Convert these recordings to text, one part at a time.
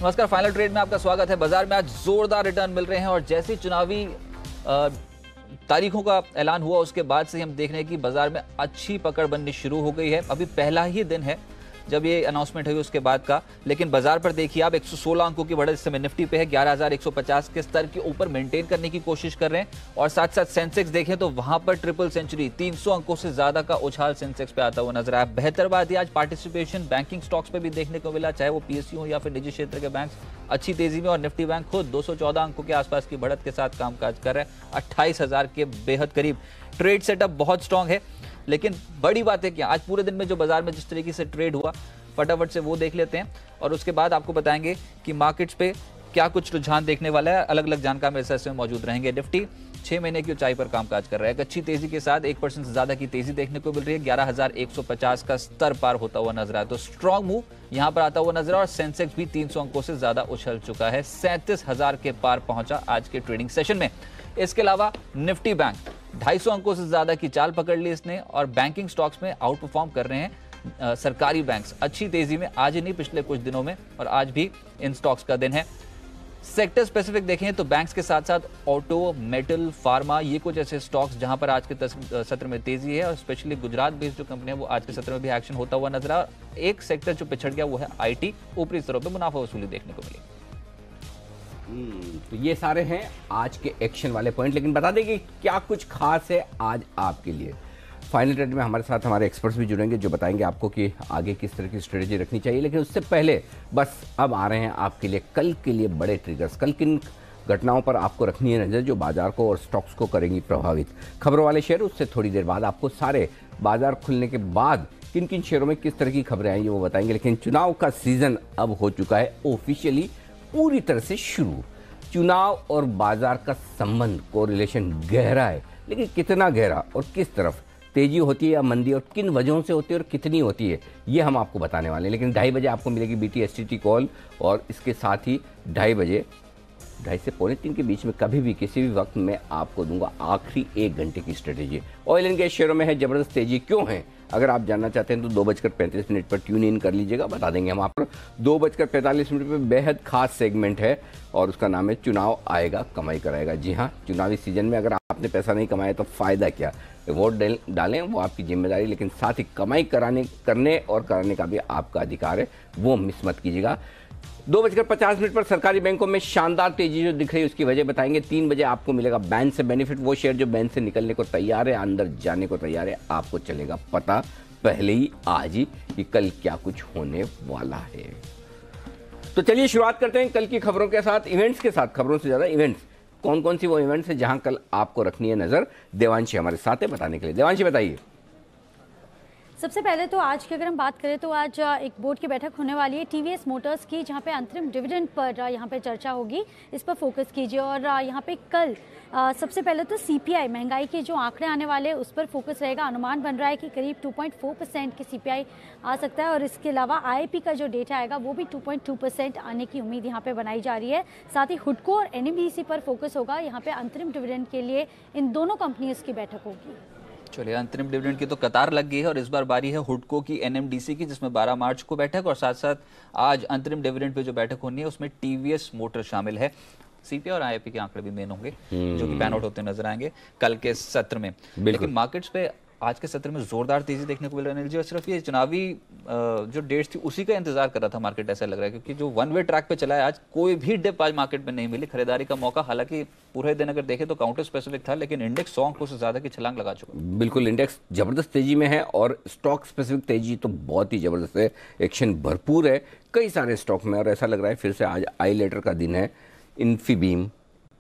नमस्कार, final trade में आपका स्वागत है। बाजार में आज जोरदार रिटर्न मिल रहे हैं और जैसे चुनावी तारीखों का ऐलान हुआ उसके बाद से हम देख रहे हैं कि बाजार में अच्छी पकड़ बननी शुरू हो गई है। अभी पहला ही दिन है जब ये अनाउंसमेंट हुई उसके बाद का, लेकिन बाजार पर देखिए आप 116 अंकों की बढ़त इस समय निफ्टी पे है। 11,150 के स्तर के ऊपर मेंटेन करने की कोशिश कर रहे हैं और साथ साथ सेंसेक्स देखें तो वहां पर ट्रिपल सेंचुरी 300 अंकों से ज्यादा का उछाल सेंसेक्स पे आता हुआ नजर आया। बेहतर बात यह आज पार्टिसिपेशन बैंकिंग स्टॉक्स पे भी देखने को मिला, चाहे वो पीएसयू हो या फिर निजी क्षेत्र के बैंक अच्छी तेजी में, और निफ्टी बैंक खुद 214 अंकों के आसपास की बढ़त के साथ कामकाज कर रहे हैं। 28,000 के बेहद करीब ट्रेड सेटअप बहुत स्ट्रांग है। लेकिन बड़ी बात है कि आज पूरे दिन में जो बाजार में जिस तरीके से ट्रेड हुआ फटाफट से वो देख लेते हैं और उसके बाद आपको बताएंगे कि मार्केट्स पे क्या कुछ रुझान देखने वाला है। अलग अलग जानकार मेरे साथ में मौजूद रहेंगे। निफ्टी 6 महीने की ऊंचाई पर कामकाज कर रहा है, अच्छी तेजी के साथ 1% से ज्यादा की तेजी देखने को मिल रही है। 11,150 का स्तर पार होता हुआ नजर आया, तो स्ट्रॉन्ग मूव यहां पर आता हुआ नजर आया और सेंसेक्स भी 300 अंकों से ज्यादा उछल चुका है, 37,000 के पार पहुंचा आज के ट्रेडिंग सेशन में। इसके अलावा निफ्टी बैंक 250 अंकों से ज्यादा की चाल पकड़ ली इसने और बैंकिंग स्टॉक्स में आउट परफॉर्म कर रहे हैं सरकारी बैंक्स अच्छी तेजी में, आज ही नहीं पिछले कुछ दिनों में, और आज भी इन स्टॉक्स का दिन है। सेक्टर स्पेसिफिक देखें तो बैंक्स के साथ साथ ऑटो, मेटल, फार्मा, ये कुछ ऐसे स्टॉक्स जहां पर आज के सत्र में तेजी है और स्पेशली गुजरात बेस्ड जो कंपनी है वो आज के सत्र में भी एक्शन होता हुआ नजर आया। एक सेक्टर जो पिछड़ गया वो है आईटी, ऊपरी स्तरों पर मुनाफा वसूली देखने को मिली। तो ये सारे हैं आज के एक्शन वाले पॉइंट, लेकिन बता दें कि क्या कुछ खास है आज आपके लिए। फाइनल ट्रेड में हमारे साथ हमारे एक्सपर्ट्स भी जुड़ेंगे जो बताएंगे आपको कि आगे किस तरह की स्ट्रेटेजी रखनी चाहिए। लेकिन उससे पहले बस अब आ रहे हैं आपके लिए कल के लिए बड़े ट्रिगर्स। कल किन घटनाओं पर आपको रखनी है नज़र जो बाजार को और स्टॉक्स को करेंगी प्रभावित। खबरों वाले शेयर, उससे थोड़ी देर बाद आपको सारे बाजार खुलने के बाद किन किन शेयरों में किस तरह की खबरें आएंगी वो बताएंगे। लेकिन चुनाव का सीजन अब हो चुका है ऑफिशियली पूरी तरह से शुरू। चुनाव और बाजार का संबंध को रिलेशन गहरा है, लेकिन कितना गहरा और किस तरफ तेजी होती है या मंदी और किन वजहों से होती है और कितनी होती है ये हम आपको बताने वाले हैं। लेकिन 2:30 बजे आपको मिलेगी BT-STT कॉल और इसके साथ ही 2:30 बजे 2:30 से 2:45 के बीच में कभी भी किसी भी वक्त मैं आपको दूंगा आखिरी 1 घंटे की स्ट्रेटेजी। ऑयल एंड गैस शेयरों में है जबरदस्त तेजी, क्यों है अगर आप जानना चाहते हैं तो 2:35 पर ट्यून इन कर लीजिएगा, बता देंगे हम आपको। 2:45 पर बेहद खास सेगमेंट है और उसका नाम है चुनाव आएगा कमाई कराएगा। जी हाँ, चुनावी सीजन में अगर आपने पैसा नहीं कमाया तो फायदा क्या, वोट डालें वो आपकी जिम्मेदारी, लेकिन साथ ही कमाई करने और कराने का भी आपका अधिकार है, वो मिस मत कीजिएगा। 2:50 पर सरकारी बैंकों में शानदार तेजी जो दिख रही है उसकी वजह बताएंगे। 3 बजे आपको मिलेगा बैंक से बेनिफिट, वो शेयर जो बैंक से निकलने को तैयार है, अंदर जाने को तैयार है, आपको चलेगा पता पहले ही आज ही कि कल क्या कुछ होने वाला है। तो चलिए शुरुआत करते हैं कल की खबरों के साथ, इवेंट्स के साथ। खबरों से ज्यादा इवेंट्स, कौन कौन सी वो इवेंट्स है जहां कल आपको रखनी है नजर। देवांशी हमारे साथ है बताने के लिए। देवांशी बताइए। सबसे पहले तो आज की अगर हम बात करें तो आज एक बोर्ड की बैठक होने वाली है TVS मोटर्स की, जहां पे अंतरिम डिविडेंड पर यहां पे चर्चा होगी, इस पर फोकस कीजिए। और यहां पे कल सबसे पहले तो CPI महंगाई के जो आंकड़े आने वाले हैं उस पर फोकस रहेगा। अनुमान बन रहा है कि करीब 2.4% की CPI आ सकता है और इसके अलावा IIP का जो डेटा आएगा वो भी 2.2% आने की उम्मीद यहाँ पे बनाई जा रही है। साथ ही हुडको और NMDC पर फोकस होगा। यहाँ पे अंतरिम डिविडेंड के लिए इन दोनों कंपनीज की बैठक होगी। चलिए, अंतरिम डिविडेंड की तो कतार लग गई है और इस बार बारी है हुडको की, NMDC की, जिसमें 12 मार्च को बैठक और साथ साथ आज अंतरिम डिविडेंड पे जो बैठक होनी है उसमें TVS मोटर शामिल है। CPI और IIP के आंकड़े भी मेन होंगे जो कि पैन आउट होते नजर आएंगे कल के सत्र में। लेकिन मार्केट्स पे आज के सत्र में जोरदार तेजी देखने को मिल रही है अनिल जी, और सिर्फ ये चुनावी जो डेट्स थी उसी का इंतजार कर रहा था मार्केट, ऐसा लग रहा है, क्योंकि जो वन वे ट्रैक पे चला है आज कोई भी डिप आज मार्केट में नहीं मिली, खरीदारी का मौका। हालांकि पूरे दिन अगर देखें तो काउंटर स्पेसिफिक था, लेकिन इंडेक्स 100 अंकों से ज्यादा की छलांग लगा चुका। बिल्कुल, इंडेक्स जबरदस्त तेजी में है और स्टॉक स्पेसिफिक तेजी तो बहुत ही जबरदस्त है, एक्शन भरपूर है कई सारे स्टॉक में। और ऐसा लग रहा है फिर से आज आई लेटर का दिन है। इन्फीबीम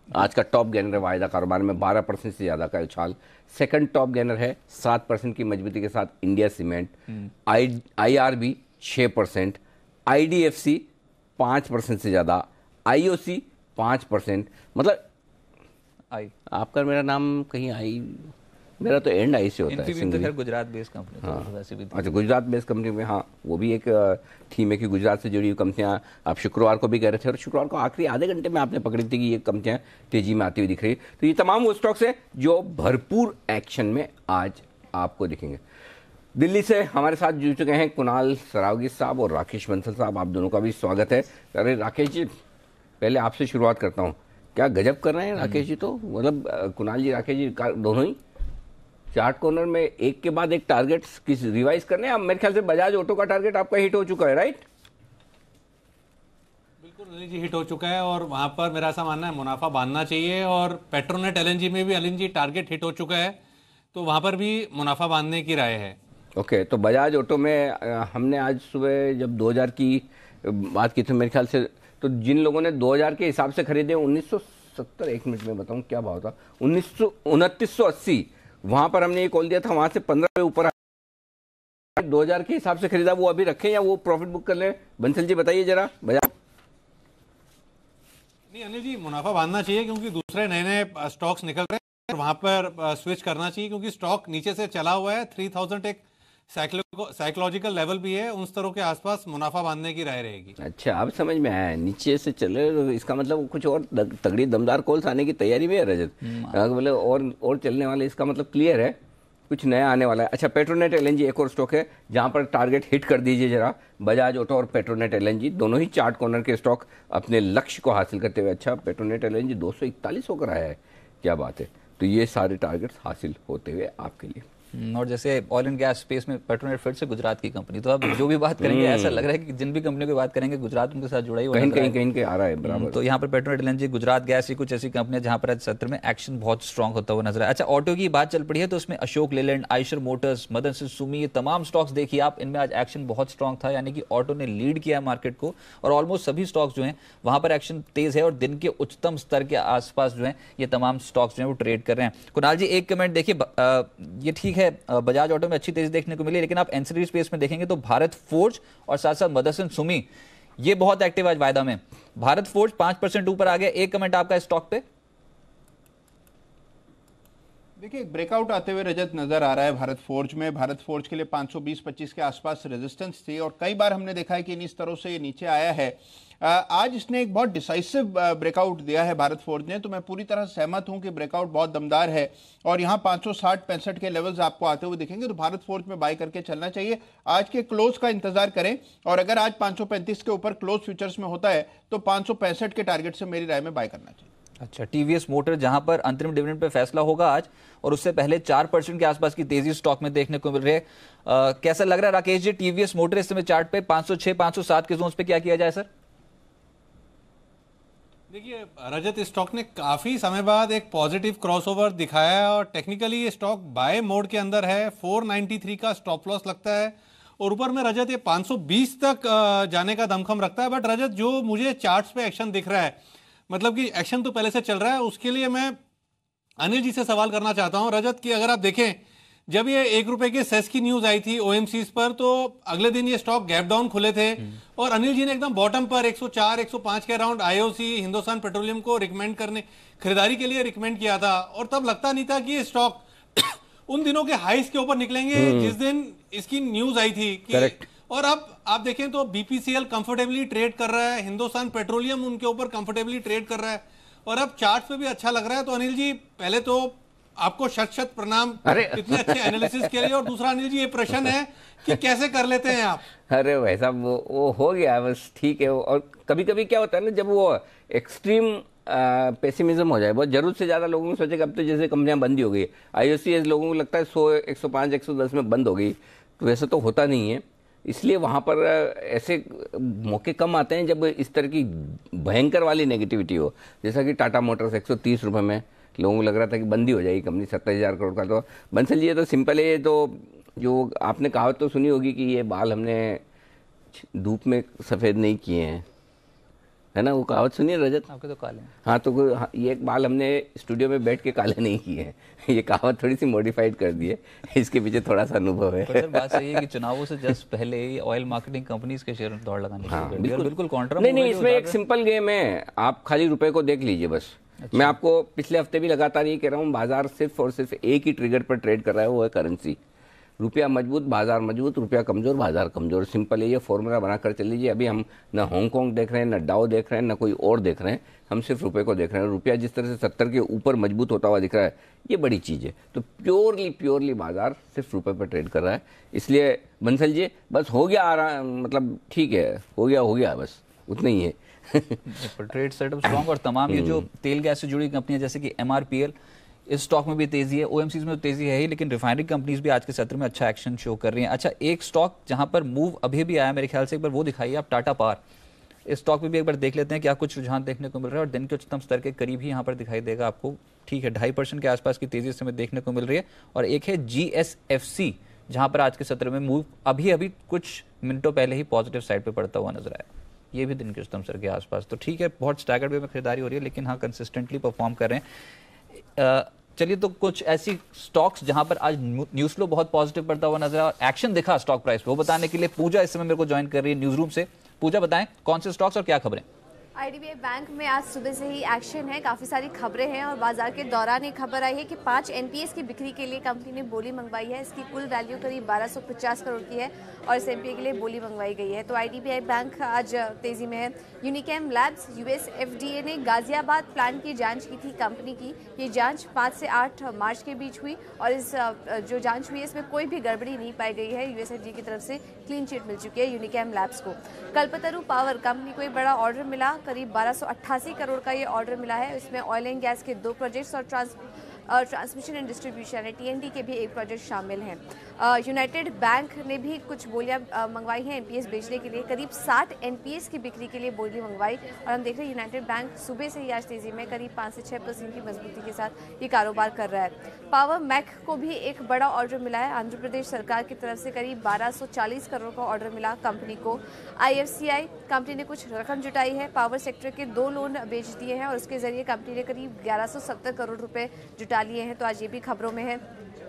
आज का टॉप गेनर है, वायदा कारोबार में 12% से ज्यादा का उछाल। सेकंड टॉप गेनर है 7% की मजबूती के साथ इंडिया सीमेंट। IRB 6%, IDFC 5% से ज्यादा, IOC 5%। मतलब आपका मेरा नाम कहीं आई, मेरा तो एंड आई से होता है। तो खैर गुजरात बेस्ड कंपनी तो वैसे भी। अच्छा, गुजरात बेस्ड कंपनी में, हाँ वो भी एक थीम है कि गुजरात से जुड़ी हुई कंपनियां आप शुक्रवार को भी कह रहे थे और शुक्रवार को आखिरी आधे घंटे में आपने पकड़ी थी कि ये कंपनियां तेजी में आती हुई दिख रही। तो ये तमाम वो स्टॉक्स हैं जो भरपूर एक्शन में आज आपको दिखेंगे। दिल्ली से हमारे साथ जुड़ चुके हैं कुणाल सरावगी साहब और राकेश बंसल साहब, आप दोनों का भी स्वागत है। अरे राकेश जी, पहले आपसे शुरुआत करता हूँ, क्या गजब कर रहे हैं राकेश जी, तो मतलब कुणाल जी राकेश जी दोनों ही चार्ट कॉर्नर में एक के बाद एक टारगेट किस रिवाइज करने हैं। अब मेरे ख्याल से बजाज ऑटो का टारगेट आपका हिट हो चुका है, राइट? बिल्कुल अनिल जी, हिट हो चुका है और वहां पर मेरा ऐसा मानना है मुनाफा बांधना चाहिए। और पेट्रोनेट एलएनजी में भी अनिल जी टारगेट हिट हो चुका है, तो वहां पर भी मुनाफा बांधने की राय है। ओके, तो बजाज ऑटो में हमने आज सुबह जब 2000 की बात की थी मेरे ख्याल से, तो जिन लोगों ने 2000 के हिसाब से खरीदे 1970, एक मिनट में बताऊं क्या भाव था, 2980, वहां पर हमने ये कॉल दिया था, वहां से 15 पे ऊपर 2000 के हिसाब से खरीदा, वो अभी रखें या वो प्रॉफिट बुक कर ले? बंसल जी बताइए जरा। बजाज नहीं अनिल जी, मुनाफा बांधना चाहिए क्योंकि दूसरे नए नए स्टॉक्स निकल रहे हैं और वहां पर स्विच करना चाहिए क्योंकि स्टॉक नीचे से चला हुआ है। 3000 एक साइकोलॉजिकल लेवल भी है, उन स्तरों के आसपास मुनाफा बांधने की राय रहेगी। अच्छा, अब समझ में आया, नीचे से चले तो इसका मतलब कुछ और तगड़ी दमदार कॉल्स आने की तैयारी में है रजत, मतलब और चलने वाले, इसका मतलब क्लियर है कुछ नया आने वाला है। अच्छा, पेट्रोनेट एलएनजी एक और स्टॉक है जहां पर टारगेट हिट कर दीजिए जरा, बजाज ऑटो और पेट्रोनेट एलएनजी दोनों ही चार्ट कॉर्नर के स्टॉक अपने लक्ष्य को हासिल करते हुए। अच्छा, पेट्रोनेट एलएनजी 241 होकर आया है, क्या बात है। तो ये सारे टारगेट्स हासिल होते हुए आपके लिए। और जैसे ऑयल एंड गैस स्पेस में पेट्रोनेट फिर से गुजरात की कंपनी, तो अब जो भी बात करेंगे ऐसा लग रहा है कि जिन भी कंपनियों की बात करेंगे गुजरात उनके साथ जुड़ा ही कहीं आ रहा है बराबर। तो यहाँ पर पेट्रोनेट एलएनजी, गुजरात गैस, ये कुछ ऐसी कंपनियां जहां पर आज सत्र में एक्शन बहुत स्ट्रांग होता हुआ नजर आया। अच्छा, ऑटो की बात चल पड़ी है तो उसमें अशोक लेलैंड, आइशर मोटर्स, मदनसन सुमी, ये तमाम स्टॉक्स देखिए आप, इनमें आज एक्शन बहुत स्ट्रांग था, यानी कि ऑटो ने लीड किया मार्केट को और ऑलमोस्ट सभी स्टॉक्स जो हैं वहां पर एक्शन तेज है और दिन के उच्चतम स्तर के आसपास जो है ये तमाम स्टॉक्स जो है वो ट्रेड कर रहे हैं। कुणाल जी, एक कमेंट देखिए, ये ठीक है बजाज ऑटो में अच्छी तेजी देखने को मिली, लेकिन आप एंसिलरी स्पेस में देखेंगे तो भारत फोर्ज और साथ साथ मदरसन सुमी ये बहुत एक्टिव आज वायदा में। भारत फोर्ज 5% ऊपर आ गया। एक कमेंट आपका स्टॉक पे। देखिए, एक ब्रेकआउट आते हुए रजत नजर आ रहा है भारत फोर्ज में। भारत फोर्ज के लिए 520-25 के आसपास रेजिस्टेंस थी और कई बार हमने देखा है कि इन स्तरों से ये नीचे आया है। आज इसने एक बहुत डिसाइसिव ब्रेकआउट दिया है भारत फोर्ज ने, तो मैं पूरी तरह सहमत हूं कि ब्रेकआउट बहुत दमदार है और यहां 560-65 के लेवल्स आपको आते हुए दिखेंगे, तो भारत फोर्ज में बाय करके चलना चाहिए। आज के क्लोज का इंतजार करें और अगर आज 535 के ऊपर क्लोज फ्यूचर्स में होता है तो 565 के टारगेट से मेरी राय में बाय करना चाहिए। अच्छा, टीवीएस मोटर जहां पर अंतरिम डिविडेंड पे फैसला होगा आज और उससे पहले 4% के आसपास की तेजी स्टॉक में देखने को मिल रही है। कैसा लग रहा है राकेश जी, टीवीएस मोटर इस समय चार्ट पे 506 507 के जोन पे क्या किया जाए सर? देखिए रजत, स्टॉक ने काफी समय बाद एक पॉजिटिव क्रॉसओवर दिखाया है और टेक्निकली ये स्टॉक बाय मोड के अंदर है। 493 का स्टॉप लॉस लगता है और ऊपर में रजत ये 520 तक जाने का दमखम रखता है। बट रजत, जो मुझे चार्ट्स पे एक्शन दिख रहा है, मतलब कि एक्शन तो पहले से चल रहा है, उसके लिए मैं अनिल जी से सवाल करना चाहता हूं रजत कि अगर आप देखें जब ये 1 रुपए के सेस की न्यूज आई थी ओएमसीज पर, तो अगले दिन ये स्टॉक गैप डाउन खुले थे और अनिल जी ने एकदम बॉटम पर 104 105 के अराउंड आईओसी हिंदुस्तान पेट्रोलियम को रिकमेंड करने, खरीदारी के लिए रिकमेंड किया था और तब लगता नहीं था कि ये स्टॉक उन दिनों के हाइस के ऊपर निकलेंगे जिस दिन इसकी न्यूज आई थी कि और अब आप देखें तो बीपीसीएल कंफर्टेबली ट्रेड कर रहा है, हिंदुस्तान पेट्रोलियम उनके ऊपर कंफर्टेबली ट्रेड कर रहा है और अब चार्ट पे भी अच्छा लग रहा है। तो अनिल जी, पहले तो आपको शत शत प्रणाम इतने अच्छे एनालिसिस के लिए और दूसरा अनिल जी ये प्रश्न है कि कैसे कर लेते हैं आप? अरे वैसा वो हो गया बस, ठीक है। और कभी कभी क्या होता है ना, जब वो एक्सट्रीम पेसिमिज्म हो जाए, बहुत जरूरत से ज्यादा लोगों को सोचे कि अब तो जैसे कंपनियां बंद ही हो गई, आईओसीएस लोगों को लगता है 100 105 110 में बंद हो गई, तो वैसे तो होता नहीं है। इसलिए वहाँ पर ऐसे मौके कम आते हैं जब इस तरह की भयंकर वाली नेगेटिविटी हो, जैसा कि टाटा मोटर्स 130 रुपये में लोगों को लग रहा था कि बंदी हो जाएगी कंपनी, 27,000 करोड़ का। तो बंसल जी, ये तो सिंपल है, तो जो आपने कहावत तो सुनी होगी कि ये बाल हमने धूप में सफ़ेद नहीं किए हैं, है ना, वो कहावत सुनिए रजत? आपके तो काले। हाँ, तो ये एक बाल हमने स्टूडियो में बैठ के काले नहीं किए हैं, ये कहावत थोड़ी सी मॉडिफाइड कर दी है, इसके पीछे थोड़ा सा अनुभव है। सर बात सही है कि चुनावों से जस्ट पहले ही ऑयल मार्केटिंग कंपनीज के शेयर दौड़ लगाने हाँ, बिल्कुल कॉन्ट्रा नहीं, इसमें एक सिंपल गेम है, आप खाली रुपए को देख लीजिए बस। अच्छा। मैं आपको पिछले हफ्ते भी लगातार ये कह रहा हूँ, बाजार सिर्फ और सिर्फ एक ही ट्रिगर पर ट्रेड कर रहा है, वो है करेंसी। रुपया मजबूत, बाजार मजबूत, रुपया कमजोर, बाजार कमजोर। सिंपल है, ये फॉर्मूला बनाकर चल लीजिए। अभी हम ना हांगकांग देख रहे हैं, ना डाउ देख रहे हैं, ना कोई और देख रहे हैं, हम सिर्फ रुपये को देख रहे हैं। रुपया जिस तरह से 70 के ऊपर मजबूत होता हुआ दिख रहा है, ये बड़ी चीज़ है। तो प्योरली बाजार सिर्फ रुपये पर ट्रेड कर रहा है। इसलिए बंसल जी बस हो गया, मतलब ठीक है, हो गया बस उतना ही है। ट्रेड सेटअप स्ट्रॉन्ग और तमाम ये जो तेल गैस से जुड़ी कंपनियां जैसे कि MRPL, इस स्टॉक में भी तेजी है, OMCs में तो तेजी है ही, लेकिन रिफाइनरी कंपनीज भी आज के सत्र में अच्छा एक्शन शो कर रही हैं। अच्छा, एक स्टॉक जहां पर मूव अभी भी आया मेरे ख्याल से, एक बार वो दिखाइए आप, टाटा पावर। इस स्टॉक में भी एक बार देख लेते हैं क्या कुछ रुझान देखने को मिल रहा है, और दिन के उच्चतम स्तर के करीब ही यहाँ पर दिखाई देगा आपको। ठीक है, 2.5% के आसपास की तेजी इस समय देखने को मिल रही है। और एक है GSFC, जहां पर आज के सत्र में मूव अभी कुछ मिनटों पहले ही पॉजिटिव साइड पर पड़ता हुआ नजर आया, ये भी दिन के उच्चतम स्तर के आसपास। तो ठीक है, बहुत स्टैगर्ड वे में खरीदारी हो रही है, लेकिन हाँ कंसिस्टेंटली परफॉर्म कर रहे हैं। चलिए, तो कुछ ऐसी स्टॉक्स जहां पर आज न्यूज फ्लो बहुत पॉजिटिव पड़ता हुआ नजर आया, एक्शन दिखा स्टॉक प्राइस पे, वो बताने के लिए पूजा इस समय मेरे को ज्वाइन कर रही है न्यूज रूम से। पूजा, बताएं कौन से स्टॉक्स और क्या खबरें? IDBI बैंक में आज सुबह से ही एक्शन है, काफ़ी सारी खबरें हैं और बाजार के दौरान एक खबर आई है कि 5 NPS की बिक्री के लिए कंपनी ने बोली मंगवाई है। इसकी कुल वैल्यू करीब 1250 करोड़ की है और इस NPA के लिए बोली मंगवाई गई है। तो IDBI बैंक आज तेजी में है। यूनिकेम लैब्स US FDA ने गाजियाबाद प्लांट की जांच की थी कंपनी की। ये जांच 5 से 8 मार्च के बीच हुई और इस जो जांच हुई है इसमें कोई भी गड़बड़ी नहीं पाई गई है। US FDA की तरफ से क्लीन चिट मिल चुकी है यूनिकेम लैब्स को। कल्पतरू पावर कंपनी को एक बड़ा ऑर्डर मिला, करीब 1288 करोड़ का ये ऑर्डर मिला है। इसमें ऑयल एंड गैस के 2 प्रोजेक्ट्स और ट्रांसमिशन एंड डिस्ट्रीब्यूशन है TND के भी एक प्रोजेक्ट शामिल हैं। यूनाइटेड बैंक ने भी कुछ बोलियां मंगवाई हैं NPS बेचने के लिए, करीब 60 NPS की बिक्री के लिए बोली मंगवाई। और हम देख रहे हैं यूनाइटेड बैंक सुबह से ही आज तेजी में करीब 5 से 6% की मजबूती के साथ ये कारोबार कर रहा है। पावर मैक को भी एक बड़ा ऑर्डर मिला है, आंध्र प्रदेश सरकार की तरफ से करीब 1240 करोड़ का ऑर्डर मिला कंपनी को। IFCI कंपनी ने कुछ रकम जुटाई है, पावर सेक्टर के 2 लोन बेच दिए हैं और उसके जरिए कंपनी ने करीब 1170 करोड़ रुपए जुटा लिए हैं। तो आज ये भी खबरों में है।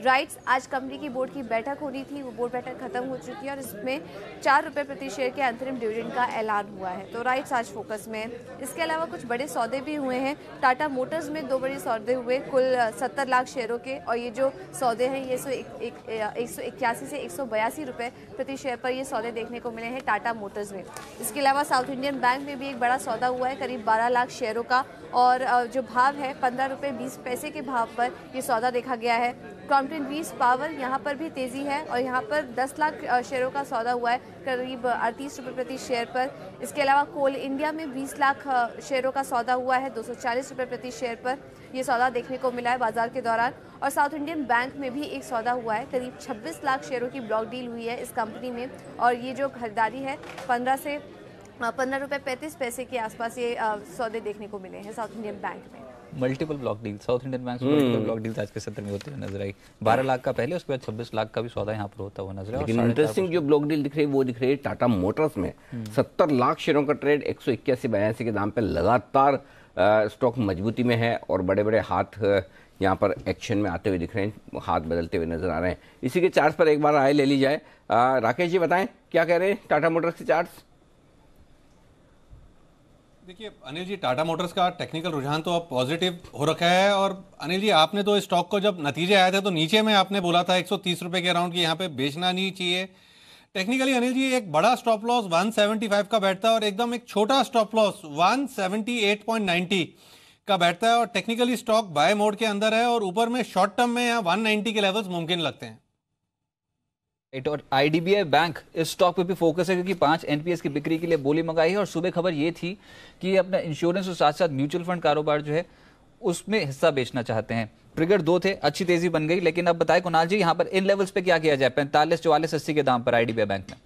राइट्स, आज कंपनी की बोर्ड की बैठक होनी थी, वो बोर्ड बैठक खत्म हो चुकी है और इसमें 4 रुपये प्रति शेयर के अंतरिम डिविडेंड का ऐलान हुआ है। तो राइट्स आज फोकस में है। इसके अलावा कुछ बड़े सौदे भी हुए हैं। टाटा मोटर्स में 2 बड़े सौदे हुए, कुल 70 लाख शेयरों के, और ये जो सौदे हैं ये 181 से 182 रुपये प्रति शेयर पर ये सौदे देखने को मिले हैं टाटा मोटर्स में। इसके अलावा साउथ इंडियन बैंक में भी एक बड़ा सौदा हुआ है, करीब 12 लाख शेयरों का, और जो भाव है 15 रुपये 20 पैसे के भाव पर ये सौदा देखा गया है। क्रॉम्पटन ग्रीव्स पावर, यहाँ पर भी तेजी है और यहाँ पर 10 लाख शेयरों का सौदा हुआ है, करीब 38 रुपये प्रति शेयर पर। इसके अलावा कोल इंडिया में 20 लाख शेयरों का सौदा हुआ है, 240 रुपये प्रति शेयर पर यह सौदा देखने को मिला है बाजार के दौरान। और साउथ इंडियन बैंक में भी एक सौदा हुआ है, करीब 26 लाख शेयरों की ब्लॉक डील हुई है इस कंपनी में, और ये जो खरीदारी है 15 रुपये 35 पैसे के आसपास ये सौदे देखने को मिले हैं साउथ इंडियन बैंक में। Multiple block deal south Indian bank में मल्टीपल ब्लॉक डील्स आज के सत्र में होते हुए नजर आई। 12 लाख का पहले, उसके बाद 26 लाख का भी सौदा यहाँ पर होता हुआ नजर आया। लेकिन इंटरेस्टिंग जो ब्लॉक डील दिख रही है वो दिख रही है टाटा मोटर्स में 70 लाख शेयरों का ट्रेड 181-82 के दाम पे लगातार स्टॉक मजबूती में है और बड़े बड़े हाथ यहाँ पर एक्शन में आते हुए दिख रहे हैं, हाथ बदलते हुए नजर आ रहे हैं। इसी के चार्ट पर एक बार आए ले ली जाए। राकेश जी बताएं क्या कह रहे हैं टाटा मोटर्स के चार्ट्स? देखिए अनिल जी, टाटा मोटर्स का टेक्निकल रुझान तो अब पॉजिटिव हो रखा है। और अनिल जी, आपने तो इस स्टॉक को जब नतीजे आए थे तो नीचे में आपने बोला था 130 रुपए के अराउंड की यहाँ पे बेचना नहीं चाहिए। टेक्निकली अनिल जी एक बड़ा स्टॉप लॉस 175 का बैठता है और एकदम एक छोटा स्टॉप लॉस 178.90 का बैठता है, और टेक्निकली स्टॉक बाय मोड के अंदर है और ऊपर में शॉर्ट टर्म में यहाँ 190 के लेवल्स मुमकिन लगते हैं। और IDBI बैंक इस स्टॉक पे भी फोकस है क्योंकि 5 NPS की बिक्री के लिए बोली मंगाई है। और सुबह खबर ये थी कि अपना इंश्योरेंस और साथ साथ म्यूचुअल फंड कारोबार जो है उसमें हिस्सा बेचना चाहते हैं। ट्रिगर 2 थे, अच्छी तेजी बन गई। लेकिन अब बताएं कुणाल जी, यहाँ पर इन लेवल्स पे क्या किया जाए 45, 44, 80 के दाम पर IDBI बैंक में?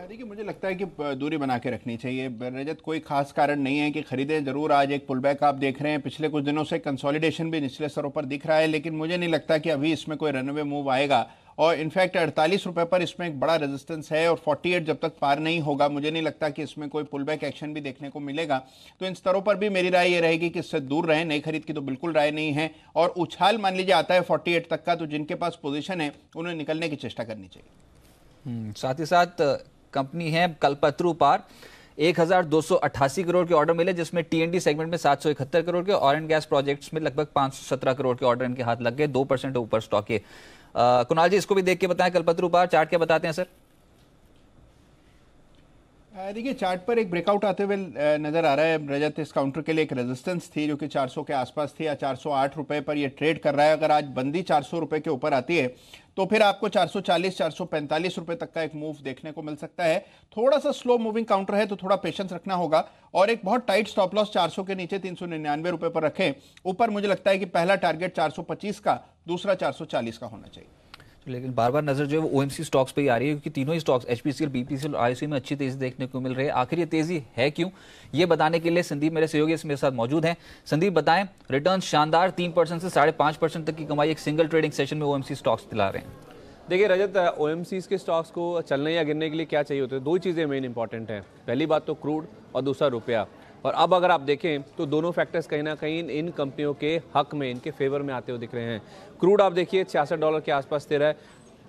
देखिए मुझे लगता है कि दूरी बना के रखनी चाहिए रजत। कोई खास कारण नहीं है कि खरीदे जरूर। आज एक पुलबैक आप देख रहे हैं, पिछले कुछ दिनों से कंसोलिडेशन भी निचले स्तरों पर दिख रहा है, लेकिन मुझे नहीं लगता कि अभी इसमें कोई रनवे मूव आएगा। और इनफैक्ट 48 रुपए पर इसमें एक बड़ा रेजिस्टेंस है और 48 जब तक पार नहीं होगा मुझे नहीं लगता कि इसमें कोई पुलबैक एक्शन भी देखने को मिलेगा। तो इन स्तरों पर भी मेरी राय ये रहेगी कि इससे दूर रहें। नई खरीद की तो बिल्कुल राय नहीं है, और उछाल मान लीजिए आता है 48 तक का, तो जिनके पास पोजीशन है उन्हें निकलने की चेष्टा करनी चाहिए। साथ ही साथ कंपनी है कल्पतरू पार, 1288 करोड़ के ऑर्डर मिले, जिसमें टीएनडी सेगमेंट में 771 करोड़ के, ऑयल एंड गैस प्रोजेक्ट्स में लगभग 517 करोड़ के ऑर्डर इनके हाथ लग गए, 2% ऊपर स्टॉक के। कुणाल जी, इसको भी देख के बताएं, कलपत्र ऊपर चार्ट क्या बताते हैं सर? देखिए, चार्ट पर एक ब्रेकआउट आते हुए नजर आ रहा है रजत। इस काउंटर के लिए एक रेजिस्टेंस थी जो कि 400 के आसपास थी, या 408 रुपए पर ये ट्रेड कर रहा है। अगर आज बंदी 400 रुपए के ऊपर आती है तो फिर आपको 440 445 रुपए तक का एक मूव देखने को मिल सकता है। थोड़ा सा स्लो मूविंग काउंटर है तो थोड़ा पेशेंस रखना होगा, और एक बहुत टाइट स्टॉप लॉस 400 के नीचे 399 रुपए पर रखें। ऊपर मुझे लगता है कि पहला टारगेट 425 का, दूसरा 440 का होना चाहिए। लेकिन बार बार नजर जो है वो ओएमसी स्टॉक्स पे ही आ रही है, क्योंकि तीनों ही स्टॉक्स एचपीसीएल, बीपीसीएल और आईओसी में अच्छी तेजी देखने को मिल रही है। आखिर ये तेजी है क्यों, ये बताने के लिए संदीप मेरे सहयोगी इसमें साथ मौजूद हैं। संदीप, बताएं, रिटर्न शानदार 3% से 5.5% तक की कमाई एक सिंगल ट्रेडिंग सेशन में ओएमसी स्टॉक्स दिला रहे हैं। देखिए रजत, ओएमसीज के स्टॉक्स को चलने या गिरने के लिए क्या चाहिए होता है? दो ही चीज़ें मेन इंपॉर्टेंट हैं। पहली बात तो क्रूड और दूसरा रुपया। और अब अगर आप देखें तो दोनों फैक्टर्स कहीं ना कहीं इन कंपनियों के हक में, इनके फेवर में आते हुए दिख रहे हैं। क्रूड आप देखिए $66 के आसपास स्थिर है,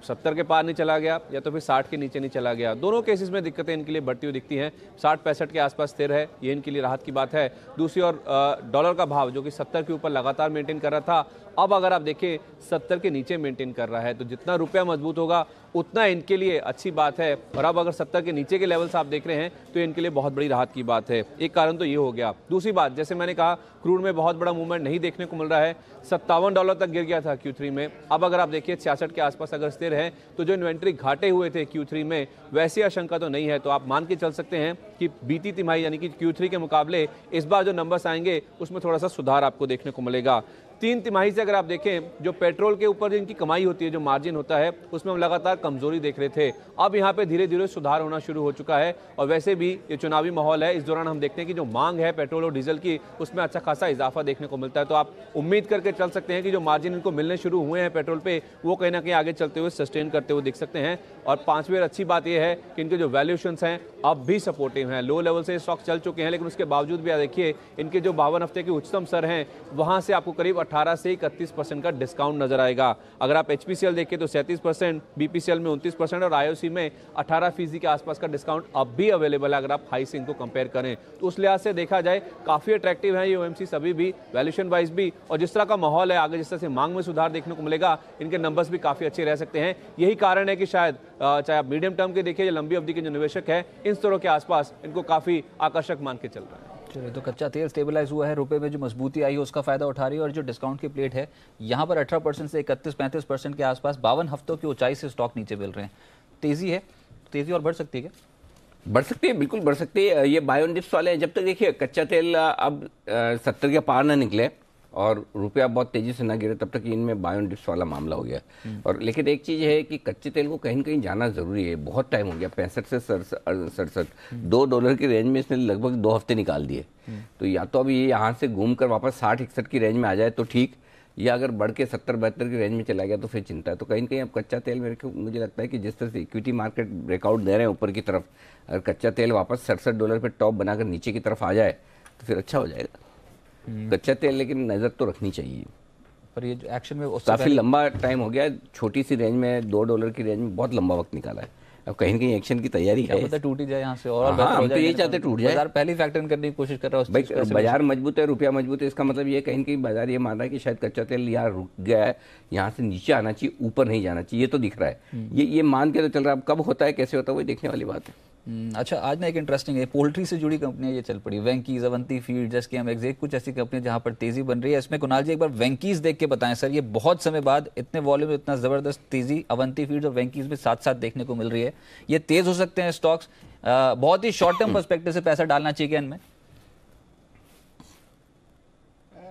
70 के पार नहीं चला गया या तो फिर 60 के नीचे नहीं चला गया। दोनों केसेस में दिक्कतें इनके लिए बढ़ती हुई दिखती हैं। 60-65 के आसपास स्थिर है, ये इनके लिए राहत की बात है। दूसरी ओर डॉलर का भाव जो कि 70 के ऊपर लगातार मेंटेन कर रहा था, अब अगर आप देखें 70 के नीचे मेंटेन कर रहा है, तो जितना रुपया मजबूत होगा उतना इनके लिए अच्छी बात है। और अब अगर 70 के नीचे के लेवल्स आप देख रहे हैं तो इनके लिए बहुत बड़ी राहत की बात है। एक कारण तो ये हो गया। दूसरी बात, जैसे मैंने कहा, क्रूड में बहुत बड़ा मूवमेंट नहीं देखने को मिल रहा है। $57 तक गिर गया था Q3 में। अब अगर आप देखिए 66 के आसपास अगर स्थिर है, तो जो इन्वेंट्री घाटे हुए थे Q3 में, वैसी आशंका तो नहीं है। तो आप मान के चल सकते हैं कि बीती तिमाही यानी कि Q3 के मुकाबले इस बार जो नंबर्स आएंगे उसमें थोड़ा सा सुधार आपको देखने को मिलेगा। 3 तिमाही से अगर आप देखें, जो पेट्रोल के ऊपर जो इनकी कमाई होती है, जो मार्जिन होता है, उसमें हम लगातार कमजोरी देख रहे थे। अब यहाँ पे धीरे धीरे सुधार होना शुरू हो चुका है। और वैसे भी ये चुनावी माहौल है, इस दौरान हम देखते हैं कि जो मांग है पेट्रोल और डीजल की, उसमें अच्छा खासा इजाफा देखने को मिलता है। तो आप उम्मीद करके चल सकते हैं कि जो मार्जिन इनको मिलने शुरू हुए हैं पेट्रोल पे, वो कहीं ना कहीं आगे चलते हुए सस्टेन करते हुए दिख सकते हैं। और 5वीं अच्छी बात यह है कि इनके जो वैल्यूएशंस हैं अब भी सपोर्टिव हैं। लो लेवल से स्टॉक चल चुके हैं, लेकिन उसके बावजूद भी देखिए इनके जो 52 हफ्ते के उच्चतम स्तर हैं, वहां से आपको करीब 18 से 31% का डिस्काउंट नजर आएगा। अगर आप एचपीसीएल देखें तो 37%, बीपीसीएल में 29% और आईओसी में 18% के आसपास का डिस्काउंट अब भी अवेलेबल है अगर आप हाई से इनको कंपेयर करें तो। उस लिहाज से देखा जाए काफी अट्रैक्टिव है ये ओएमसी सभी भी, वैल्यूएशन वाइज भी। और जिस तरह का माहौल है आगे, जिस तरह से मांग में सुधार देखने को मिलेगा, इनके नंबर्स भी काफी अच्छे रह सकते हैं। यही कारण है कि शायद चाहे आप मीडियम टर्म के देखिए या लंबी अवधि के जो निवेशक है, इन स्तरों के आसपास इनको काफी आकर्षक मान के चल रहा है। चलिए, तो कच्चा तेल स्टेबलाइज हुआ है, रुपए में जो मजबूती आई है उसका फायदा उठा रही है। और जो डिस्काउंट की प्लेट है यहाँ पर 18% से 31-35% के आसपास 52 हफ्तों की ऊंचाई से स्टॉक नीचे मिल रहे हैं। तेजी है, तेजी और बढ़ सकती है क्या? बढ़ सकती है, बिल्कुल बढ़ सकती है। ये बाय ऑन डिप्स वाले हैं। जब तक देखिए कच्चा तेल अब 70 के पार ना निकले और रुपया बहुत तेजी से ना गिरे, तब तक इनमें बाय ऑन डिप्स वाला मामला हो गया। और लेकिन एक चीज है कि कच्चे तेल को कहीं न कहीं जाना जरूरी है। बहुत टाइम हो गया, 65 से 67, $2 की रेंज में इसने लगभग 2 हफ्ते निकाल दिए। तो या तो अभी ये यहाँ से घूम कर वापस 60-61 की रेंज में आ जाए तो ठीक, या अगर बढ़ के 70-72 की रेंज में चला गया तो फिर चिंता है। तो कहीं न कहीं अब कच्चा तेल मुझे लगता है कि जिस तरह से इक्विटी मार्केट ब्रेकआउट दे रहे हैं ऊपर की तरफ, अगर कच्चा तेल वापस $67 पे टॉप बनाकर नीचे की तरफ आ जाए तो फिर अच्छा हो जाएगा कच्चा तेल। लेकिन नजर तो रखनी चाहिए। पर ये एक्शन में काफी लंबा टाइम हो गया, छोटी सी रेंज में $2 की रेंज में बहुत लंबा वक्त निकाला है। अब कहीं न कहीं एक्शन की तैयारी है। पता टूट ही जाए यहाँ से और हम तो यही चाहते टूट जाए। बाजार पहले फैक्टर करने की कोशिश कर रहा है भाई, बाजार मजबूत है, रुपया मजबूत है, इसका मतलब ये कहीं न कहीं बाजार ये मान रहा है कि शायद कच्चा तेल यहाँ रुक गया है, यहाँ से नीचे आना चाहिए, ऊपर नहीं जाना चाहिए। ये तो दिख रहा है, ये मान के तो चल रहा है। अब कब होता है, कैसे होता है, वही देखने वाली बात है। अच्छा, आज ना एक इंटरेस्टिंग है, पोल्ट्री से जुड़ी कंपनियां ये चल पड़ी, वेंकीज, अवंती फीड, जैसे एग्जैक्ट, कुछ ऐसी कंपनियां जहां पर तेजी बन रही है। इसमें कुणाल जी एक बार वेंकीज देख के बताएं सर, ये बहुत समय बाद इतने वॉल्यूम में इतना जबरदस्त तेजी अवंती फीड और वेंकीज में साथ साथ देखने को मिल रही है। ये तेज हो सकते हैं स्टॉक्स, बहुत ही शॉर्ट टर्म पर्सपेक्टिव से पैसा डालना चाहिए इनमें?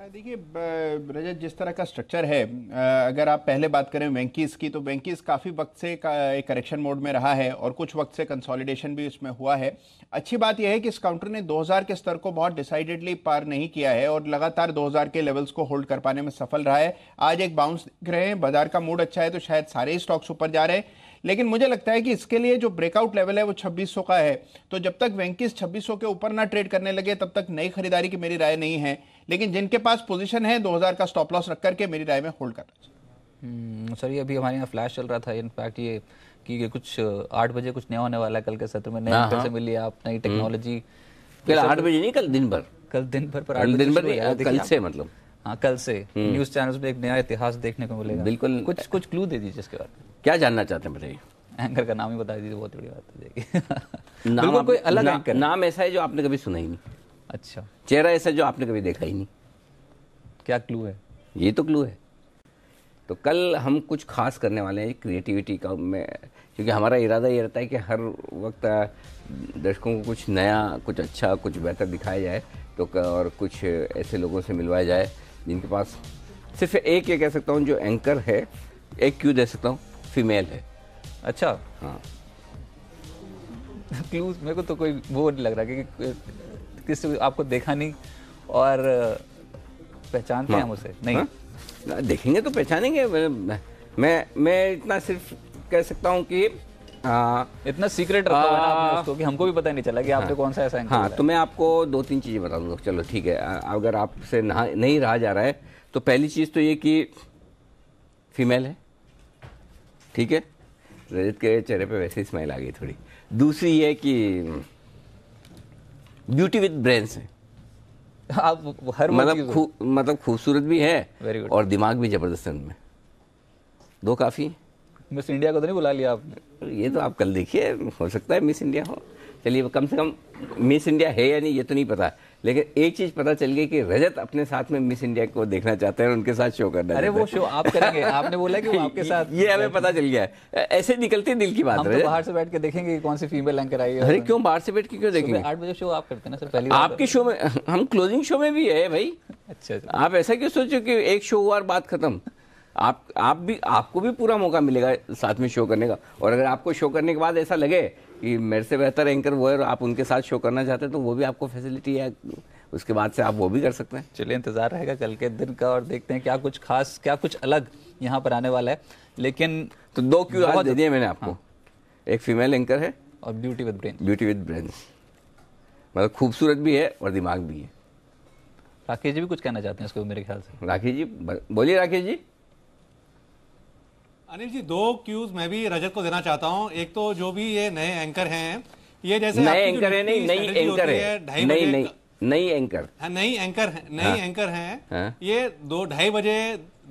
देखिए रजत, जिस तरह का स्ट्रक्चर है, अगर आप पहले बात करें वेंकीज की, तो वेंकीज काफ़ी वक्त से एक करेक्शन मोड में रहा है और कुछ वक्त से कंसोलिडेशन भी उसमें हुआ है। अच्छी बात यह है कि इस काउंटर ने 2000 के स्तर को बहुत डिसाइडेडली पार नहीं किया है और लगातार 2000 के लेवल्स को होल्ड कर पाने में सफल रहा है। आज एक बाउंस दिख रहे हैं, बाजार का मूड अच्छा है तो शायद सारे स्टॉक्स ऊपर जा रहे हैं। लेकिन मुझे लगता है कि इसके लिए जो ब्रेकआउट लेवल है वो 2600 का है। तो जब तक वेंकीज 2600 के ऊपर ना ट्रेड करने लगे तब तक नई खरीदारी की मेरी राय नहीं है। लेकिन जिनके पास पोजीशन है 2000 का स्टॉप लॉस रख करके मेरी राय में होल्ड करना चाहिए। सर, ये अभी हमारे यहाँ फ्लैश चल रहा था, इनफैक्ट ये कि कुछ 8 बजे कुछ नया होने वाला है कल के सत्र में, नए एंकर से मिली आप, नई टेक्नोलॉजी। कल 8 बजे नहीं, कल दिन भर, कल दिन भर पर 8 कल बजे दिन भर शुरू है। नहीं, देखिए कल से मतलब। हाँ, कल से न्यूज़ चैनल्स में एक नया इतिहास देखने को मिलेगा। बिल्कुल। कुछ क्लू दे दीजिए इसके बारे में। क्या जानना चाहते हैं बताइए? एंकर का नाम ही बता दीजिए, बहुत बड़ी बात हो जाएगी। नाम बिल्कुल कोई अलग एंकर। नाम ऐसा है जो आपने कभी सुना ही नहीं। अच्छा, चेहरा ऐसा जो आपने कभी देखा ही नहीं। क्या क्लू है? ये तो क्लू है। तो कल हम कुछ खास करने वाले हैं क्रिएटिविटी का में, क्योंकि हमारा इरादा ये रहता है कि हर वक्त दर्शकों को कुछ नया, कुछ अच्छा, कुछ बेहतर दिखाया जाए, तो और कुछ ऐसे लोगों से मिलवाया जाए जिनके पास सिर्फ एक, ये कह सकता हूँ जो एंकर है, एक क्यों दे सकता हूँ, फीमेल है। अच्छा, हाँ। क्लूज मेरे को तो कोई वो नहीं लग रहा कि किसी आपको देखा नहीं और पहचानते हैं हम उसे नहीं। हाँ? देखेंगे तो पहचानेंगे। मैं इतना सिर्फ कह सकता हूँ कि इतना सीक्रेट रखा हुआ है ना आपने उसको कि हमको भी पता नहीं चला कि आपने कौन सा ऐसा एंकर हाँ, बोला है। तो मैं आपको 2-3 चीज़ें बता दूंगा। चलो ठीक है, अगर आपसे नहीं रहा जा रहा है तो पहली चीज़ तो ये कि फीमेल है, ठीक है, रजत के चेहरे पे वैसे ही स्माइल आ गई थोड़ी। दूसरी ये कि ब्यूटी विद ब्रेन्स है, आप हर मतलब खूबसूरत भी है Very good. और दिमाग भी जबरदस्त है उनमें। 2 काफ़ी। मिस इंडिया को तो नहीं बुला लिया आपने? ये तो आप कल देखिए, हो सकता है मिस इंडिया हो। चलिए, कम से कम मिस इंडिया है या नहीं ये तो नहीं पता, लेकिन एक चीज पता चल गई कि रजत अपने साथ में मिस इंडिया को देखना चाहते हैं, उनके साथ शो करना। अरे वो शो आप करेंगे, आपने बोला कि वो आपके साथ। ये हमें पता चल गया है, ऐसे निकलती दिल की बात हम है। तो बाहर से बैठ के देखेंगे कि कौन सी फीमेल एंकर आई है। अरे क्यों बाहर से बैठ के क्यों देखेंगे? 8 बजे शो आप करते हैं ना सर, पहली बार आपके शो में, हम क्लोजिंग शो में भी है भाई। अच्छा, आप ऐसा क्यों सोचो कि एक शो हुआ और बात खत्म? आपको भी पूरा मौका मिलेगा साथ में शो करने का। और अगर आपको शो करने के बाद ऐसा लगे कि मेरे से बेहतर एंकर वो है और आप उनके साथ शो करना चाहते हैं, तो वो भी आपको फैसिलिटी है, उसके बाद से आप वो भी कर सकते हैं। चलिए, इंतजार रहेगा कल के दिन का और देखते हैं क्या कुछ खास, क्या कुछ अलग यहाँ पर आने वाला है। लेकिन तो 2 क्यों आज दे दिए मैंने आपको। हाँ। एक फीमेल एंकर है और beauty with brain. Beauty with brains, मतलब खूबसूरत भी है और दिमाग भी है। राकेश जी भी कुछ कहना चाहते हैं इसको मेरे ख्याल से। राकेश जी बोलिए। राकेश जी। अनिल जी, 2 क्यूज मैं भी रजत को देना चाहता हूँ। एक तो जो भी ये नए एंकर हैं, ये जैसे नए एंकर है, नहीं नई एंकर है, नई एंकर, नई एंकर हैं। ये 2-2:30 बजे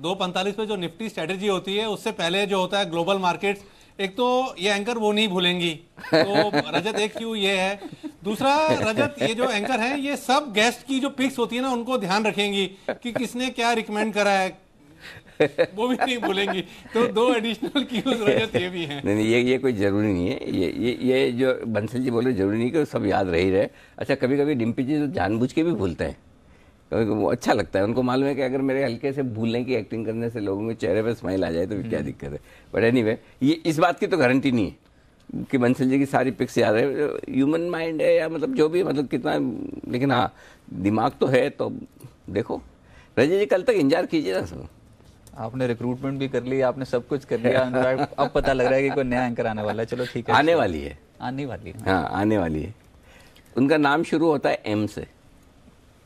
2:45 पे जो निफ्टी स्ट्रेटेजी होती है, उससे पहले जो होता है ग्लोबल मार्केट्स, एक तो ये एंकर वो नहीं भूलेंगी। तो रजत, एक क्यों ये है। दूसरा, रजत ये जो एंकर हैं, ये सब गेस्ट की जो पिक्स होती है ना, उनको ध्यान रखेंगी कि किसने क्या रिकमेंड करा है, वो भी नहीं भूलेंगी। तो 2 एडिशनल क्यूज रजत ये भी हैं। नहीं, ये कोई जरूरी नहीं है। ये जो बंसल जी बोले जरूरी नहीं कि सब याद रह ही रहे। अच्छा, कभी कभी डिम्पी जी तो जानबूझ के भी भूलते हैं, क्योंकि वो अच्छा लगता है, उनको मालूम है कि अगर मेरे हल्के से भूलने की एक्टिंग करने से लोगों के चेहरे पे स्माइल आ जाए तो क्या दिक्कत है। बट एनीवे, ये इस बात की तो गारंटी नहीं है कि बंसल जी की सारी पिक्स याद है। ह्यूमन माइंड है या मतलब जो भी, मतलब कितना, लेकिन हाँ दिमाग तो है। तो देखो रजत जी, कल तक इंतजार कीजिए ना सब। आपने रिक्रूटमेंट भी कर लिया, आपने सब कुछ कर लिया, अब पता लग रहा है कि कोई नया एंकर आने वाला है। चलो ठीक है, आने वाली है। हाँ, आने वाली है। उनका नाम शुरू होता है M से।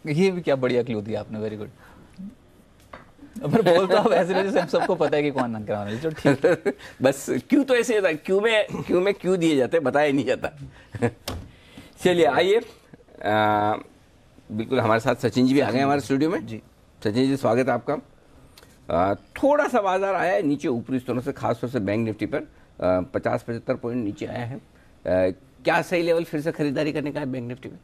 ये भी क्या बढ़िया क्लू दिया आपने, वेरी गुड। अब बोलता हूँ ऐसे जैसे हम सबको पता है कि कौन एंकर आने वाला है। चलो ठीक है। बस क्यों तो ऐसे था, क्यों में क्यों दिए जाते, बताया नहीं जाता। चलिए आइए, बिल्कुल हमारे साथ सचिन जी भी आ गए हमारे स्टूडियो में। जी सचिन जी, स्वागत है आपका। थोड़ा सा बाजार आया है नीचे ऊपरी स्तरों से, खासतौर से बैंक निफ्टी पर 50-75 पॉइंट नीचे आया है। क्या सही लेवल फिर से खरीदारी करने का है बैंक निफ्टी में?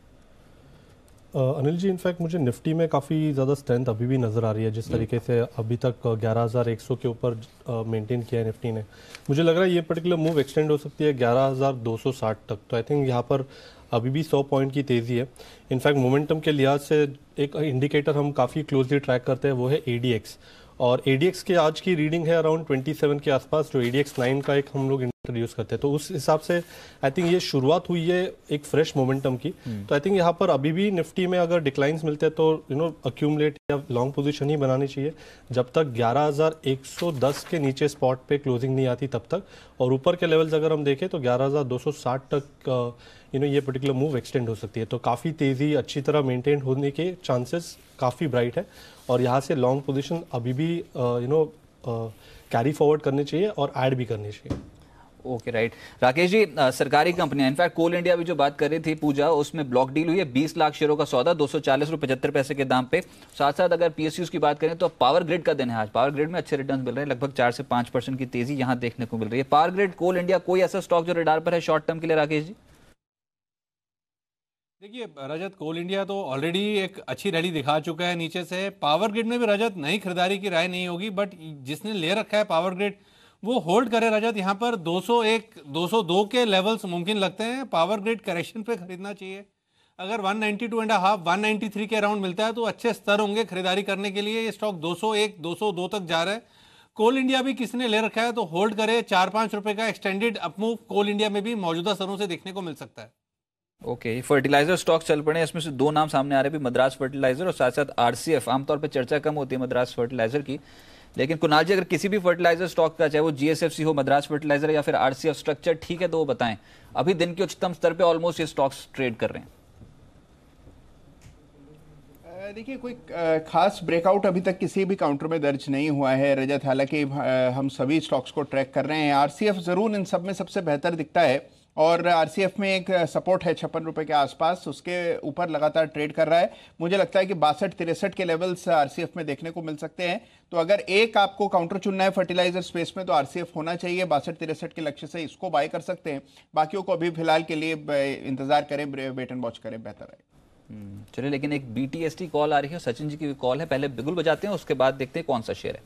अनिल जी, इनफैक्ट मुझे निफ्टी में काफ़ी ज़्यादा स्ट्रेंथ अभी भी नज़र आ रही है। जिस तरीके से अभी तक 11,100 के ऊपर मेंटेन किया है निफ्टी ने, मुझे लग रहा है ये पर्टिकुलर मूव एक्सटेंड हो सकती है 11,260 तक। तो आई थिंक यहाँ पर अभी भी 100 पॉइंट की तेज़ी है। इनफैक्ट मोमेंटम के लिहाज से एक इंडिकेटर हम काफ़ी क्लोजली ट्रैक करते हैं, वो है ADX। और ADX के आज की रीडिंग है अराउंड 27 के आसपास, जो ADX 9 का एक हम लोग इंट्रोड्यूस करते हैं। तो उस हिसाब से आई थिंक ये शुरुआत हुई है एक फ्रेश मोमेंटम की। तो आई थिंक यहाँ पर अभी भी निफ्टी में अगर डिक्लाइंस मिलते हैं तो अक्यूमुलेट या लॉन्ग पोजीशन ही बनानी चाहिए जब तक 11,110 के नीचे स्पॉट पे क्लोजिंग नहीं आती तब तक। और ऊपर के लेवल्स अगर हम देखें तो 11,260 तक ये पर्टिकुलर मूव एक्सटेंड हो सकती है। तो काफ़ी तेज़ी अच्छी तरह मेंटेन होने के चांसेस काफ़ी ब्राइट है। और यहाँ से लॉन्ग पोजीशन अभी भी कैरी फॉरवर्ड करनी चाहिए और ऐड भी करनी चाहिए। Okay right. राकेश जी, सरकारी कंपनियां, इनफैक्ट कोल इंडिया भी जो बात कर रही थी पूजा, उसमें ब्लॉक डील हुई है 20 लाख शेयरों का सौदा 240.75 के दाम पे। साथ साथ अगर पीएसयूज की बात करें तो पावर ग्रिड का दिन है आज। पावर ग्रिड में अच्छे रिटर्न मिल रहे हैं, लगभग 4 से 5% की तेजी यहां देखने को मिल रही है। पावर ग्रिड, कोल इंडिया, कोई ऐसा स्टॉक जो रडार पर है शॉर्ट टर्म के लिए राकेश जी? देखिए रजत, कोल इंडिया तो ऑलरेडी एक अच्छी रैली दिखा चुका है नीचे से। पावर ग्रिड में भी रजत नई खरीदारी की राय नहीं होगी, बट जिसने ले रखा है पावर ग्रिड वो होल्ड करे रजत। यहाँ पर 201 202 के लेवल्स मुमकिन लगते हैं। पावर ग्रिड करेक्शन पे खरीदना चाहिए। अगर 192.5 193 के अराउंड मिलता है तो अच्छे स्तर होंगे खरीदारी करने के लिए। ये स्टॉक 201 202 तक जा रहा है। कोल इंडिया भी किसी ने ले रखा है तो होल्ड करे। 4-5 रुपए का एक्सटेंडेड अपमूव कोल इंडिया में भी मौजूदा स्तरों से देखने को मिल सकता है। ओके, फर्टिलाइजर स्टॉक चल पड़े हैं, इसमें से 2 नाम सामने आ रहे हैं, मद्रास फर्टिलाइजर और साथ साथ आरसीएफ। आमतौर पे चर्चा कम होती है मद्रास फर्टिलाइजर की, लेकिन कुणाल जी अगर किसी भी फर्टिलाइजर स्टॉक का, चाहे वो जीएसएफसी हो, मद्रास फर्टिलाइजर या फिर आरसीएफ स्ट्रक्चर ठीक है तो वो बताएं। अभी दिन के उच्चतम स्तर पे ऑलमोस्ट ये स्टॉक्स ट्रेड कर रहे हैं। देखिए कोई खास ब्रेकआउट अभी तक किसी भी काउंटर में दर्ज नहीं हुआ है रजत। हालांकि हम सभी स्टॉक्स को ट्रैक कर रहे हैं। आरसीएफ जरूर इन सब में सबसे बेहतर दिखता है और आरसीएफ में एक सपोर्ट है 56 रुपए के आसपास, उसके ऊपर लगातार ट्रेड कर रहा है। मुझे लगता है कि 62-63 के लेवल्स आरसीएफ में देखने को मिल सकते हैं। तो अगर एक आपको काउंटर चुनना है फर्टिलाइजर स्पेस में तो आरसीएफ होना चाहिए। 62-63 के लक्ष्य से इसको बाय कर सकते हैं। बाकियों को अभी फिलहाल के लिए इंतजार करें, वेट एंड वॉच करें, बेहतर है। चलिए, लेकिन एक बीटीएसटी कॉल आ रही है, सचिन जी की भी कॉल है। पहले बिगुल बजाते हैं, उसके बाद देखते हैं कौन सा शेयर है।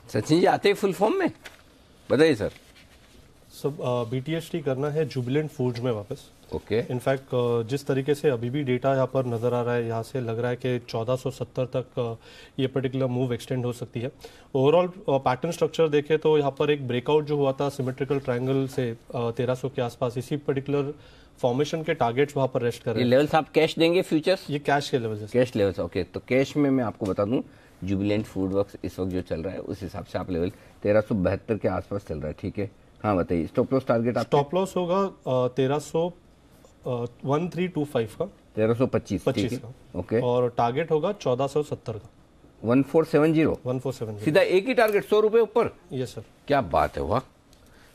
सचिन जी आते हैं फुल फॉर्म में, बताइए सर। सब बीटीएसटी करना है जुबिलेंट फूड्स में वापस। ओके। इनफैक्ट जिस तरीके से अभी भी डेटा यहाँ पर नज़र आ रहा है, यहाँ से लग रहा है कि 1470 तक ये पर्टिकुलर मूव एक्सटेंड हो सकती है। ओवरऑल पैटर्न स्ट्रक्चर देखें तो यहाँ पर एक ब्रेकआउट जो हुआ था सिमेट्रिकल ट्रायंगल से 1300 के आसपास, इसी पर्टिकुलर फॉर्मेशन के टारगेट्स वहाँ पर रेस्ट कर रहे ये हैं। लेवल्स आप कैश देंगे फ्यूचर्स? ये कैश के लेवल्स है। Cash levels, okay. तो कैश में मैं आपको बता दूं जुबिलेंट फूड वर्क्स इस वक्त जो चल रहा है उस हिसाब से आप लेवल 1372 के आसपास चल रहा है, ठीक है। हाँ बताइए, स्टॉप लॉस टारगेट आप? स्टॉप लॉस होगा 1325 का, 1325 का, ओके। और टारगेट होगा 1470 का, 1470 सीधा एक ही टारगेट 100 रुपए ऊपर। Yes sir. क्या बात है, वाह।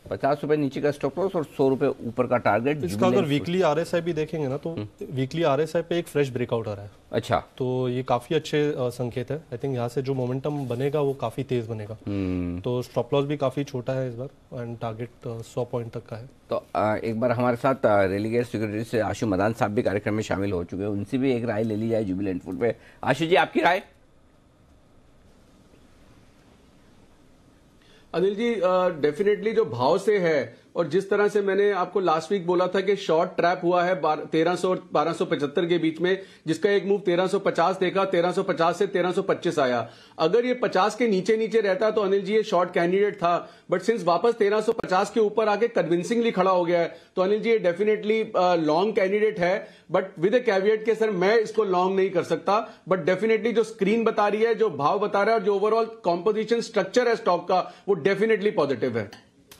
50 रुपए नीचे का स्टॉप लॉस और 100 रुपए ऊपर का टारगेट। इसका अगर वीकली आरएसआई भी देखेंगे ना तो वीकली आरएसआई पे एक फ्रेश ब्रेकआउट आ रहा है। अच्छा, तो ये काफी अच्छे संकेत है। आई थिंक यहाँ से जो मोमेंटम बनेगा वो काफी तेज बनेगा। तो स्टॉप लॉस भी काफी छोटा है इस बार एंड टारगेट 100 पॉइंट तक का है। तो एक बार हमारे साथ रेलीगेट सिक्योरिटी से आशु मदान साहब भी कार्यक्रम में शामिल हो चुके हैं, उनसे भी एक राय ले ली जाए जुबिलेंट फूड पे। आशु जी, आपकी राय? अनिल जी, डेफिनेटली जो भाव से है और जिस तरह से मैंने आपको लास्ट वीक बोला था कि शॉर्ट ट्रैप हुआ है 1300 और 1275 के बीच में, जिसका एक मूव 1350 देखा, 1350 से 1325 आया। अगर ये 50 के नीचे नीचे रहता तो अनिल जी ये शॉर्ट कैंडिडेट था, बट सिंस वापस 1350 के ऊपर आके कन्विंसिंगली खड़ा हो गया है तो अनिल जी ये डेफिनेटली लॉन्ग कैंडिडेट है, बट विद ए कैविएट के सर मैं इसको लॉन्ग नहीं कर सकता। बट डेफिनेटली जो स्क्रीन बता रही है, जो भाव बता रहा है और जो ओवरऑल कॉम्पोजिशन स्ट्रक्चर है स्टॉक का, वो डेफिनेटली पॉजिटिव है।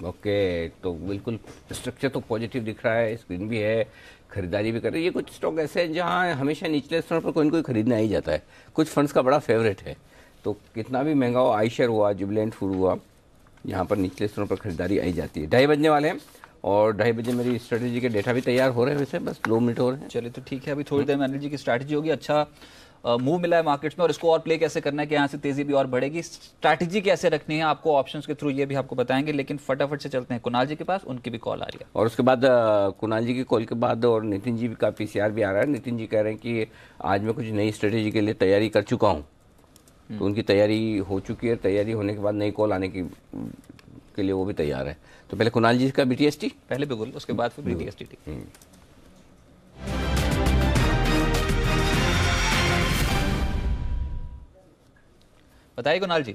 ओके, तो बिल्कुल स्ट्रक्चर तो पॉजिटिव दिख रहा है, स्क्रीन भी है, खरीदारी भी कर रही है। ये कुछ स्टॉक ऐसे हैं जहां हमेशा निचले स्तर पर कोई न कोई खरीदने आ ही जाता है। कुछ फंड्स का बड़ा फेवरेट है, तो कितना भी महंगा हो, आईशेयर हुआ, जुबिलेंट फूड हुआ, यहाँ पर निचले स्तरों पर खरीदारी आई जाती है। 2:30 बजने वाले हैं और 2:30 बजे मेरी स्ट्रेटेजी के डेटा भी तैयार हो रहे हैं, वैसे बस 2 मिनट हो रहे हैं। चलिए तो ठीक है, अभी थोड़ी देर में अनिल जी की स्ट्रैटेजी होगी। अच्छा मूव मिला है मार्केट्स में और इसको और प्ले कैसे करना है कि यहाँ से तेजी भी और बढ़ेगी, स्ट्रैटेजी कैसे रखनी है आपको ऑप्शंस के थ्रू, ये भी आपको बताएंगे। लेकिन फटाफट से चलते हैं कुणाल जी के पास, उनकी भी कॉल आ रही है। और उसके बाद कुणाल जी की कॉल के बाद और नितिन जी का पीसीआर भी आ रहा है। नितिन जी कह रहे हैं कि आज मैं कुछ नई स्ट्रेटेजी के लिए तैयारी कर चुका हूँ, तो उनकी तैयारी हो चुकी है। तैयारी होने के बाद नई कॉल आने के लिए वो भी तैयार है। तो पहले कुणाल जी का बीटीएसटी, पहले बिगुल, उसके बाद फिर बीटीएसटी। बताइए कुणाल जी।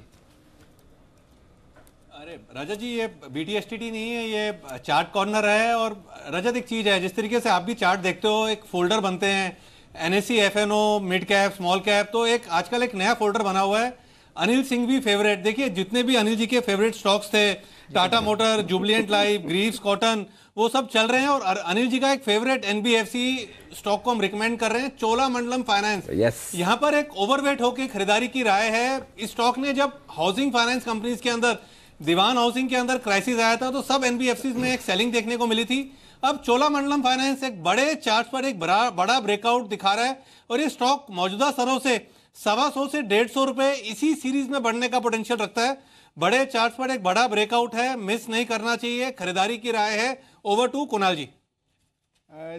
अरे रजत जी, ये बीटीएसटी नहीं है, ये चार्ट कॉर्नर है। और रजत एक चीज है, जिस तरीके से आप भी चार्ट देखते हो, एक फोल्डर बनते हैं NSC, FNO, mid cap, small cap, तो एक आजकल एक नया फोल्डर बना हुआ है अनिल सिंह भी फेवरेट। देखिए जितने भी अनिल जी के फेवरेट स्टॉक्स थे, Tata motor, Jubilant life, Greaves cotton, वो सब चल रहे हैं। और अनिल जी का एक फेवरेट एनबीएफसी स्टॉक को हम रिकमेंड कर रहे हैं, चोलामंडलम फाइनेंस। यहाँ पर एक ओवरवेट होकर खरीदारी की राय है। इस स्टॉक ने जब हाउसिंग फाइनेंस कंपनीज के अंदर, दीवान हाउसिंग के अंदर क्राइसिस आया था, तो सब एनबीएफसी में एक सेलिंग देखने को मिली थी। अब चोलामंडलम फाइनेंस एक बड़े चार्ट पर एक बड़ा ब्रेकआउट दिखा रहा है और ये स्टॉक मौजूदा स्तरों से 125 से 150 रुपए इसी सीरीज में बढ़ने का पोटेंशियल रखता है। बड़े चार्ट पर एक बड़ा ब्रेकआउट है, मिस नहीं करना चाहिए, खरीदारी की राय है। ओवर टू कुणाल जी।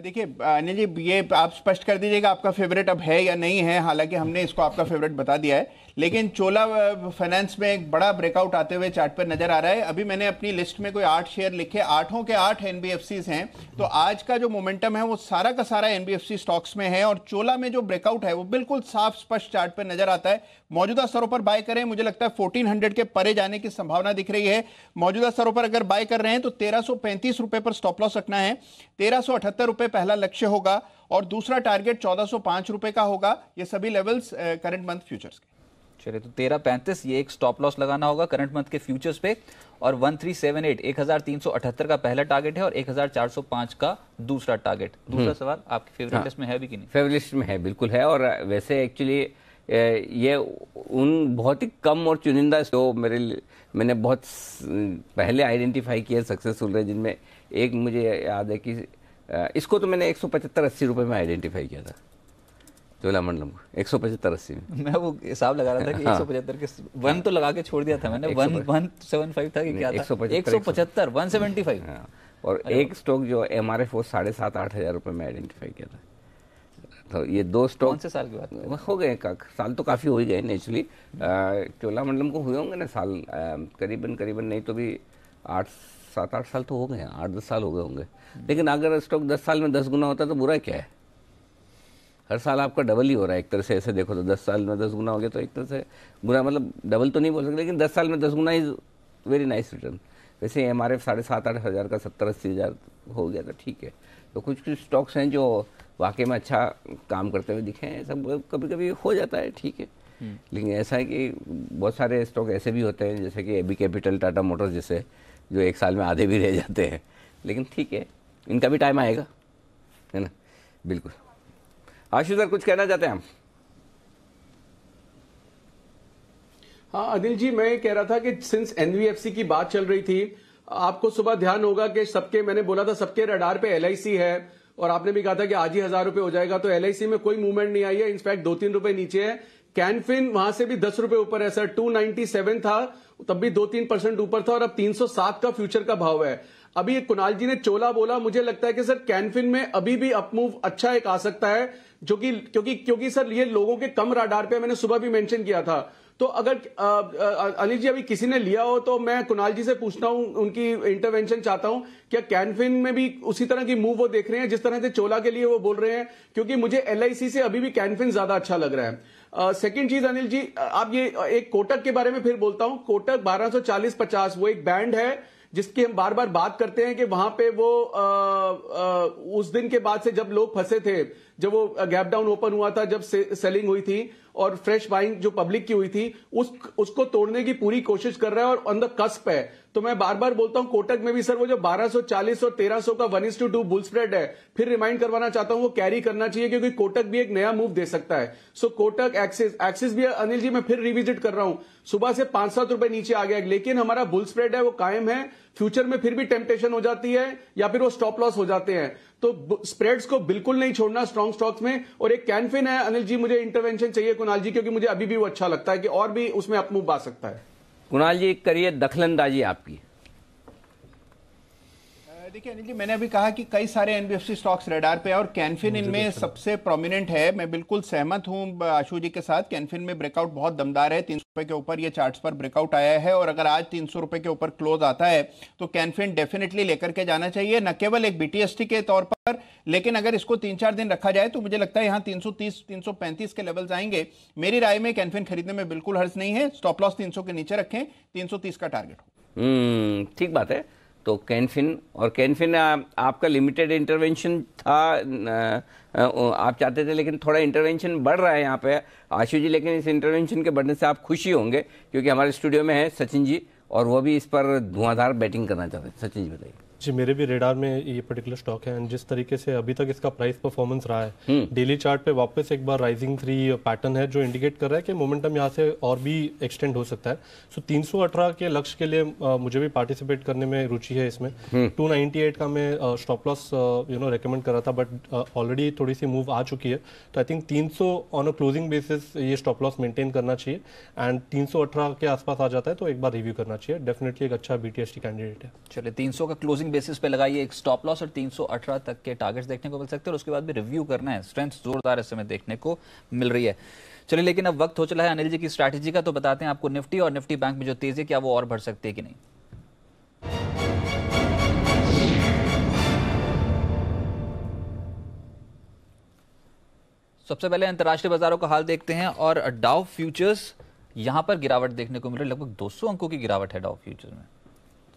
देखिए अनिल जी, ये आप स्पष्ट कर दीजिएगा आपका फेवरेट अब है या नहीं है। हालांकि हमने इसको आपका फेवरेट बता दिया है, लेकिन चोला फाइनेंस में एक बड़ा ब्रेकआउट आते हुए चार्ट पर नजर आ रहा है। अभी मैंने अपनी लिस्ट में कोई 8 शेयर लिखे, 8 के 8 एनबीएफसीज हैं। तो आज का जो मोमेंटम है वो सारा का सारा एनबीएफसी स्टॉक्स में है और चोला में जो ब्रेकआउट है वो बिल्कुल साफ स्पष्ट चार्ट पर नजर आता है। मौजूदा स्तरों पर बाय करें, मुझे लगता है 1400 के परे जाने की संभावना दिख रही है। मौजूदा स्तरों पर अगर बाय कर रहे हैं तो 1335 रुपए पर स्टॉप लॉस रखना है। 1378 रुपए पहला लक्ष्य होगा और दूसरा टारगेट 1405 रुपए का होगा। ये सभी लेवल्स करंट मंथ फ्यूचर्स के। चलिए, तो 1335 ये एक स्टॉप लॉस लगाना होगा करंट मंथ के फ्यूचर्स पे, और 1378 1378 का पहला टारगेट है और 1405 का दूसरा टारगेट। दूसरा सवाल आपकी फेवरेट लिस्ट में है भी कि नहीं? फेवरेट लिस्ट में है, बिल्कुल है। और वैसे एक्चुअली ये उन बहुत ही कम और चुनिंदा जो मैंने बहुत पहले आइडेंटिफाई किया सक्सेसफुल रहे, जिनमें एक मुझे याद है कि इसको तो मैंने 175-80 रुपए में आइडेंटिफाई किया था, चोलामंडलम को 175-80 में। मैं वो हिसाब लगा रहा था कि 175 के वन तो लगा के छोड़ दिया था मैंने। 175 था कि क्या था? 175 175। और एक स्टॉक जो एमआरएफ वो 7,500-8 हजार रुपए में आइडेंटिफाई किया था। तो ये दो स्टॉक कौन से साल की बात हो गए? साल तो काफी हो ही गए नेचुरली। चोलामंडलम को हुए होंगे ना साल, करीबन नहीं तो भी 7-8 साल तो हो गए, 8-10 साल हो गए होंगे। लेकिन अगर स्टॉक 10 साल में 10 गुना होता तो बुरा क्या है? हर साल आपका डबल ही हो रहा है एक तरह से, ऐसे देखो तो 10 साल में 10 गुना हो गया तो एक तरह से बुरा, मतलब डबल तो नहीं बोल सकते, लेकिन 10 साल में 10 गुना इज वेरी नाइस रिटर्न। वैसे एमआरएफ 7,500-8 हजार का 70-80 हजार हो गया तो ठीक है। तो कुछ स्टॉक्स हैं जो वाकई में अच्छा काम करते हुए दिखे हैं, सब कभी कभी हो जाता है, ठीक है। लेकिन ऐसा है कि बहुत सारे स्टॉक ऐसे भी होते हैं जैसे कि एबी कैपिटल, टाटा मोटर्स जैसे, जो एक साल में आधे भी रह जाते हैं। लेकिन ठीक है, इनका भी टाइम आएगा, है ना? बिल्कुल। आशु सर, कुछ कहना चाहते हैं हम? हाँ अनिल जी, मैं कह रहा था कि सिंस एनबीएफसी की बात चल रही थी, आपको सुबह ध्यान होगा कि सबके, मैंने बोला था सबके रडार पे एलआईसी है, और आपने भी कहा था कि आज ही 1000 रुपए हो जाएगा, तो एलआईसी में कोई मूवमेंट नहीं आई है। इनफैक्ट 2-3 रुपए नीचे है। कैनफिन वहां से भी 10 रुपए ऊपर है सर, 297 था, तब भी 2-3% ऊपर था, और अब 307 का फ्यूचर का भाव है। अभी कुणाल जी ने चोला बोला, मुझे लगता है कि सर कैनफिन में अभी भी अपमूव अच्छा एक आ सकता है, जो कि क्योंकि सर ये लोगों के कम रडार पे, मैंने सुबह भी मेंशन किया था। तो अगर अनिल जी अभी किसी ने लिया हो तो मैं कुणाल जी से पूछता हूं, उनकी इंटरवेंशन चाहता हूं, क्या कैनफिन में भी उसी तरह की मूव वो देख रहे हैं जिस तरह से चोला के लिए वो बोल रहे हैं? क्योंकि मुझे एलआईसी से अभी भी कैनफिन ज्यादा अच्छा लग रहा है। सेकंड चीज अनिल जी, आप ये एक कोटक के बारे में फिर बोलता हूं। कोटक 1240-50 वो एक बैंड है जिसकी हम बार बार बात करते हैं कि वहां पे वो उस दिन के बाद से जब लोग फंसे थे, जब वो गैप डाउन ओपन हुआ था, जब सेलिंग हुई थी और फ्रेश बाइंग जो पब्लिक की हुई थी, उसको तोड़ने की पूरी कोशिश कर रहा है और ऑन द कस्प है। तो मैं बार बार बोलता हूं कोटक में भी सर वो जो 1240 और 1300 का 1:2 बुल स्प्रेड है, फिर रिमाइंड करवाना चाहता हूं वो कैरी करना चाहिए, क्योंकि कोटक भी एक नया मूव दे सकता है। सो कोटक, एक्सिस भी अनिल जी मैं फिर रिविजिट कर रहा हूं, सुबह से 5-7 रुपए नीचे आ गया, लेकिन हमारा बुल स्प्रेड है वो कायम है। फ्यूचर में फिर भी टेम्पटेशन हो जाती है या फिर वो स्टॉप लॉस हो जाते हैं, तो स्प्रेड्स को बिल्कुल नहीं छोड़ना स्ट्रॉन्ग स्टॉक्स में। और एक कैनफिन है अनिल जी, मुझे इंटरवेंशन चाहिए कुणाल जी, क्योंकि मुझे अभी भी वो अच्छा लगता है कि और भी उसमें अपमूव आ सकता है। कुणाल जी, करिए दखलंदाजी आपकी। देखिए अनिल जी, मैंने अभी कहा कि कई सारे एनबीएफसी स्टॉक्स रडार पे और कैनफिन इनमें सबसे प्रोमिनेंट है। मैं बिल्कुल सहमत हूं आशु जी के साथ। कैनफिन में ब्रेकआउट बहुत दमदार है, 300 रुपए के ऊपर ये चार्ट्स पर ब्रेकआउट आया है, और अगर आज 300 रुपए के ऊपर क्लोज आता है तो कैनफिन डेफिनेटली लेकर के जाना चाहिए, न केवल एक बीटीएसटी के तौर पर, लेकिन अगर इसको 3-4 दिन रखा जाए तो मुझे लगता है यहाँ 330-335 के लेवल्स आएंगे। मेरी राय में कैनफिन खरीदने में बिल्कुल हर्ज नहीं है। स्टॉप लॉस 300 के नीचे रखें, 330 का टारगेट हो। ठीक बात है। तो कैनफिन आपका लिमिटेड इंटरवेंशन था, आप चाहते थे, लेकिन थोड़ा इंटरवेंशन बढ़ रहा है यहाँ पे आशु जी। लेकिन इस इंटरवेंशन के बढ़ने से आप खुशी होंगे, क्योंकि हमारे स्टूडियो में है सचिन जी, और वो भी इस पर धुआंधार बैटिंग करना चाहते हैं। सचिन जी बताइए। जी, मेरे भी रेडार में ये पर्टिकुलर स्टॉक है एंड जिस तरीके से अभी तक इसका प्राइस परफॉर्मेंस रहा है, डेली चार्ट पे वापस एक बार राइजिंग 3 पैटर्न है जो इंडिकेट कर रहा है कि मोमेंटम यहाँ से और भी एक्सटेंड हो सकता है। सो 318 के लक्ष्य के लिए मुझे भी पार्टिसिपेट करने में रुचि है इसमें। 298 का मैं स्टॉप लॉस रेकमेंड कर रहा था, बट ऑलरेडी थोड़ी सी मूव आ चुकी है, तो I think 300 on a closing basis ये स्टॉप लॉस मेंटेन करना चाहिए एंड 318 के आसपास आ जाता है तो एक बार रिव्यू करना चाहिए। डेफिनेटली एक अच्छा BTST कैंडिडेट है। चलिए, 300 का क्लोजिंग बेसिस पे लगाइए एक स्टॉप लॉस और 318 तक के टारगेट्स देखने को मिल सकते हैं और उसके बाद भी रिव्यू करना है। स्ट्रेंथ जोरदार इस समय देखने को मिल रही है। चलिए, लेकिन अब वक्त हो चला है अनिल जी की स्ट्रैटेजी का, तो बताते हैं आपको निफ्टी और निफ्टी बैंक में जो तेजी है क्या वो और बढ़ सकती है कि नहीं। सबसे पहले अंतर्राष्ट्रीय बाजारों का हाल देखते हैं और डाउ फ्यूचर्स यहां पर गिरावट देखने को मिल रही है। लगभग 200 अंकों की गिरावट है डाउ फ्यूचर्स में।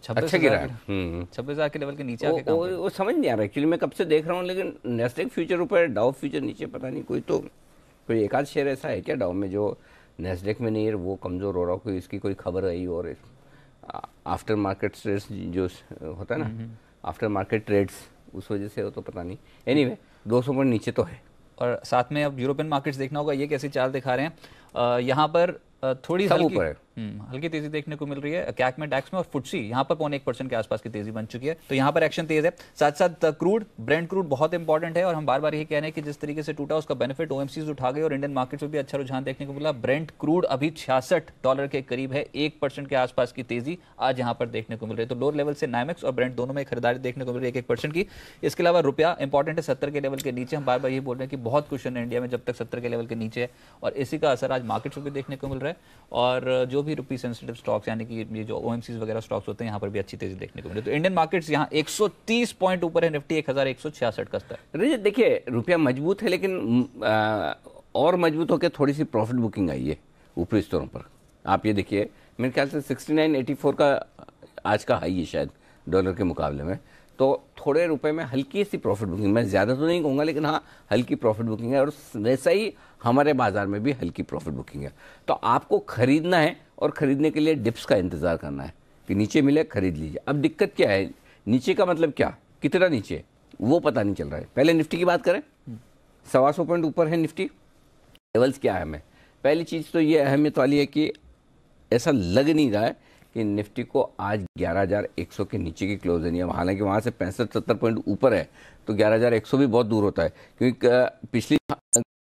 26,000 के लेवल के नीचे आके काम वो समझ नहीं आ रहा एक्चुअली। मैं कब से देख रहा हूँ, लेकिन नेस्डेक फ्यूचर ऊपर, डाउ फ्यूचर नीचे, पता नहीं कोई एक आध शेयर ऐसा है क्या डाउ में जो नेस्डेक में नहीं है, वो कमजोर हो रहा हो, कोई इसकी कोई खबर आई और आफ्टर मार्केट ट्रेड्स जो होता है ना, आफ्टर मार्केट ट्रेड्स, उस वजह से हो तो पता नहीं। एनीवे 200 पॉइंट नीचे तो है। और साथ में अब यूरोपियन मार्केट्स देखना होगा, ये कैसी चाल दिखा रहे हैं। यहाँ पर थोड़ी हल्की तेजी देखने को मिल रही है कैक में, डैक्स में और फुटसी यहाँ पर 0.1% के आसपास की तेजी बन चुकी है, तो यहाँ पर एक्शन तेज है। साथ साथ क्रूड, ब्रेंट क्रूड बहुत इंपॉर्टेंट है और हम बार बार यही कह रहे हैं कि जिस तरीके से टूटा उसका बेनिफिट ओएमसीज उठा गए और इंडियन मार्केट्स में भी अच्छा रुझान देखने को मिला। ब्रेंट क्रूड अभी $66 के करीब है, 1% के आसपास की तेजी आज यहाँ पर देखने को मिल रही है। तो लोअर लेवल से नाइमेक्स और ब्रेंट दोनों में खरीदारी देखने को मिल रही है 1% की। इसके अलावा रुपया इंपॉर्टेंट है 70 के लेवल के नीचे। हम बार बार यही बोल रहे हैं कि बहुत क्वेश्चन है इंडिया में जब तक 70 के लेवल के नीचे है, और इसी का असर आज मार्केट्स में भी देखने को मिल रहा है। और जो भी रुपी सेंसिटिव स्टॉक्स यानी कि ये जो ओएमसीज वगैरह स्टॉक्स होते हैं यहाँ पर भी अच्छी तेजी देखने को मिली। तो इंडियन मार्केट्स यहाँ 130 पॉइंट ऊपर है, निफ्टी 1166 का स्तर। देखिए, रुपया मजबूत है, लेकिन और मजबूत होकर थोड़ी सी प्रॉफिट बुकिंग आई है ऊपरी स्तरों पर। आप ये देखिए, मेरे ख्याल से 69.84 का आज का हाई है शायद डॉलर के मुकाबले में, तो थोड़े रुपए में हल्की सी प्रॉफिट बुकिंग, मैं ज़्यादा तो नहीं कहूँगा लेकिन हाँ हल्की प्रॉफिट बुकिंग है। और वैसा ही हमारे बाजार में भी हल्की प्रॉफिट बुकिंग है। तो आपको खरीदना है और खरीदने के लिए डिप्स का इंतजार करना है कि नीचे मिले, खरीद लीजिए। अब दिक्कत क्या है, नीचे का मतलब क्या, कितना नीचे वो पता नहीं चल रहा है। पहले निफ्टी की बात करें, 125 पॉइंट ऊपर है निफ्टी। लेवल्स क्या है, हमें पहली चीज़ तो ये अहमियत वाली है कि ऐसा लग नहीं रहा है कि निफ्टी को आज 11,100 के नीचे की क्लोज नहीं है। हालांकि वहाँ से 65-70 पॉइंट ऊपर है, तो 11,100 भी बहुत दूर होता है, क्योंकि पिछली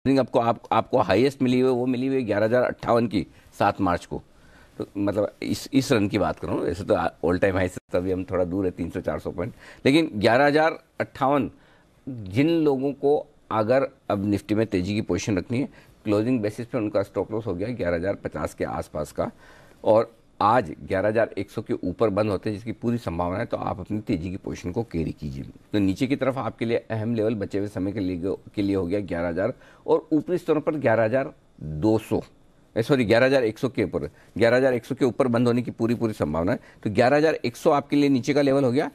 आपको हाईएस्ट मिली हुई वो मिली हुई 11,058 की 7 मार्च को। तो मतलब इस रन की बात कर रहा हूँ, वैसे तो ऑल टाइम हाई से तभी हम थोड़ा दूर है 300-400 पॉइंट, लेकिन 11,058 जिन लोगों को अगर अब निफ्टी में तेजी की पोजीशन रखनी है, क्लोजिंग बेसिस पे उनका स्टॉप लॉस हो गया 11,050 के आसपास का, और आज 11,100 के ऊपर बंद होते हैं जिसकी पूरी संभावना है, तो आप अपनी तेजी की पोजीशन को कैरी कीजिए। तो नीचे की तरफ आपके लिए अहम लेवल बचे हुए समय के लिए हो गया 11,000 और ऊपरी स्तरों पर 11,200, सॉरी 11,100 के ऊपर, 11,100 के ऊपर बंद होने की पूरी संभावना है। तो 11,100 आपके लिए नीचे का लेवल हो गया।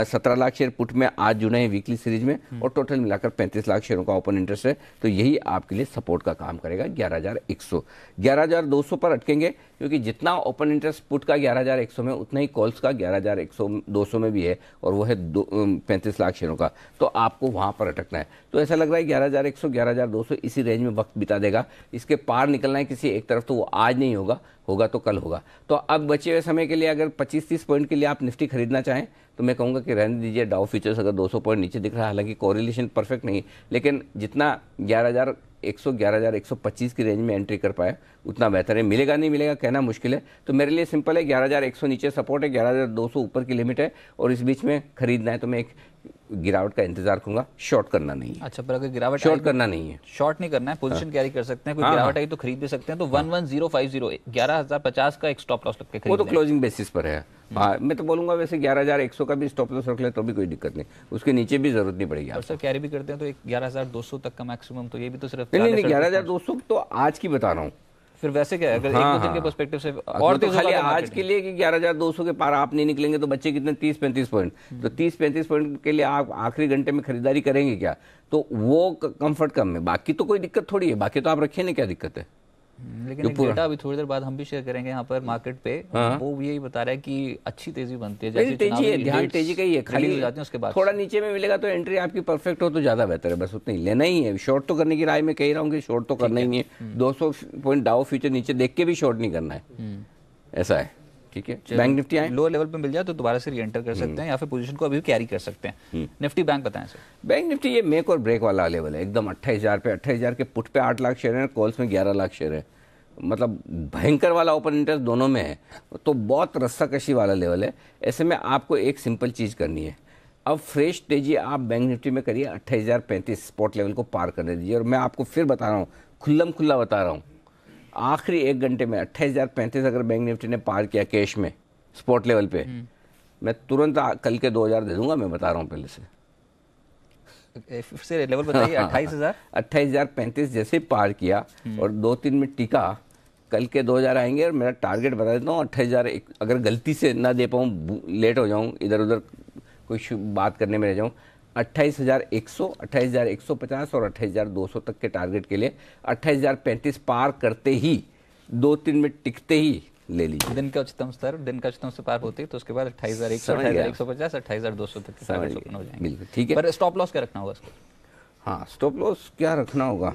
17 लाख शेयर पुट में आज जुड़े हैं वीकली सीरीज में, और टोटल मिलाकर 35 लाख शेयरों का ओपन इंटरेस्ट है, तो यही आपके लिए सपोर्ट का काम करेगा 11,100। 11,200 पर अटकेंगे, क्योंकि जितना ओपन इंटरेस्ट पुट का 11,100 में, उतना ही कॉल्स का 11,200 में भी है, और वो है 35 लाख शेयरों का, तो आपको वहां पर अटकना है। तो ऐसा लग रहा है 11,100 11,200 इसी रेंज में वक्त बिता देगा। इसके पार निकलना है किसी एक तरफ, तो वो आज नहीं होगा तो कल होगा। तो अब बचे हुए समय के लिए अगर 25-30 पॉइंट के लिए आप निफ्टी खरीदना चाहें तो मैं कहूँगा कि रहने दीजिए। डाउ फ्यूचर्स अगर 200 पॉइंट नीचे दिख रहा है, हालांकि कोरिलेशन परफेक्ट नहीं, लेकिन जितना 11,100 11,125 की रेंज में एंट्री कर पाए उतना बेहतर है। मिलेगा नहीं मिलेगा कहना मुश्किल है, तो मेरे लिए सिंपल है, 11,100 नीचे सपोर्ट है, 11,200 ऊपर की लिमिट है, और इस बीच में खरीदना है तो मैं एक गिरावट का इंतजार करूंगा, शॉर्ट करना नहीं है। अच्छा, पर अगर गिरावट शॉर्ट करना नहीं है, शॉर्ट नहीं करना है, पोजीशन कैरी कर सकते हैं, कोई गिरावट आई तो खरीद भी सकते हैं। तो 11,050 11,050 का एक स्टॉप लॉस लग के खरीद, वो तो क्लोजिंग बेसिस पर है। हाँ, मैं तो बोलूंगा वैसे 11,100 का भी स्टॉप लॉस रख ले तो भी कोई दिक्कत नहीं, उसके नीचे भी जरूरत नहीं पड़ेगी। सर कैरी भी करते हैं तो एक 11,200 तक का मैक्सिमम, तो ये भी तो सिर्फ नहीं 11,200 तो आज की बता रहा हूँ। फिर वैसे क्या है, अगर एक दो दिन के पर्सपेक्टिव से और तो खाली आज के लिए कि 11,200 के पार आप नहीं निकलेंगे तो बच्चे कितने 30-35 पॉइंट, तो 30-35 पॉइंट के लिए आप आखिरी घंटे में खरीदारी करेंगे क्या, तो वो कंफर्ट कम है। बाकी तो कोई दिक्कत थोड़ी है, बाकी तो आप रखिए ना, क्या दिक्कत है। लेकिन एक डेटा अभी थोड़ी देर बाद हम भी शेयर करेंगे यहाँ पर मार्केट पे, वो यही बता रहा है कि अच्छी तेजी बनती है, जैसे तेजी है, ध्यान तेजी का ही है, खाली हो जाते हैं उसके बाद थोड़ा नीचे में मिलेगा तो एंट्री आपकी परफेक्ट हो तो ज्यादा बेहतर है, बस उतना ही लेना ही है। शॉर्ट तो करने की राय में कह रहा हूँ कि शॉर्ट तो करना ही है, 200 पॉइंट डाउ फ्यूचर नीचे देख के भी शॉर्ट नहीं करना है, ऐसा है। ठीक है, बैंक निफ्टी आए लोअर लेवल पे मिल जाए तो दोबारा से रीएंटर कर सकते हैं या फिर पोजीशन को अभी कैरी कर सकते हैं। निफ्टी बैंक बताएं सर। बैंक निफ्टी ये मेक और ब्रेक वाला लेवल है एकदम, 28,000 पे, 28,000 के पुट पे 8 लाख शेयर है, कॉल्स में 11 लाख शेयर है, मतलब भयंकर वाला ओपन इंटरेस्ट दोनों में है, तो बहुत रस्साकशी वाला लेवल है। ऐसे में आपको एक सिंपल चीज़ करनी है, अब फ्रेश तेजी आप बैंक निफ्टी में करिए, 28,035 स्पॉट लेवल को पार करने दीजिए। और मैं आपको फिर बता रहा हूँ, खुल्लम खुल्ला बता रहा हूँ, आखिरी 1 घंटे में 28,035 अगर बैंक निफ्टी ने पार किया कैश में स्पॉट लेवल पे, मैं तुरंत कल के 2,000 दे दूंगा, मैं बता रहा हूँ पहले से। फिर से लेवल बताइए। 28,035 जैसे पार किया और 2-3 में टिका, कल के 2,000 आएंगे। और मेरा टारगेट बता देता हूँ 28,000, अगर गलती से ना दे पाऊँ, लेट हो जाऊँ, इधर उधर कोई बात करने में रह जाऊँ, 28,100, 28,150 और 28,200 तक के टारगेट के लिए 28,035 पार करते ही 2-3 में टिकते ही ले लीजिए। दिन का उच्चतम स्तर, दिन का उच्चतम से पार होते ही तो उसके बाद 28,100, 28,150, 28,200 तक के टारगेट ओपन हो जाएंगे। बिल्कुल ठीक है, पर स्टॉप लॉस क्या रखना होगा इसको? हाँ, स्टॉप लॉस क्या रखना होगा,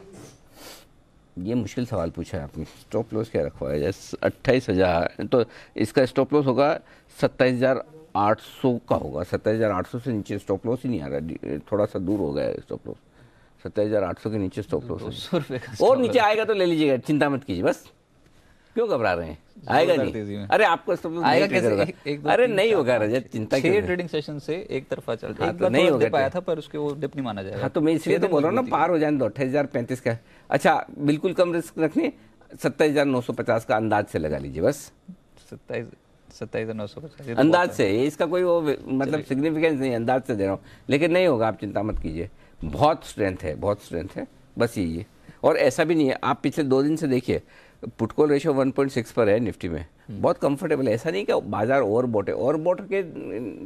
ये मुश्किल सवाल पूछा है आपने। स्टॉप लॉस क्या रखवाया जाए? 28,000 तो इसका स्टॉप लॉस होगा 27,800 का होगा। 27,800 से नीचे स्टॉप लॉस ही नहीं आ रहा, थोड़ा सा दूर हो गया है स्टॉप लॉस। 27,800 के नीचे स्टॉप लॉस है। 200 रुपये और नीचे आएगा तो ले लीजिएगा, चिंता मत कीजिए, बस क्यों घबरा रहे हैं, आएगा नहीं। अरे आपको स्टॉप लॉस आएगा कैसे? अरे नहीं होगा रजत, चिंता क्यों? 6 ट्रेडिंग सेशन से एक तरफा चल रहा है, एक बार नहीं हो पाया था पर उसके वो डिप नहीं माना जाएगा। हाँ, तो मैं इसलिए तो बोल रहा हूँ ना, पार हो जाने दो 28,035 का। अच्छा, बिल्कुल कम रिस्क रखनी, 27,950 का अंदाज से लगा लीजिए, बस 27,950 अंदाज से, इसका कोई वो मतलब सिग्निफिकेंस नहीं, अंदाज से दे रहा हूँ, लेकिन नहीं होगा, आप चिंता मत कीजिए। बहुत स्ट्रेंथ है, बहुत स्ट्रेंथ है, बस यही है। और ऐसा भी नहीं है, आप पिछले 2 दिन से देखिए, पुट कॉल रेशियो 1.6 पर है निफ्टी में, बहुत कंफर्टेबल है। ऐसा नहीं कि बाजार ओवरबॉट है, ओवरबॉट के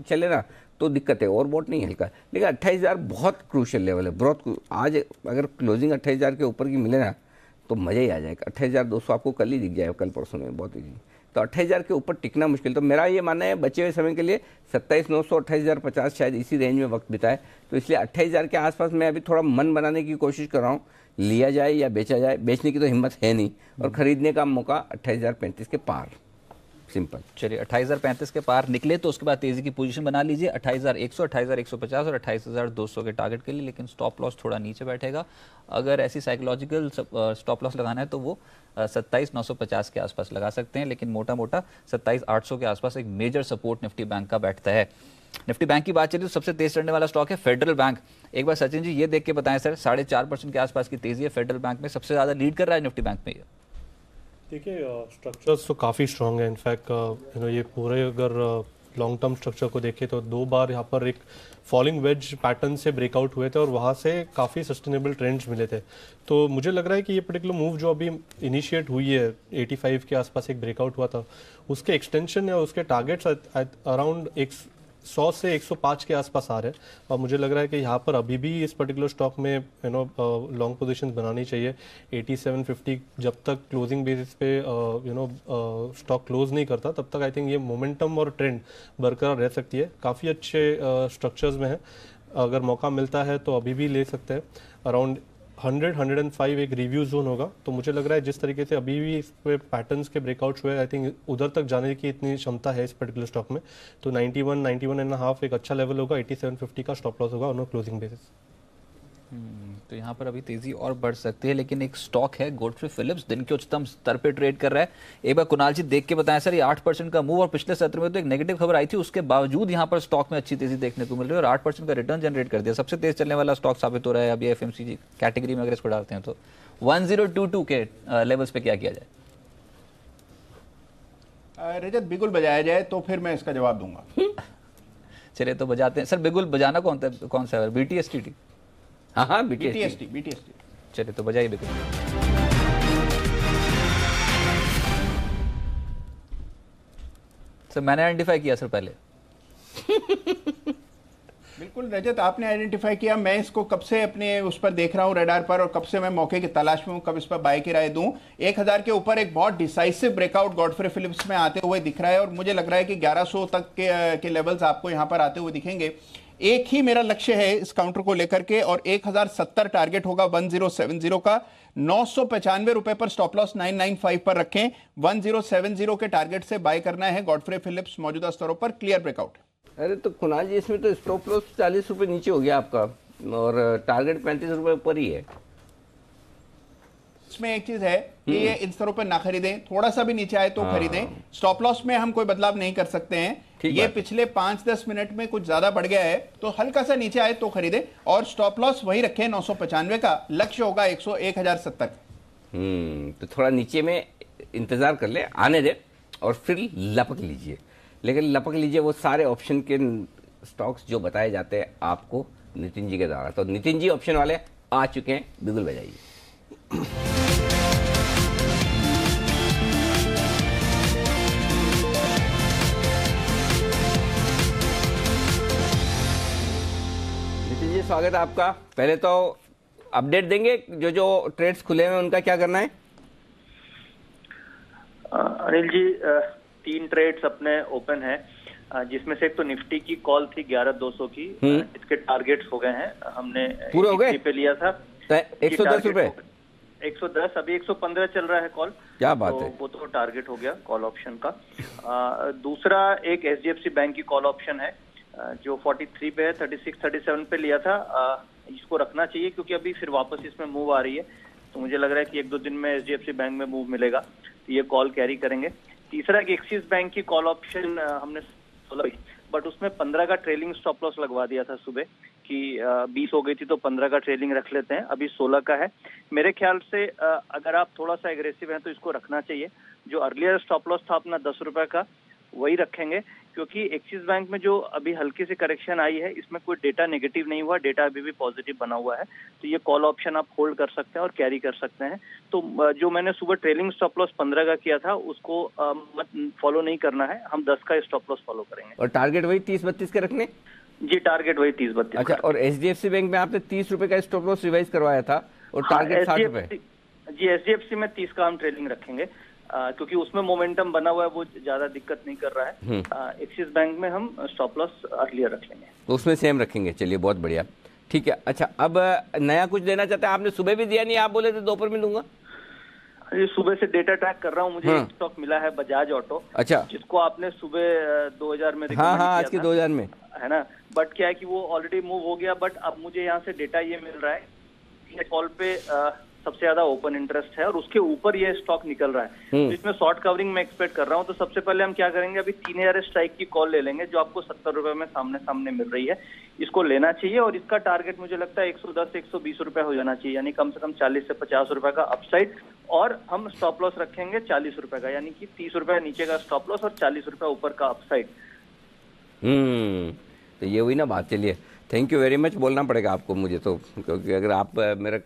चले ना तो दिक्कत है, ओवरबॉट नहीं हल्का, लेकिन 28,000 बहुत क्रूशियल लेवल है, बहुत। आज अगर क्लोजिंग 28,000 के ऊपर की मिले ना तो मज़ा ही आ जाएगा। 28,200 आपको कल ही दिख जाएगा, कल परसों में, बहुत ईजी। तो 28,000 के ऊपर टिकना मुश्किल, तो मेरा ये मानना है बचे हुए समय के लिए 27,900, 28,050 शायद इसी रेंज में वक्त बिताए, तो इसलिए 28,000 के आसपास मैं अभी थोड़ा मन बनाने की कोशिश कर रहा हूँ, लिया जाए या बेचा जाए। बेचने की तो हिम्मत है नहीं, और खरीदने का मौका 28,035 के पार, सिंपल। चलिए 28,035 के पार निकले तो उसके बाद तेजी की पोजीशन बना लीजिए 28,100, 28,150 और 28,200 के टारगेट के लिए, लेकिन स्टॉप लॉस थोड़ा नीचे बैठेगा। अगर ऐसी साइकोलॉजिकल स्टॉप लॉस लगाना है तो वो 27,950 के आसपास लगा सकते हैं, लेकिन मोटा मोटा 27,800 के आसपास एक मेजर सपोर्ट निफ्टी बैंक का बैठता है। निफ्टी बैंक की बात चली तो सबसे तेज चढ़ने वाला स्टॉक है फेडरल बैंक। एक बार सचिन जी ये देख के बताएं सर, 4.5% के आसपास की तेजी है फेडरल बैंक में, सबसे ज्यादा लीड कर रहा है निफ्टी बैंक में। देखिए स्ट्रक्चर्स तो काफ़ी स्ट्रॉन्ग है, इनफैक्ट ये पूरे अगर लॉन्ग टर्म स्ट्रक्चर को देखें तो 2 बार यहाँ पर एक फॉलिंग वेज पैटर्न से ब्रेकआउट हुए थे और वहाँ से काफ़ी सस्टेनेबल ट्रेंड्स मिले थे। तो मुझे लग रहा है कि ये पर्टिकुलर मूव जो अभी इनिशिएट हुई है, 85 के आसपास एक ब्रेकआउट हुआ था, उसके एक्सटेंशन या उसके टारगेट्स अराउंड 100 से 105 के आसपास आ रहे हैं। और मुझे लग रहा है कि यहाँ पर अभी भी इस पर्टिकुलर स्टॉक में लॉन्ग पोजीशन बनानी चाहिए। 8750 जब तक क्लोजिंग बेसिस पे स्टॉक क्लोज नहीं करता तब तक आई थिंक ये मोमेंटम और ट्रेंड बरकरार रह सकती है। काफ़ी अच्छे स्ट्रक्चर्स में है, अगर मौका मिलता है तो अभी भी ले सकते हैं। अराउंड 100-105 एक रिव्यू जोन होगा, तो मुझे लग रहा है जिस तरीके से अभी भी इस पे पैटर्न्स के ब्रेकआउट्स हुए, आई थिंक उधर तक जाने की इतनी क्षमता है इस पर्टिकुलर स्टॉक में। तो 91-91.5 एक अच्छा लेवल होगा, 8750 का स्टॉप लॉस होगा ऑन क्लोजिंग बेसिस। तो यहाँ पर अभी तेजी और बढ़ सकती है, लेकिन एक स्टॉक है गोडफ्रे फिलिप्स, दिन के उच्चतम स्तर पे ट्रेड कर रहा है। एक बार कुणाल जी देख के बताएं सर, ये 8% का मूव, और पिछले सत्र में तो एक नेगेटिव खबर आई थी, उसके बावजूद यहाँ पर स्टॉक में अच्छी तेजी देखने को मिल रही है और 8% का रिटर्न जनरेट कर दिया। सबसे तेज चलने वाला स्टॉक साबित हो रहा है अभी एफएमसीजी कैटेगरी में, अगर इसको डालते हैं तो 1022 के लेवल्स पे क्या किया जाए? रजत, बिगुल बजाया जाए तो फिर मैं इसका जवाब दूंगा। चलिए तो बजाते हैं सर। बिगुल बजाना कौन सा है? BTST? हाँ, BTST। चलिए तो बजाइए बिगुल। सर मैंने आइडेंटिफाई किया सर पहले। बिल्कुल रजत, आपने आइडेंटिफाई किया, मैं इसको कब से अपने उस पर देख रहा हूं रडार पर, और कब से मैं मौके की तलाश में हूं, कब इस पर बाय की राय दूं। 1000 के ऊपर एक बहुत डिसाइसिव ब्रेकआउट गॉडफ्रे फिलिप्स में आते हुए दिख रहा है, और मुझे लग रहा है कि 1100 तक के लेवल्स आपको यहां पर आते हुए दिखेंगे। एक ही मेरा लक्ष्य है इस काउंटर को लेकर के, और 1070 टारगेट होगा 1070 का। 995 रुपए पर स्टॉप लॉस 995 पर रखें। 1070 के टारगेट से बाय करना है गॉडफ्रे फिलिप्स मौजूदा स्तरों पर। Clear breakout. अरे तो कुणाल जी, इसमें तो स्टॉप लॉस 40 रुपए नीचे हो गया आपका, और टारगेट 35 रुपए ऊपर ही है। इसमें एक चीज है कि ये इन स्तरों पर ना खरीदें, थोड़ा सा भी नीचे आए तो खरीदें। स्टॉप लॉस में हम कोई बदलाव नहीं कर सकते हैं। ये पिछले 5-10 मिनट में कुछ ज्यादा बढ़ गया है, तो हल्का सा नीचे आए तो खरीदें, और स्टॉप लॉस वही रखें 995 का। लक्ष्य होगा 1070। तो थोड़ा नीचे में इंतजार कर ले, आने दे, और फिर लपक लीजिए। लेकिन लपक लीजिए वो सारे ऑप्शन के स्टॉक्स जो बताए जाते हैं आपको नितिन जी के द्वारा। तो नितिन जी ऑप्शन वाले आ चुके हैं, बिल्कुल बजाइए। नितिन जी, स्वागत है आपका। पहले तो अपडेट देंगे, जो ट्रेड्स खुले हैं उनका क्या करना है? अनिल जी, 3 ट्रेड्स अपने ओपन है, जिसमें से एक तो निफ्टी की कॉल थी 11,200 की। इसके टारगेट्स हो गए हैं, हमने पूरे हो गए पे लिया था 110 रुपए। 110, अभी 115 चल रहा है कॉल। क्या बात तो है। वो तो टारगेट हो गया कॉल ऑप्शन का। दूसरा एक HDFC बैंक की कॉल ऑप्शन है, जो 43 पे है, 36-37 पे लिया था। इसको रखना चाहिए क्योंकि अभी फिर वापस इसमें मूव आ रही है, तो मुझे लग रहा है कि 1-2 दिन में HDFC बैंक में मूव मिलेगा, तो ये कॉल कैरी करेंगे। तीसरा एक एक्सिस बैंक की कॉल ऑप्शन हमने 16, बट उसमें 15 का ट्रेलिंग स्टॉप लॉस लगवा दिया था सुबह कि 20 हो गई थी तो 15 का ट्रेलिंग रख लेते हैं। अभी 16 का है। मेरे ख्याल से अगर आप थोड़ा सा एग्रेसिव हैं तो इसको रखना चाहिए। जो अर्लियर स्टॉप लॉस था अपना 10 रुपए का, वही रखेंगे, क्योंकि एक्सिस बैंक में जो अभी हल्की सी करेक्शन आई है, इसमें कोई डेटा नेगेटिव नहीं हुआ, डेटा अभी भी पॉजिटिव बना हुआ है, तो ये कॉल ऑप्शन आप होल्ड कर सकते हैं और कैरी कर सकते हैं। तो जो मैंने सुबह ट्रेलिंग स्टॉप लॉस 15 का किया था, उसको मत फॉलो नहीं करना है, हम 10 का स्टॉप लॉस फॉलो करेंगे। और टारगेट वही 30-32 के रखने? जी, टारगेट वही 30-32। अच्छा, और HDFC बैंक में आपने 30 रुपए का स्टॉप लॉस रिवाइज करवाया था, और टारगेट 60 रुपए। जी, HDFC में 30 का हम ट्रेलिंग रखेंगे, क्योंकि उसमें मोमेंटम बना हुआ है, वो ज्यादा दिक्कत नहीं कर रहा है। एक्सिस बैंक में हम स्टॉप लॉस अर्लियर रख लेंगे, तो उसमें सेम रखेंगे। चलिए, बहुत बढ़िया, ठीक है। अच्छा, अब नया कुछ देना चाहते हैं? आपने सुबह भी दिया नहीं, आप बोले थे दोपहर में दूंगा। ये सुबह से डेटा ट्रैक कर रहा हूँ, मुझे एक स्टॉक मिला है बजाज ऑटो। अच्छा, जिसको आपने सुबह 2000 में हाँ आज के 2000 में है ना, बट क्या है कि वो ऑलरेडी मूव हो गया, बट अब मुझे यहाँ से डेटा ये मिल रहा है, कॉल पे सबसे ज्यादा ओपन इंटरेस्ट है, और उसके ऊपर ये स्टॉक निकल रहा है, तो इसमें शॉर्ट कवरिंग में एक्सपेक्ट कर रहा हूँ। तो सबसे पहले हम क्या करेंगे, अभी 3000 स्ट्राइक की कॉल ले लेंगे, जो आपको 70 रुपए में सामने मिल रही है, इसको लेना चाहिए, और इसका टारगेट मुझे लगता है 110-120 रुपए हो जाना चाहिए, यानी कम से कम 40 से 50 रुपए का अपसाइड, और हम स्टॉप लॉस रखेंगे 40 रुपए का, यानी कि 30 रुपए नीचे का स्टॉप लॉस और 40 रुपए ऊपर का अपसाइड। तो ये हुई ना बात। चलिए, थैंक यू वेरी मच बोलना पड़ेगा आपको मुझे तो, क्योंकि अगर आप मेरा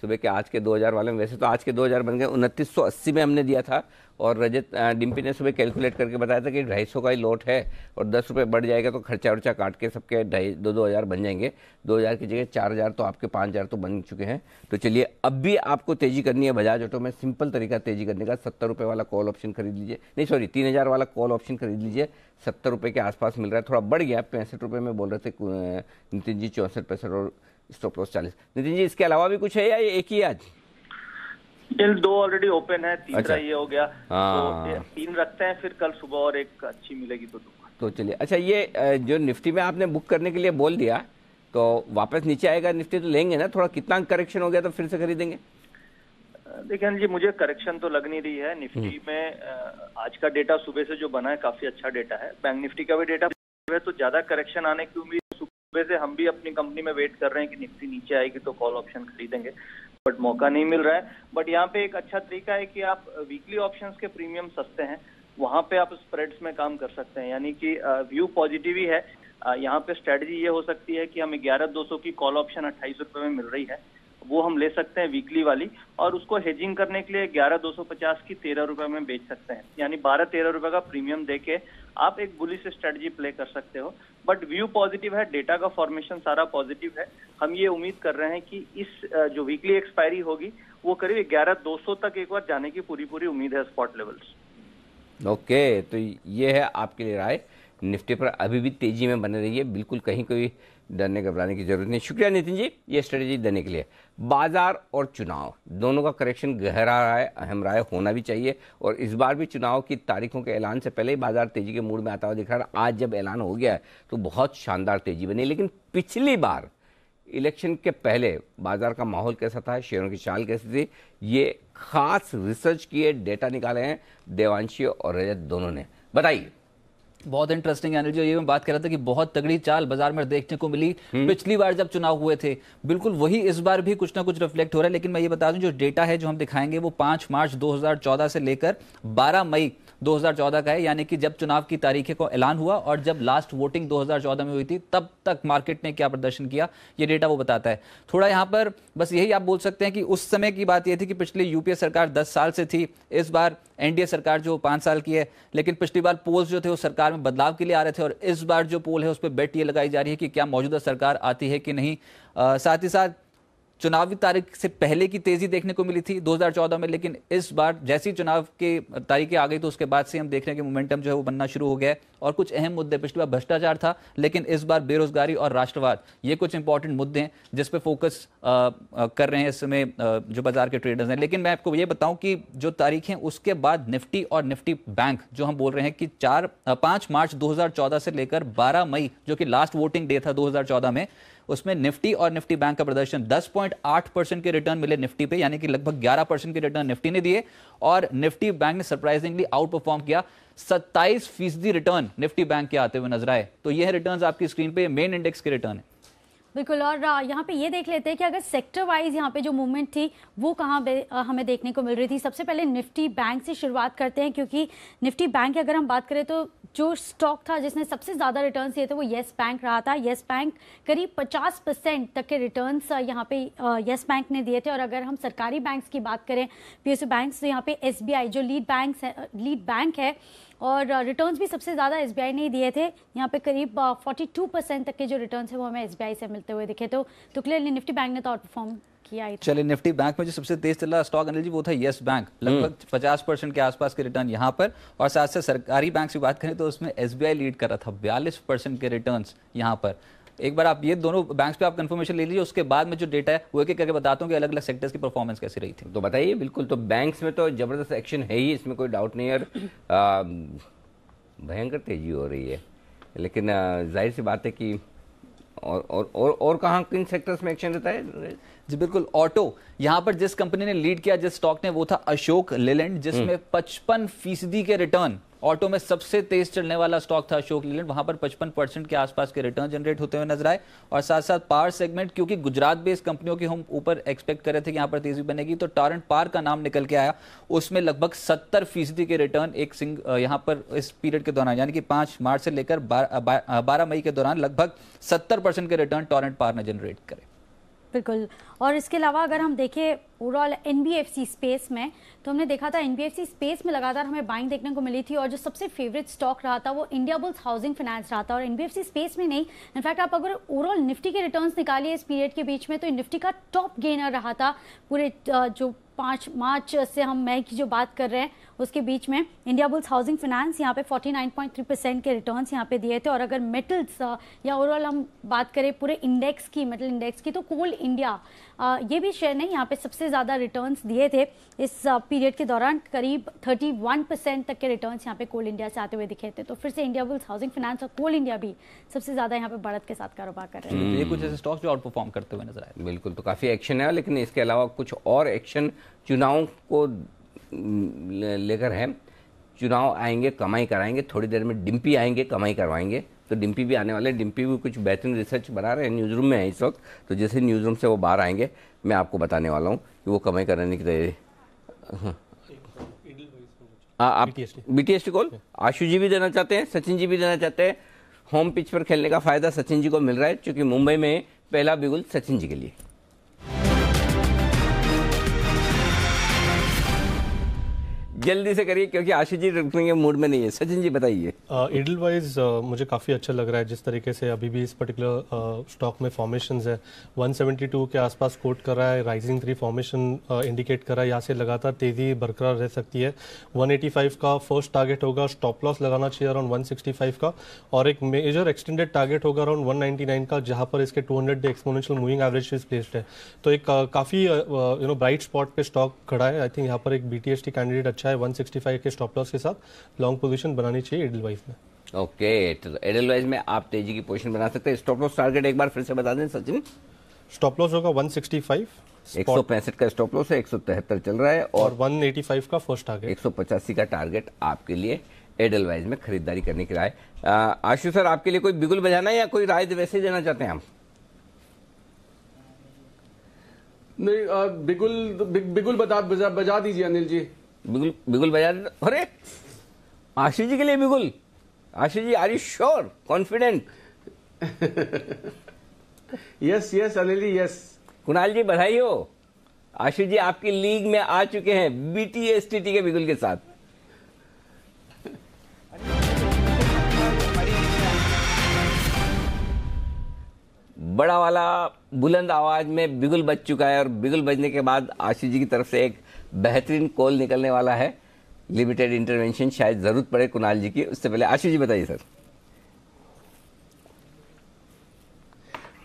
सुबह के आज के 2000 वाले में, वैसे तो आज के 2000 बन गए, 2980 में हमने दिया था, और रजत डिम्पी ने सुबह कैलकुलेट करके बताया था कि 250 का ही लॉट है, और 10 रुपये बढ़ जाएगा तो खर्चा वर्चा काट के सबके 2,000 बन जाएंगे। 2000 की जगह 4000 तो आपके 5000 तो बन चुके हैं। तो चलिए, अब भी आपको तेजी करनी है बजाज ऑटो में। सिंपल तरीका तेजी करने का, 70 रुपये वाला कॉल ऑप्शन खरीद लीजिए, नहीं सॉरी 3000 वाला कॉल ऑप्शन खरीद लीजिए। 70 रुपये के आसपास मिल रहा है, थोड़ा बढ़ गया, 65 रुपये में बोल रहे थे नितिन जी, 64-65 और स्टॉप लॉस 40। नितिन जी, इसके अलावा भी कुछ है या एक ही आज? इन 2 ऑलरेडी ओपन है, तीसरा ये हो गया, तो 3 रखते हैं, फिर कल सुबह और एक अच्छी मिलेगी तो दूंगा। तो चलिए, अच्छा ये जो निफ्टी में आपने बुक करने के लिए बोल दिया, तो वापस नीचे आएगा निफ्टी तो लेंगे ना? थोड़ा कितना करेक्शन हो गया तो फिर से खरीदेंगे? देखिए जी, मुझे करेक्शन तो लग नहीं रही है निफ्टी में। आज का डेटा सुबह से जो बना है काफी अच्छा डेटा है, बैंक निफ्टी का भी डेटा है, तो ज्यादा करेक्शन आने की उम्मीद सुबह से हम भी अपनी कंपनी में वेट कर रहे हैं कि निफ्टी नीचे आएगी तो कॉल ऑप्शन खरीदेंगे, बट मौका नहीं मिल रहा है। बट यहाँ पे एक अच्छा तरीका है कि आप वीकली ऑप्शंस के प्रीमियम सस्ते हैं, वहां पे आप स्प्रेड्स में काम कर सकते हैं, यानी कि व्यू पॉजिटिव ही है। यहाँ पे स्ट्रेटजी ये हो सकती है कि हमें 11,200 की कॉल ऑप्शन 28 रुपए में मिल रही है, वो हम ले सकते हैं वीकली वाली, और उसको हेजिंग करने के लिए 11,250 की 13 रुपए में बेच सकते हैं, यानी 12-13 रुपए का प्रीमियम देके आप एक बुलिश स्ट्रेटजी प्ले कर सकते हो। बट व्यू पॉजिटिव है, डेटा का फॉर्मेशन सारा पॉजिटिव है। हम ये उम्मीद कर रहे हैं कि इस जो वीकली एक्सपायरी होगी वो करीब 11,200 तक एक बार जाने की पूरी उम्मीद है स्पॉट लेवल्स। ओके, तो ये है आपके लिए राय। निफ्टी पर अभी भी तेजी में बने रही है, बिल्कुल कहीं कोई डरने घबराने की जरूरत नहीं। शुक्रिया नितिन जी ये स्ट्रेटेजी देने के लिए। बाजार और चुनाव दोनों का करेक्शन गहरा रहा है, अहम रहा है, होना भी चाहिए, और इस बार भी चुनाव की तारीखों के ऐलान से पहले ही बाजार तेजी के मूड में आता हुआ दिख रहा है। आज जब ऐलान हो गया है तो बहुत शानदार तेजी बनी, लेकिन पिछली बार इलेक्शन के पहले बाजार का माहौल कैसा था, शेयरों की चाल कैसी थी, ये खास रिसर्च किए डेटा निकाले हैं देवांशी और रजत दोनों ने। बताइए। बहुत इंटरेस्टिंग एनर्जी, ये मैं बात कर रहा था कि बहुत तगड़ी चाल बाजार में देखने को मिली पिछली बार जब चुनाव हुए थे, बिल्कुल वही इस बार भी कुछ ना कुछ रिफ्लेक्ट हो रहा है। लेकिन मैं ये बता दूं जो डेटा है जो हम दिखाएंगे वो 5 मार्च 2014 से लेकर 12 मई 2014 का है, यानी कि जब चुनाव की तारीखें को ऐलान हुआ और जब लास्ट वोटिंग 2014 में हुई थी तब तक मार्केट ने क्या प्रदर्शन किया, ये डेटा वो बताता है। थोड़ा यहाँ पर बस यही आप बोल सकते हैं कि उस समय की बात ये थी कि पिछले यूपीए सरकार 10 साल से थी, इस बार एनडीए सरकार जो 5 साल की है, लेकिन पिछली बार पोल्स जो थे वो सरकार में बदलाव के लिए आ रहे थे, और इस बार जो पोल है उस पर बेट ये लगाई जा रही है कि क्या मौजूदा सरकार आती है कि नहीं। साथ ही साथ चुनावी तारीख से पहले की तेजी देखने को मिली थी 2014 में, लेकिन इस बार जैसी चुनाव के तारीखें आ गई तो उसके बाद से हम देख रहे हैं कि मोमेंटम जो है वो बनना शुरू हो गया है। और कुछ अहम मुद्दे, पिछली बार भ्रष्टाचार था लेकिन इस बार बेरोजगारी और राष्ट्रवाद, ये कुछ इंपॉर्टेंट मुद्दे हैं जिस पे फोकस कर रहे हैं इस समय जो बाजार के ट्रेडर्स हैं। लेकिन मैं आपको ये बताऊं कि जो तारीखें उसके बाद निफ्टी और निफ्टी बैंक जो हम बोल रहे हैं कि 5 मार्च 2014 से लेकर 12 मई जो कि लास्ट वोटिंग डे था 2014 में, उसमें निफ्टी और निफ्टी बैंक का प्रदर्शन 10.8% के रिटर्न मिले निफ्टी पे, यानी कि लगभग 11% के रिटर्न निफ्टी ने दिए, और निफ्टी बैंक ने सरप्राइजिंगली आउट परफॉर्म किया, 27% रिटर्न निफ्टी बैंक के आते हुए नजर आए। तो ये है रिटर्न्स आपकी स्क्रीन पे, मेन इंडेक्स के रिटर्न है। बिल्कुल, और यहाँ पे ये देख लेते हैं कि अगर सेक्टर वाइज यहाँ पे जो मूवमेंट थी वो कहाँ हमें देखने को मिल रही थी। सबसे पहले निफ्टी बैंक से शुरुआत करते हैं, क्योंकि निफ्टी बैंक की अगर हम बात करें तो जो स्टॉक था जिसने सबसे ज़्यादा रिटर्न्स दिए थे वो येस बैंक रहा था। येस बैंक करीब 50% तक के रिटर्न्स यहाँ पे येस बैंक ने दिए थे। और अगर हम सरकारी बैंक्स की बात करें, पीएसयू बैंक्स, तो यहाँ पे एसबीआई जो लीड बैंक है, और रिटर्न्स भी सबसे ज़्यादा एसबीआई ने दिए थे। यहाँ पे करीब 42% तक के जो रिटर्न्स है वो हमें एसबीआई से मिलते हुए दिखे। तो क्लियरली निफ्टी बैंक ने तो आउट परफॉर्म किया ही था। चलिए, निफ्टी बैंक में जो सबसे तेज चला स्टॉक एनर्जी वो था येस बैंक, लगभग 50% के आसपास के रिटर्न यहाँ पर। और साथ साथ सरकारी बैंक की बात करें तो उसमें एसबीआई लीड कर रहा था, 42% के रिटर्न्स यहाँ पर। एक बार आप ये दोनों बैंक्स पे आप कंफर्मेशन ले लीजिए, उसके बाद में जो डेटा है वो एक एक करके बताता हूँ कि अलग अलग सेक्टर्स की परफॉर्मेंस कैसी रही थी। तो बताइए। बिल्कुल, तो बैंक्स में तो जबरदस्त एक्शन है ही, इसमें कोई डाउट नहीं है, भयंकर तेजी हो रही है। लेकिन जाहिर सी बात है कि और कहाँ किन सेक्टर्स में एक्शन रहता है? जी बिल्कुल, ऑटो, यहाँ पर जिस कंपनी ने लीड किया जिस स्टॉक ने वो था अशोक लेलैंड, जिसमें 55% के रिटर्न, ऑटो में सबसे तेज चलने वाला स्टॉक था अशोक लेलैंड, वहां पर 55% के आसपास के रिटर्न जनरेट होते हुए नजर आए। और साथ साथ पावर सेगमेंट, क्योंकि गुजरात बेस्ड कंपनियों की हम ऊपर एक्सपेक्ट कर रहे थे कि यहाँ पर तेजी बनेगी, तो टॉरेंट पावर का नाम निकल के आया, उसमें लगभग 70% के रिटर्न यहाँ पर इस पीरियड के दौरान, यानी कि 5 मार्च से लेकर 12 मई के दौरान लगभग 70% के रिटर्न टॉरेंट पावर ने जनरेट करे। बिल्कुल, और इसके अलावा अगर हम देखें ओवरऑल एनबीएफसी स्पेस में, तो हमने देखा था एनबीएफसी स्पेस में लगातार हमें बाइंग देखने को मिली थी, और जो सबसे फेवरेट स्टॉक रहा था वो इंडिया बुल्स हाउसिंग फाइनेंस रहा था। और एनबीएफसी स्पेस में नहीं, इनफैक्ट आप अगर ओवरऑल निफ्टी के रिटर्न्स निकालिए इस पीरियड के बीच में, तो निफ्टी का टॉप गेनर रहा था पूरे जो 5 मार्च से हम मई की जो बात कर रहे हैं उसके बीच में। इंडिया बुल्स हाउसिंग फाइनेंस यहाँ पे 49.3% के रिटर्न्स यहाँ पे दिए थे। और अगर मेटल्स या ओवरऑल हम बात करें पूरे इंडेक्स की, मेटल इंडेक्स की, तो कोल इंडिया ये भी शेयर ने यहाँ पे सबसे ज़्यादा रिटर्न्स दिए थे इस पीरियड के दौरान। करीब 31% तक के रिटर्न्स यहाँ पे कोल इंडिया से आते हुए दिखे थे। तो फिर से इंडिया बुल्स हाउसिंग फाइनेंस और कोल इंडिया भी सबसे ज़्यादा यहाँ पे बढ़त के साथ कारोबार कर रहे हैं। ये कुछ ऐसे स्टॉक्स जो आउट परफॉर्म करते हुए नजर आए। बिल्कुल, तो काफ़ी एक्शन है, लेकिन इसके अलावा कुछ और एक्शन चुनाव को लेकर है। चुनाव आएंगे, कमाई कराएंगे, थोड़ी देर में डिम्पी आएंगे, कमाई करवाएंगे। तो डिम्पी भी आने वाले, डिम्पी भी कुछ बेहतरीन रिसर्च बना रहे हैं, न्यूज़ रूम में है इस वक्त। तो जैसे न्यूज़ रूम से वो बाहर आएंगे मैं आपको बताने वाला हूँ कि वो कमाई कराने की तैयारी। आप बीटीएसटी कॉल आशु जी भी देना चाहते हैं, सचिन जी भी देना चाहते हैं। होम पिच पर खेलने का फायदा सचिन जी को मिल रहा है, क्योंकि मुंबई में पहला बिगुल सचिन जी के लिए। जल्दी से करिए क्योंकि आशीष जी रुकने के मूड में नहीं है। सचिन जी बताइए। एडलवाइज मुझे काफ़ी अच्छा लग रहा है जिस तरीके से अभी भी इस पर्टिकुलर स्टॉक में फॉर्मेशंस है। 172 के आसपास कोट कर रहा है, राइजिंग 3 फॉर्मेशन इंडिकेट कर रहा है, यहाँ से लगातार तेज़ी बरकरार रह सकती है। 185 का फर्स्ट टारगेट होगा, स्टॉप लॉस लगाना चाहिए अराउंड 165 का, और एक मेजर एक्सटेंडेड टारगेट होगा अराउंड 199 का, जहाँ पर इसके 200 day exponential moving average placed है। तो एक काफ़ी ब्राइट स्पॉट पे स्टॉक खड़ा है। आई थिंक यहाँ पर एक BTST कैंडिडेट अच्छा है। 165 के स्टॉप लॉस के साथ लॉन्ग पोजीशन बनानी चाहिए एडलवाइज में। ओके, एडलवाइज में आप तेजी की पोजीशन बना सकते हैं। स्टॉप लॉस टारगेट एक बार फिर से बता दें सचिन। स्टॉप लॉस होगा 165, 165 का स्टॉप लॉस है, 173 चल रहा है, और 185 का फर्स्ट टारगेट, 185 का टारगेट आपके लिए एडलवाइज में खरीदारी करने की राय। आशु सर, आपके लिए कोई बिगुल बजाना है या कोई राय वैसे देना चाहते हैं हम? नहीं, बिगुल बजा दीजिए अनिल जी। बिगुल बजा दे। अरे आशीष जी के लिए बिगुल। Ashish ji, are you sure, confident? Yes Anil ji, yes. Kunal ji बधाई हो, आशीष जी आपकी लीग में आ चुके हैं BTST के बिगुल के साथ। बड़ा वाला बुलंद आवाज में बिगुल बज चुका है, और बिगुल बजने के बाद आशीष जी की तरफ से एक बेहतरीन कॉल निकलने वाला है। लिमिटेड इंटरवेंशन शायद जरूरत पड़े कुणाल जी की। उससे पहले आशीष जी बताइए सर।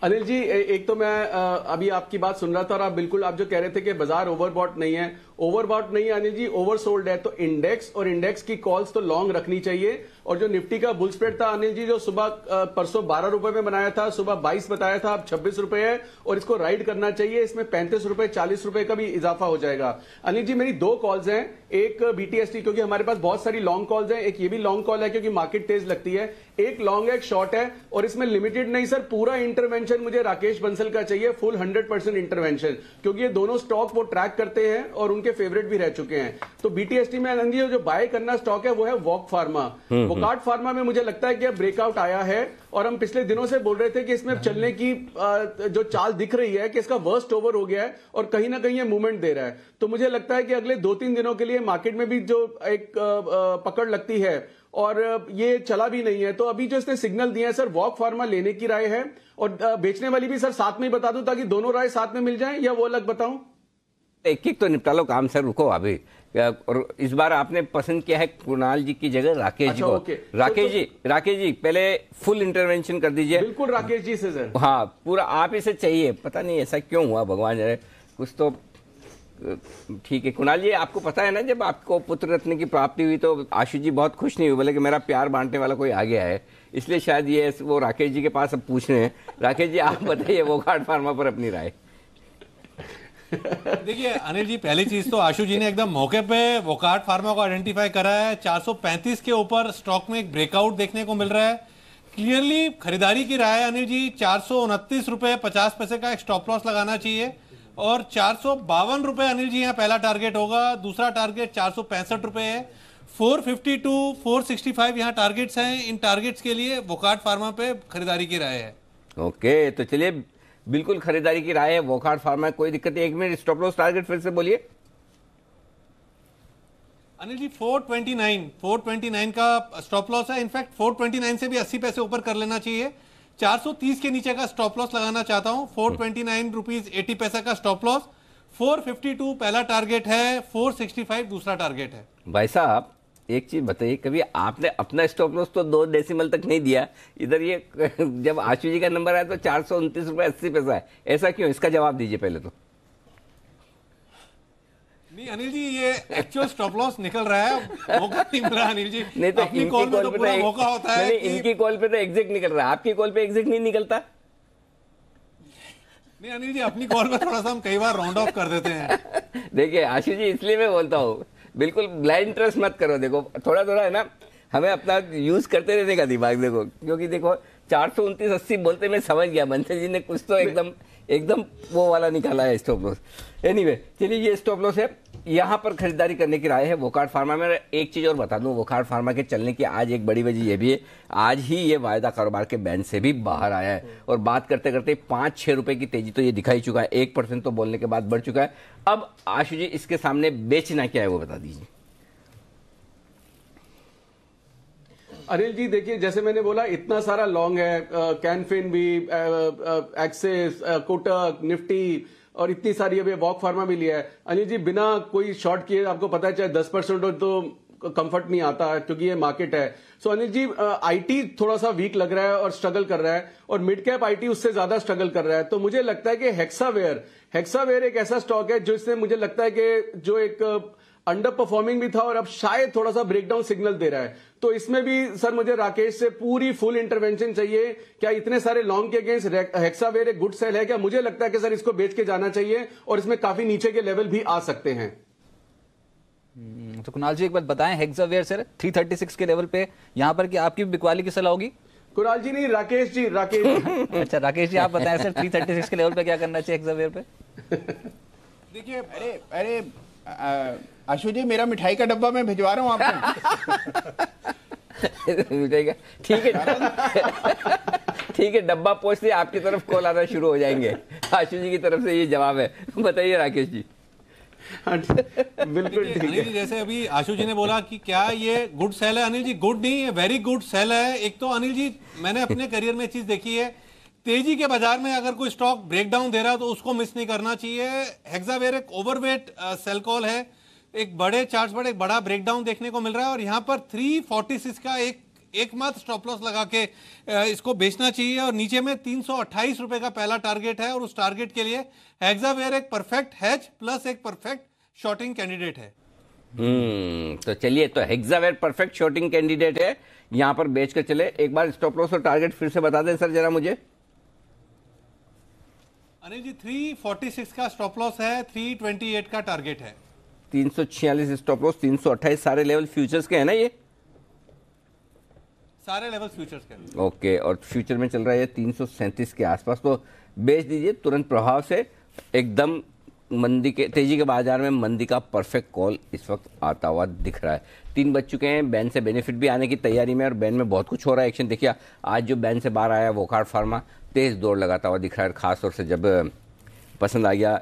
अनिल जी, एक तो मैं अभी आपकी बात सुन रहा था, और आप बिल्कुल आप जो कह रहे थे कि बाजार ओवरबॉट नहीं है, ओवरबॉट नहीं है अनिल जी, ओवरसोल्ड है। तो इंडेक्स और इंडेक्स की कॉल्स तो लॉन्ग रखनी चाहिए। और जो निफ्टी का बुल स्प्रेड था अनिल जी, जो सुबह परसों 12 रुपए में बनाया था, सुबह 22 बताया था, अब 26 रुपए है, और इसको राइड करना चाहिए। इसमें 35 रुपए 40 रुपए का भी इजाफा हो जाएगा। अनिल जी, मेरी 2 कॉल्स हैं, एक BTST क्योंकि हमारे पास बहुत सारी लॉन्ग कॉल्स हैं, एक ये भी लॉन्ग कॉल है क्योंकि मार्केट तेज लगती है, एक लॉन्ग है, एक शॉर्ट है, और इसमें लिमिटेड नहीं सर, पूरा इंटरवेंशन मुझे राकेश बंसल का चाहिए, फुल 100% इंटरवेंशन, क्योंकि ये दोनों स्टॉक वो ट्रैक करते हैं और उनके फेवरेट भी रह चुके हैं। तो BTST में आनंद जी जो बाय करना स्टॉक है वो है वॉक फार्मा। वोकार्ट फार्मा में मुझे लगता है कि अब ब्रेकआउट आया है, और हम पिछले दिनों से बोल रहे थे कि इसमें चलने की जो चाल दिख रही है कि इसका वर्स्ट ओवर हो गया है, और कहीं ना कहीं ये मूवमेंट दे रहा है। तो मुझे लगता है कि अगले 2-3 दिनों के लिए मार्केट में भी जो एक पकड़ लगती है, और ये चला भी नहीं है, तो अभी जो इसने सिग्नल दिया है सर, वॉक फार्मा लेने की राय है, और बेचने वाली भी सर साथ में ही बता दूं ताकि दोनों राय साथ में मिल जाएं, या वो अलग बताऊं? एक तो निपटा लो काम सर, रुको अभी। और इस बार आपने पसंद किया है कुणाल जी की जगह राकेश जी को। राकेश जी पहले फुल इंटरवेंशन कर दीजिए। बिल्कुल राकेश जी से सर। हाँ, पूरा आप इसे चाहिए, पता नहीं ऐसा क्यों हुआ, भगवान जाने, कुछ तो ठीक है। कुणाल जी, आपको पता है ना, जब आपको पुत्र रत्न की प्राप्ति हुई तो आशीष जी बहुत खुश नहीं हुए, बोले कि मेरा प्यार बांटने वाला कोई आ गया है, इसलिए शायद ये वो राकेश जी के पास अब पूछ रहे हैं। राकेश जी, आप बताइए वोकार्ट फार्मा पर अपनी राय। देखिए अनिल जी, पहली चीज तो आशु जी ने एकदम मौके पे वोकार्ट फार्मा को आइडेंटिफाई करा है। 435 के ऊपर स्टॉक में एक ब्रेकआउट देखने को मिल रहा है। क्लियरली खरीदारी की राय अनिल जी, 429 रुपए 50 पैसे का एक स्टॉप लॉस लगाना चाहिए, और 452 रुपए अनिल जी यहाँ पहला टारगेट होगा। दूसरा टारगेट 465 रुपए है। 452, 465 यहाँ टारगेट्स हैं। इन टारगेट्स के लिए वोकार्ट फार्मा पे खरीदारी की राय है। ओके, तो चलिए बिल्कुल खरीदारी की राय है वोकार्ट फार्मा, कोई दिक्कत नहीं। 1 मिनट, स्टॉप लॉस टारगेट फिर से बोलिए अनिल जी। 429 का स्टॉप लॉस है। इनफैक्ट 429 से भी 80 पैसे ऊपर कर लेना चाहिए। 430 के नीचे का स्टॉप लॉस लगाना चाहता हूं। 429 रुपीज 80 पैसे का स्टॉप लॉस। 452 पहला टारगेट है, 465 दूसरा टारगेट है। भाई साहब, एक चीज बताइए, कभी आपने अपना स्टॉप लॉस तो 2 डेसिमल तक नहीं दिया, इधर ये जब आशु जी का नंबर आया तो 429 रुपए 80 पैसा है, ऐसा क्यों? इसका जवाब दीजिए पहले तो। नहीं अनिल जी, ये एक्चुअल स्टॉप लॉस निकल रहा है, मौका नहीं मिल रहा अनिल जी। नहीं तो अपनी कॉल में तो पूरा मौका होता है। इनकी कॉल पे तो एग्जैक्ट निकल रहा है, आपकी कॉल पे एग्जैक्ट नहीं निकलता। नहीं अनिल जी, अपनी कॉल में थोड़ा सा हम कई बार राउंड ऑफ कर देते हैं। देखिए आशु जी, इसलिए मैं बोलता हूँ बिल्कुल ब्लाइंड ट्रस्ट मत करो। देखो थोड़ा थोड़ा है ना, हमें अपना यूज करते रहने का दिमाग। देखो क्योंकि देखो 429.80 बोलते मैं समझ गया, बंसल जी ने कुछ तो एकदम वो वाला निकाला है स्टॉप लॉस। एनीवे, चलिए ये स्टॉप लॉस है, यहाँ पर खरीदारी करने की राय है वोकार्ट फार्मा में। एक चीज और बता दूं, वोकार्ट फार्मा के चलने की आज एक बड़ी वजह ये भी है, आज ही ये वायदा कारोबार के बैंड से भी बाहर आया है, और बात करते करते 5-6 रुपए की तेजी तो ये दिखाई चुका है, 1% तो बोलने के बाद बढ़ चुका है। अब आशु जी, इसके सामने बेचना क्या है वो बता दीजिए। अनिल जी देखिए, जैसे मैंने बोला इतना सारा लॉन्ग है, कैनफिन भी, एक्सिस, कोटक, निफ्टी और इतनी सारी अभी वॉक फार्मा भी लिया है। अनिल जी बिना कोई शॉर्ट किए आपको पता है चाहे 10% हो तो कंफर्ट नहीं आता है, क्योंकि ये मार्केट है। सो अनिल जी आईटी थोड़ा सा वीक लग रहा है और स्ट्रगल कर रहा है, और मिड कैप आईटी उससे ज्यादा स्ट्रगल कर रहा है। तो मुझे लगता है कि हेक्सावेयर एक ऐसा स्टॉक है जिससे मुझे लगता है कि जो एक अंडर परफॉर्मिंग भी था और अब शायद थोड़ा सा ब्रेकडाउन सिग्नल दे रहा है। तो इसमें भी सर मुझे राकेश से पूरी फुल इंटरवेंशन चाहिए। क्या इतने सारे लॉन्ग के अगेंस्ट हेक्सावेयर एक गुड सेल है क्या? मुझे लगता है कि सर इसको बेच के जाना चाहिए और इसमें काफी नीचे के लेवल भी आ सकते हैं। तो कुणाल जी एक बात बताएं, हेक्सावेयर सर 336 के लेवल पे यहाँ पर कि आपकी बिकवाली की सलाह होगी? कुणाल जी नहीं, राकेश जी। अच्छा राकेश जी आप बताएं सर 336 के लेवल पे क्या करना चाहिए हेक्सावेयर पे? देखिए अरे आशु जी, मेरा मिठाई का डब्बा मैं भिजवा रहा हूँ आपको। मिठाई का ठीक है ठीक है, डब्बा पहुंचते आपकी तरफ कॉल आना शुरू हो जाएंगे। आशु जी की तरफ से ये जवाब है। बताइए राकेश जी। बिल्कुल ठीक अनिल जी, जैसे अभी आशु जी ने बोला कि क्या ये गुड सेल है, अनिल जी गुड नहीं है, वेरी गुड सेल है। एक तो अनिल जी मैंने अपने करियर में चीज देखी है, तेजी के बाजार में अगर कोई स्टॉक ब्रेकडाउन दे रहा है तो उसको मिस नहीं करना चाहिए। हेक्सावेयर एक ओवरवेट सेल कॉल है, एक बड़े चार्ट्स पर एक बड़ा ब्रेकडाउन देखने को मिल रहा है और यहाँ पर 346 का एकमात्र स्टॉप लॉस लगा के इसको बेचना चाहिए और नीचे में 328 रुपए का पहला टारगेट है और उस टारगेट के लिए हेक्सावेयर एक परफेक्ट हेज प्लस एक परफेक्ट शॉर्टिंग कैंडिडेट है। तो चलिए, तो हेक्सावेयर परफेक्ट शॉर्टिंग कैंडिडेट है, यहां पर बेच कर चले। एक बार स्टॉप लॉस और टारगेट फिर से बता दें सर जरा मुझे। अनिल जी 346 का स्टॉप लॉस है, 328 का टारगेट है। 346 स्टॉप लॉस, 328 सारे लेवल फ्यूचर्स के हैं ना? ये सारे लेवल फ्यूचर्स के। ओके, और फ्यूचर में चल रहा है 337 के आसपास, तो बेच दीजिए तुरंत प्रभाव से। एकदम मंदी के तेजी के बाजार में मंदी का परफेक्ट कॉल इस वक्त आता हुआ दिख रहा है। 3 बज चुके हैं, बैन से बेनिफिट भी आने की तैयारी में और बैन में बहुत कुछ हो रहा है एक्शन। देखिए आज जो बैन से बाहर आया वोकार्ड फार्मा तेज दौड़ लगाता हुआ दिख रहा है, खासतौर से जब पसंद आ गया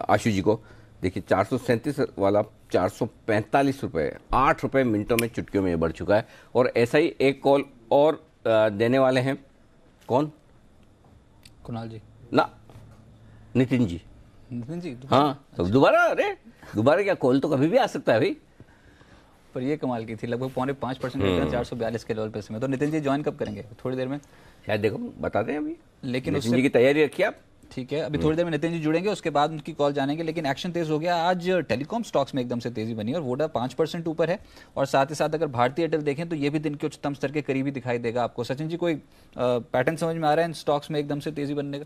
आशु जी को। देखिए 437 वाला 445 रुपये, 8 रुपये मिनटों में चुटकियों में ये बढ़ चुका है। और ऐसा ही एक कॉल और देने वाले हैं, कौन? कुणाल जी ना, नितिन जी। नितिन जी हाँ, तो दोबारा, अरे दोबारा क्या, कॉल तो कभी भी आ सकता है भाई। पर ये कमाल की थी, लगभग 5.5% रिटर्न 442 के लेवल पे इसमें। तो नितिन जी ज्वाइन कब करेंगे? थोड़ी देर में शायद, देखो बता दें अभी, लेकिन नितिन जी की तैयारी रखिए आप। ठीक है, अभी थोड़ी देर में नितिन जी जुड़ेंगे, उसके बाद उनकी कॉल जानेंगे। लेकिन एक्शन तेज हो गया आज, टेलीकॉम स्टॉक्स में एकदम से तेजी बनी और वोडा 5% ऊपर है। और साथ ही साथ अगर भारतीय एयरटेल देखें तो ये भी दिन के उच्चतम स्तर के करीब ही दिखाई देगा आपको। सचिन जी कोई पैटर्न समझ में आ रहा है इन स्टॉक्स में एकदम से तेजी बनने का?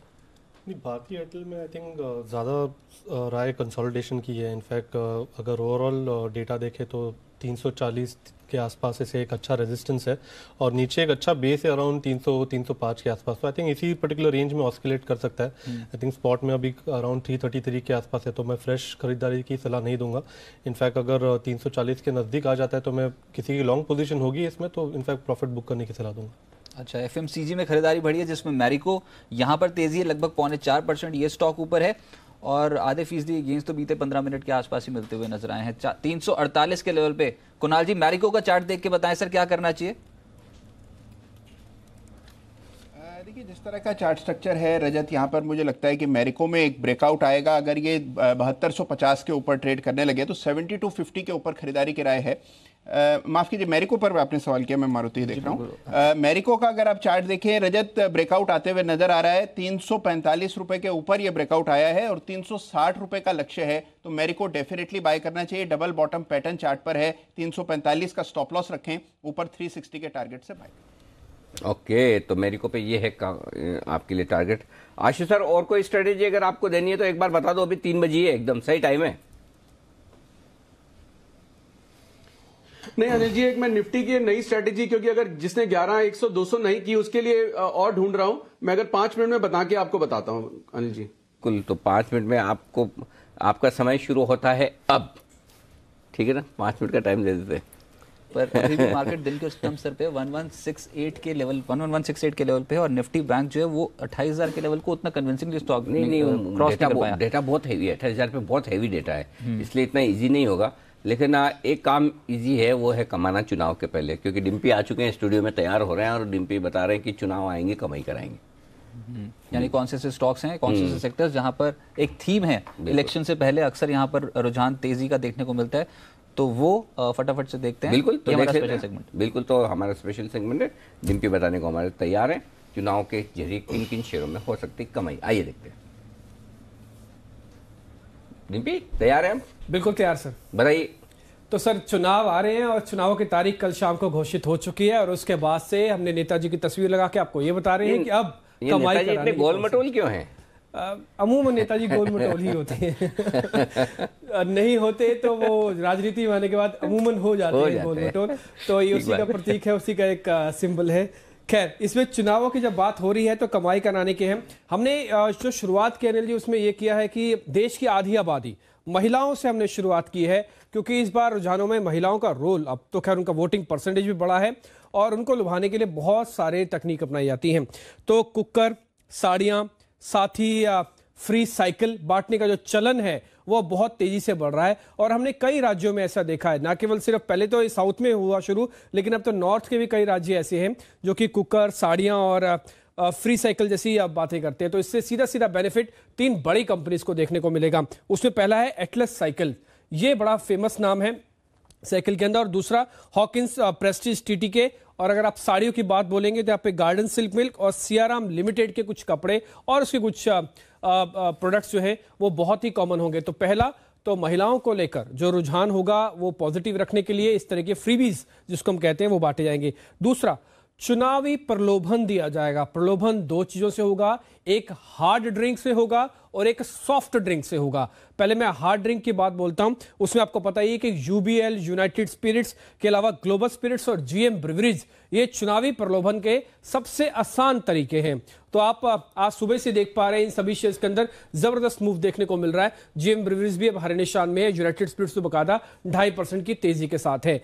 नहीं, भारतीय एयरटेल में आई थिंक ज़्यादा राय कंसोलिडेशन की है। इनफैक्ट अगर ओवरऑल डेटा देखें तो 340 के आसपास से एक अच्छा रेजिस्टेंस है और नीचे एक अच्छा बेस है अराउंड 300-305 के आसपास। तो आई थिंक इसी पर्टिकुलर रेंज में ऑस्किलेट कर सकता है। आई थिंक स्पॉट में अभी अराउंड 333 के आसपास है, तो मैं फ्रेश खरीदारी की सलाह नहीं दूंगा। इनफैक्ट अगर 340 के नज़दीक आ जाता है तो मैं किसी की लॉन्ग पोजीशन होगी इसमें तो इनफैक्ट प्रॉफिट बुक करने की सलाह दूंगा। अच्छा, एफएमसीजी में खरीदारी बढ़ी है जिसमें मैरिको यहाँ पर तेजी है, लगभग 0.4% ये स्टॉक ऊपर है और आधे फीसदी गेंस तो बीते 15 मिनट के आसपास ही मिलते हुए नजर आए हैं 348 के लेवल पे। कुणाल जी मैरिको का चार्ट देख के बताएं सर क्या करना चाहिए? देखिए जिस तरह का चार्ट स्ट्रक्चर है रजत, यहाँ पर मुझे लगता है कि मैरिको में एक ब्रेकआउट आएगा। अगर ये 7250 के ऊपर ट्रेड करने लगे तो 7250 के ऊपर खरीदारी की राय है। माफ कीजिए, मैरिको पर आपने सवाल किया, मैं मारुति देख रहा हूँ। मैरिको का अगर आप चार्ट देखें रजत, ब्रेकआउट आते हुए नजर आ रहा है। 345 रुपए के ऊपर ये ब्रेकआउट आया है और 360 रुपए का लक्ष्य है, तो मैरिको डेफिनेटली बाय करना चाहिए। डबल बॉटम पैटर्न चार्ट पर है, 345 का स्टॉप लॉस रखें, ऊपर 360 के टारगेट से बाय। ओके, तो मैरिको पे ये है आपके लिए टारगेट। आशीष सर और कोई स्ट्रेटेजी अगर आपको देनी है तो एक बार बता दो, अभी 3 बजे है, एकदम सही टाइम है। नहीं अनिल जी, एक मैं निफ्टी की नई स्ट्रेटेजी, क्योंकि अगर जिसने 11, 100, 200 नहीं की उसके लिए और ढूंढ रहा हूं मैं। अगर 5 मिनट में बता के आपको बताता हूं अनिल जी। कुल तो 5 मिनट में आपको, आपका समय शुरू होता है अब, ठीक है ना? 5 मिनट का टाइम दे देते हैं। पर अभी भी मार्केट दिन के उच्चतम स्तर पे 1168 के लेवल 1168 के लेवल पे है और निफ्टी बैंक जो है वो 28000 के लेवल को उतना कन्विंसिंगली स्टॉक नहीं क्रॉस नहीं कर पाया। डेटा बहुत हैवी है, 28000 पे बहुत हैवी डेटा है, इसलिए इतना इजी नहीं होगा। लेकिन एक काम इजी है, वो है कमाना चुनाव के पहले, क्योंकि डिम्पी आ चुके हैं स्टूडियो में, तैयार हो रहे हैं और डिम्पी बता रहे हैं कि चुनाव आएंगे कमाई कराएंगे। यानी कौन से स्टॉक्स हैं, कौन से सेक्टर्स जहां पर एक थीम है, इलेक्शन से पहले अक्सर यहां पर रुझान तेजी का देखने को मिलता है, तो वो फटाफट से देखते हैं। बिल्कुल, तो हमारा स्पेशल सेगमेंट। बिल्कुल, तो हमारा स्पेशल सेगमेंट है, डिम्पी बताने को हमारे तैयार है चुनाव के जरिए किन किन शेयरों में हो सकती कमाई। आइए देखते हैं। डिम्पी तैयार है हम? बिल्कुल तैयार सर, बताइए। तो सर चुनाव आ रहे हैं और चुनाव की तारीख कल शाम को घोषित हो चुकी है और उसके बाद से हमने नेताजी की तस्वीर लगा के आपको ये बता रहे हैं कि अब कमाई इतने गोल मटोल क्यों हैं? अमूमन नेताजी गोल मटोल ही होते हैं नहीं होते तो वो राजनीति में आने के बाद अमूमन हो जाते हैं गोल मटोल, तो ये उसी का प्रतीक है, उसी का एक सिंबल है। खैर, इसमें चुनावों की जब बात हो रही है तो कमाई कराने के हैं। हमने जो शुरुआत की एनएलजी उसमें ये किया है कि देश की आधी आबादी महिलाओं से हमने शुरुआत की है, क्योंकि इस बार रुझानों में महिलाओं का रोल, अब तो खैर उनका वोटिंग परसेंटेज भी बढ़ा है और उनको लुभाने के लिए बहुत सारे तकनीक अपनाई जाती हैं। तो कुकर, साड़ियाँ, साथ ही फ्री साइकिल बांटने का जो चलन है वो बहुत तेजी से बढ़ रहा है और हमने कई राज्यों में ऐसा देखा है, ना केवल सिर्फ पहले तो साउथ में हुआ शुरू, लेकिन अब तो नॉर्थ के भी कई राज्य ऐसे हैं जो कि कुकर, साड़ियाँ और फ्री साइकिल जैसी बातें करते हैं। तो इससे सीधा सीधा बेनिफिट 3 बड़ी कंपनीज को देखने को मिलेगा। उसमें पहला है एटलस साइकिल, ये बड़ा फेमस नाम है साइकिल के अंदर, और दूसरा हॉकिंस प्रेस्टीज टीटीके, और अगर आप साड़ियों की बात बोलेंगे तो यहाँ पे गार्डन सिल्क मिल्क और सियाराम लिमिटेड के कुछ कपड़े और उसके कुछ प्रोडक्ट्स जो हैं वो बहुत ही कॉमन होंगे। तो पहला तो महिलाओं को लेकर जो रुझान होगा वो पॉजिटिव रखने के लिए इस तरह के फ्रीबीज जिसको हम कहते हैं वो बांटे जाएंगे। दूसरा, चुनावी प्रलोभन दिया जाएगा। प्रलोभन 2 चीजों से होगा, एक हार्ड ड्रिंक से होगा और एक सॉफ्ट ड्रिंक से होगा। पहले मैं हार्ड ड्रिंक की बात बोलता हूं, उसमें आपको पता ही है कि यूबीएल, यूनाइटेड स्पिरिट्स के अलावा ग्लोबल स्पिरिट्स और जीएम ब्रिवरीज ये चुनावी प्रलोभन के सबसे आसान तरीके हैं। तो आप आज सुबह से देख पा रहे हैं इन सभी शेयर्स के अंदर जबरदस्त मूव देखने को मिल रहा है। जीएम ब्रिवरीज भी अब हरे निशान में है, यूनाइटेड स्पिरिट्स तो बकायदा 2.5% की तेजी के साथ है।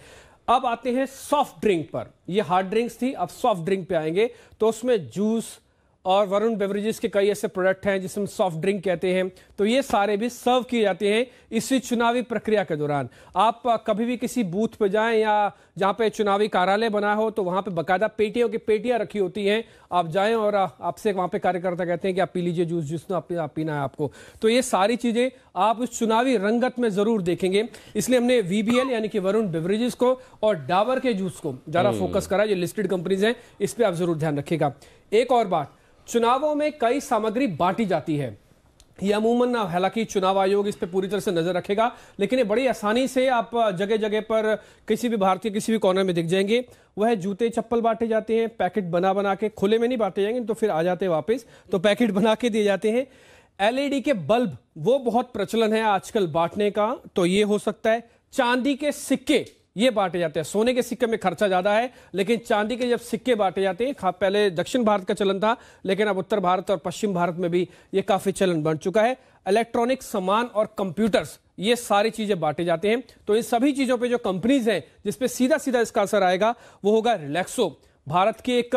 अब आते हैं सॉफ्ट ड्रिंक पर। ये हार्ड ड्रिंक्स थी, अब सॉफ्ट ड्रिंक पे आएंगे। तो उसमें जूस और वरुण बेवरेजेस के कई ऐसे प्रोडक्ट हैं जिसमें सॉफ्ट ड्रिंक कहते हैं, तो ये सारे भी सर्व किए जाते हैं इसी चुनावी प्रक्रिया के दौरान। आप कभी भी किसी बूथ पे जाएं या जहां पे चुनावी कार्यालय बना हो तो वहां पे बकायदा पेटियों की पेटियां रखी होती हैं, आप जाएं और आपसे वहां पे कार्यकर्ता कहते हैं कि आप पी लीजिए जूस, जिसमें आप पीना है आपको। तो ये सारी चीजें आप उस चुनावी रंगत में जरूर देखेंगे, इसलिए हमने वीबीएल यानी कि वरुण बेवरेजेस को और डाबर के जूस को ज्यादा फोकस करा, जो लिस्टेड कंपनीज हैं, इस पर आप जरूर ध्यान रखिएगा। एक और बात, चुनावों में कई सामग्री बांटी जाती है, ये अमूमन, हालांकि चुनाव आयोग इस पे पूरी तरह से नजर रखेगा, लेकिन ये बड़ी आसानी से आप जगह जगह पर किसी भी भारत के किसी भी कॉर्नर में दिख जाएंगे। वह जूते चप्पल बांटे जाते हैं, पैकेट बना बना के, खुले में नहीं बांटे जाएंगे तो फिर आ जाते हैं वापस, तो पैकेट बना के दिए जाते हैं। एलईडी के बल्ब, वो बहुत प्रचलन है आजकल बांटने का, तो ये हो सकता है। चांदी के सिक्के ये बांटे जाते हैं, सोने के सिक्के में खर्चा ज्यादा है, लेकिन चांदी के जब सिक्के बांटे जाते हैं, पहले दक्षिण भारत का चलन था, लेकिन अब उत्तर भारत और पश्चिम भारत में भी ये काफी चलन बन चुका है। इलेक्ट्रॉनिक सामान और कंप्यूटर्स, ये सारी चीजें बांटे जाते हैं। तो इन सभी चीजों पे जो कंपनीज हैं जिसपे सीधा सीधा इसका असर आएगा वो होगा रिलैक्सो। भारत की एक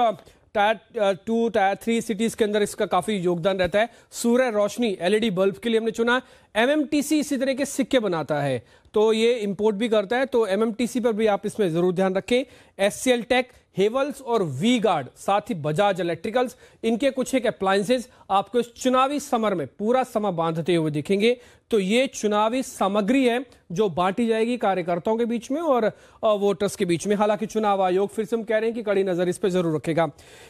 टायर 2, टायर 3 सिटीज के अंदर इसका काफी योगदान रहता है। सूर्य रोशनी एलईडी बल्ब के लिए हमने चुना। एमएमटीसी इसी तरह के सिक्के बनाता है, तो ये इंपोर्ट भी करता है, तो एमएमटीसी पर भी आप इसमें जरूर ध्यान रखें। एससीएल टेक, हेवल्स और वी गार्ड, साथ ही बजाज इलेक्ट्रिकल्स, इनके कुछ एक अप्लायंसेज आपको इस चुनावी समर में पूरा समय बांधते हुए दिखेंगे। तो ये चुनावी सामग्री है जो बांटी जाएगी कार्यकर्ताओं के बीच में और वोटर्स के बीच में। हालांकि चुनाव आयोग फिर से हम कह रहे हैं कि कड़ी नजर इस पर जरूर रखेगा।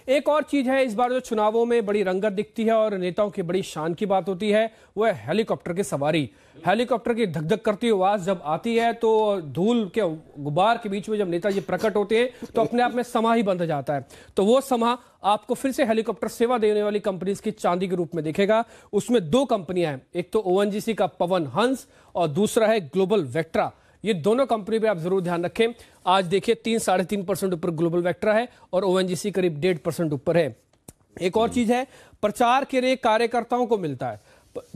एक और चीज है इस बार जो चुनावों में बड़ी रंगत दिखती है और नेताओं की बड़ी शान की बात होती है, वो है हेलीकॉप्टर की सवारी। हेलीकॉप्टर की धक धक करती आवाज जब आती है तो धूल के गुबार के बीच में जब नेताजी प्रकट होते हैं तो अपने आप में समा ही बंध जाता है। तो वो समा आपको फिर से हेलीकॉप्टर सेवा देने वाली कंपनीज की चांदी के रूप में दिखेगा। उसमें 2 कंपनियां हैं, एक तो ओएनजीसी का पवन हंस और दूसरा है ग्लोबल वेक्ट्रा। ये दोनों कंपनी पे आप जरूर ध्यान रखें। आज देखिए 3-3.5% ऊपर ग्लोबल वेक्ट्रा है और ओएनजीसी करीब 1.5% ऊपर है। एक और चीज है, प्रचार के लिए कार्यकर्ताओं को मिलता है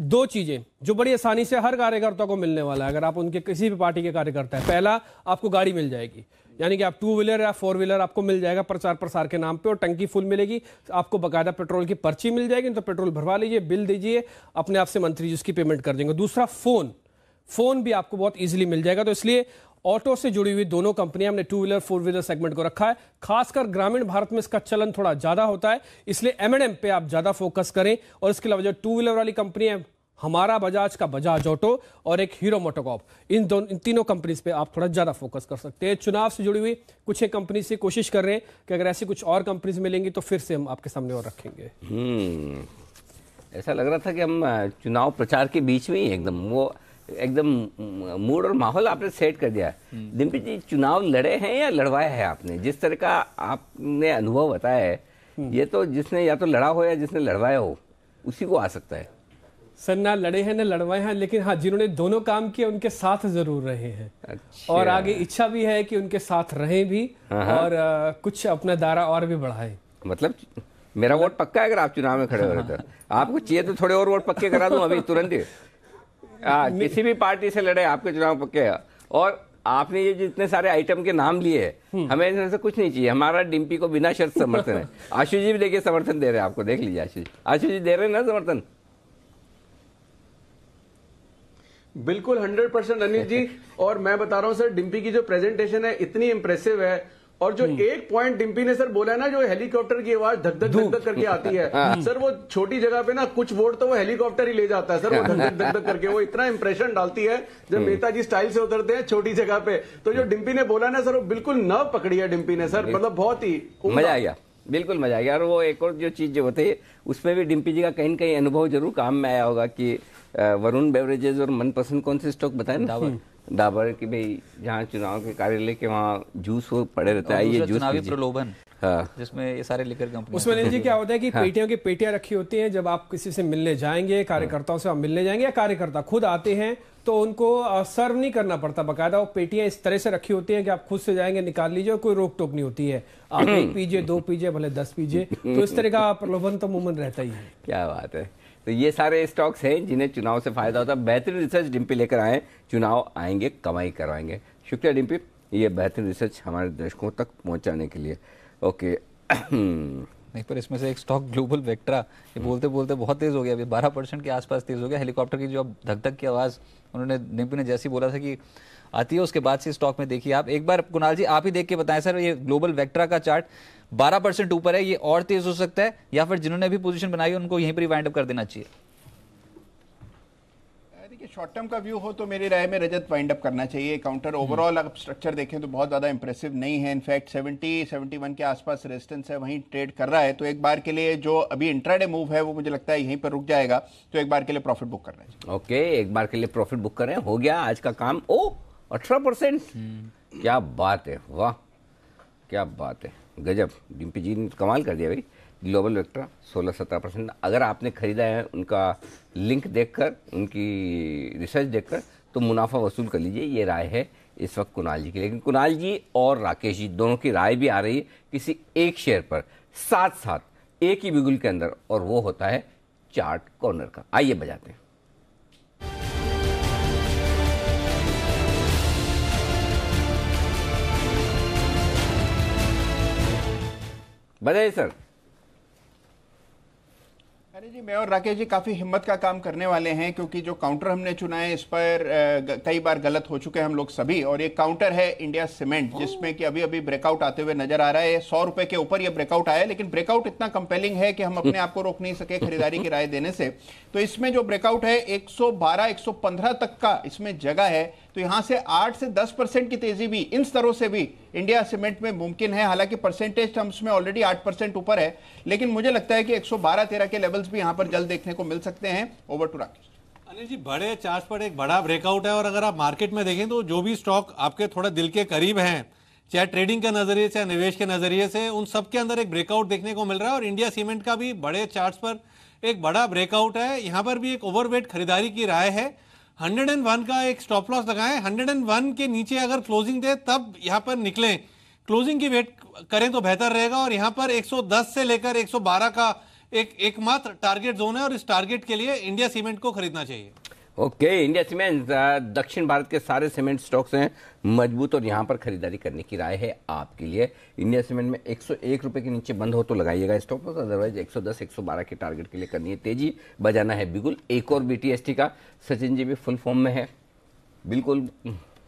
2 चीजें जो बड़ी आसानी से हर कार्यकर्ता को मिलने वाला है। अगर आप उनके किसी भी पार्टी के कार्यकर्ता है, पहला आपको गाड़ी मिल जाएगी, यानी कि आप 2 व्हीलर या 4 व्हीलर आपको मिल जाएगा प्रचार प्रसार के नाम पे, और टंकी फुल मिलेगी। आपको बकायदा पेट्रोल की पर्ची मिल जाएगी, तो पेट्रोल भरवा लीजिए, बिल दीजिए, अपने आप से मंत्री जी उसकी पेमेंट कर देंगे। दूसरा फोन भी आपको बहुत इजीली मिल जाएगा। तो इसलिए ऑटो से जुड़ी हुई दोनों कंपनियां हमने 2 व्हीलर 4 व्हीलर सेगमेंट को रखा है। खासकर ग्रामीण भारत में इसका चलन थोड़ा ज्यादा होता है, इसलिए M&M पे आप ज्यादा फोकस करें। और इसके अलावा जो 2 व्हीलर वाली कंपनी है, हमारा बजाज का बजाज ऑटो और एक हीरो मोटोकॉर्प, इन तीनों कंपनीज पे आप थोड़ा ज्यादा फोकस कर सकते हैं। चुनाव से जुड़ी हुई कुछ एक कंपनी से कोशिश कर रहे हैं कि अगर ऐसी कुछ और कंपनीज मिलेंगी तो फिर से हम आपके सामने और रखेंगे। ऐसा लग रहा था कि हम चुनाव प्रचार के बीच में ही एकदम मूड और माहौल आपने सेट कर दिया। डिम्पी जी, चुनाव लड़े हैं या लड़वाया है आपने? जिस तरह का आपने अनुभव बताया है, ये तो जिसने या तो लड़ा हो या जिसने लड़वाया हो उसी को आ सकता है। सर, ना लड़े हैं ना लड़वाए हैं, लेकिन हाँ, जिन्होंने दोनों काम किए उनके साथ जरूर रहे हैं। अच्छा। और आगे इच्छा भी है कि उनके साथ रहें भी और कुछ अपना दायरा और भी बढ़ाएं। मतलब मेरा वोट पक्का है अगर आप चुनाव में खड़े हो रहे तो। आपको चाहिए तो थोड़े और वोट पक्के करा दूं अभी तुरंत ही। किसी भी पार्टी से लड़े, आपके चुनाव पक्के है। और आपने ये जितने सारे आइटम के नाम लिए हैं, हमें इसमें से कुछ नहीं चाहिए। हमारा डिम्पी को बिना शर्त समर्थन है। आशु जी भी देखिए समर्थन दे रहे हैं आपको, देख लीजिए। आशु जी दे रहे हैं ना समर्थन? बिल्कुल 100% अनिल जी। और मैं बता रहा हूं सर, डिम्पी की जो प्रेजेंटेशन है इतनी इंप्रेसिव है। और जो एक पॉइंट डिम्पी ने सर बोला है ना, जो हेलीकॉप्टर की आवाज धक धक धक धक करके आती है सर, वो छोटी जगह पे ना कुछ वोट तो वो हेलीकॉप्टर ही ले जाता है सर, वो धक धक धक धक करके वो इतना इंप्रेशन डालती है जब नेताजी स्टाइल से उतरते हैं छोटी जगह पे। तो जो डिम्पी ने बोला ना सर, वो बिल्कुल नर्व पकड़ी है डिम्पी ने सर, मतलब बहुत ही मजा आ गया, बिल्कुल मजा आ गया। और वो एक और जो चीज जो होती है उसमें भी डिम्पी जी का कहीं न कहीं अनुभव जरूर काम में आया होगा कि वरुण बेवरेजेस और मनपसंद कौन से स्टॉक बताए ना? डाबर की भाई, जहाँ चुनाव के कार्यालय के वहाँ जूस वो पड़े रहता है, ये जूस चुनावी प्रलोभन, हाँ, जिसमें ये सारे लिकर कंपनी। उसमें अनिल जी क्या होता है कि पेटियों की पेटियां रखी होती हैं। जब आप किसी से मिलने जाएंगे, कार्यकर्ताओं से आप मिलने जाएंगे या कार्यकर्ता खुद आते हैं, तो उनको सर्व नहीं करना पड़ता। बाकायदा वो पेटियां इस तरह से रखी होती हैं कि आप खुद से जाएंगे, निकाल लीजिए, और कोई रोक टोक नहीं होती है। आप 1 पीजिए, 2 पीजिए, भले 10 पीजिए। तो इस तरह का प्रलोभन तो अमूमन रहता ही है। क्या बात है। तो ये सारे स्टॉक्स हैं जिन्हें चुनाव से फायदा होता है। बेहतरीन रिसर्च डिम्पी लेकर आए, चुनाव आएंगे कमाई करवाएंगे। शुक्रिया डिम्पी, ये बेहतरीन रिसर्च हमारे दर्शकों तक पहुंचाने के लिए। ओके। नहीं, पर इसमें से एक स्टॉक ग्लोबल वेक्ट्रा, ये बोलते बोलते बहुत तेज हो गया, अभी 12% के आसपास तेज हो गया। हेलीकॉप्टर की जो अब धक धक की आवाज़ उन्होंने डिम्पी ने जैसी बोला था कि आती है, उसके बाद से स्टॉक में देखिए आप। एक बार कुणाल जी आप ही देख के बताएं सर, ये ग्लोबल वेक्ट्रा का चार्ट 12% ऊपर है, ये और तेज हो सकता है या फिर जिन्होंने अभी पोजीशन बनाई है उनको यहीं पर ही वाइंड अप कर देना चाहिए? देखिए, शॉर्ट टर्म का व्यू हो तो मेरी राय में रजत वाइंड अप करना चाहिए। काउंटर ओवरऑल अगर स्ट्रक्चर देखें तो बहुत ज्यादा इंप्रेसिव नहीं है। इनफैक्ट 70-71 के आसपास रेजिस्टेंस है, वहीं ट्रेड कर रहा है। तो एक बार के लिए जो अभी इंट्राडे मूव है वो मुझे लगता है यहीं पर रुक जाएगा। तो एक बार के लिए प्रॉफिट बुक करना चाहिए। ओके, एक बार के लिए प्रॉफिट बुक करें। हो गया आज का काम। 18%, क्या बात है, वाह क्या बात है, गजब। डिम्पी जी ने कमाल कर दिया भाई। Global Vectra 16-17%। अगर आपने खरीदा है उनका लिंक देखकर, उनकी रिसर्च देखकर, तो मुनाफा वसूल कर लीजिए। ये राय है इस वक्त कुणाल जी की। लेकिन कुणाल जी और राकेश जी दोनों की राय भी आ रही है किसी एक शेयर पर, साथ साथ एक ही बिगुल के अंदर, और वो होता है चार्ट कॉर्नर का। आइए बजाते हैं। बताइए सर। अरे जी, मैं और राकेश जी काफी हिम्मत का काम करने वाले हैं, क्योंकि जो काउंटर हमने चुना है इस पर कई बार गलत हो चुके हैं हम लोग सभी। और एक काउंटर है इंडिया सीमेंट, जिसमें कि अभी अभी ब्रेकआउट आते हुए नजर आ रहा है। 100 रुपए के ऊपर ये ब्रेकआउट आया, लेकिन ब्रेकआउट इतना कंपेलिंग है कि हम अपने आप को रोक नहीं सके खरीदारी की राय देने से। तो इसमें जो ब्रेकआउट है 112-115 तक का इसमें जगह है। तो यहां से 8 से 10% की तेजी भी इन स्तरों से भी इंडिया सीमेंट में मुमकिन है। हालांकि परसेंटेज टर्म्स में ऑलरेडी 8% ऊपर है, लेकिन मुझे लगता है कि 112-13 के लेवल्स भी यहां पर जल्द देखने को मिल सकते हैं। Over to Rakesh. अनिल जी, बड़े चार्ट पर एक बड़ा ब्रेकआउट है। और अगर आप मार्केट में देखें तो जो भी स्टॉक आपके थोड़ा दिल के करीब हैं, चाहे ट्रेडिंग के नजरिए से, निवेश के नजरिए से, उन सब के अंदर एक ब्रेकआउट देखने को मिल रहा है। और इंडिया सीमेंट का भी बड़े चार्ट पर एक बड़ा ब्रेकआउट है। यहां पर भी एक ओवरवेट खरीदारी की राय है। 101 का एक स्टॉप लॉस लगाएं। 101 के नीचे अगर क्लोजिंग दे तब यहां पर निकलें, क्लोजिंग की वेट करें तो बेहतर रहेगा। और यहां पर 110 से लेकर 112 का एकमात्र टारगेट जोन है, और इस टारगेट के लिए इंडिया सीमेंट को खरीदना चाहिए। ओके, इंडिया सीमेंट दक्षिण भारत के सारे सीमेंट स्टॉक्स हैं मजबूत, और यहाँ पर खरीदारी करने की राय है आपके लिए। इंडिया सीमेंट में 101 रुपए के नीचे बंद हो तो लगाइएगा स्टॉप लॉस, अदरवाइज 110-112 के टारगेट के लिए करनी है तेजी, बजाना है बिगुल। एक और BTST का, सचिन जी भी फुल फॉर्म में है। बिल्कुल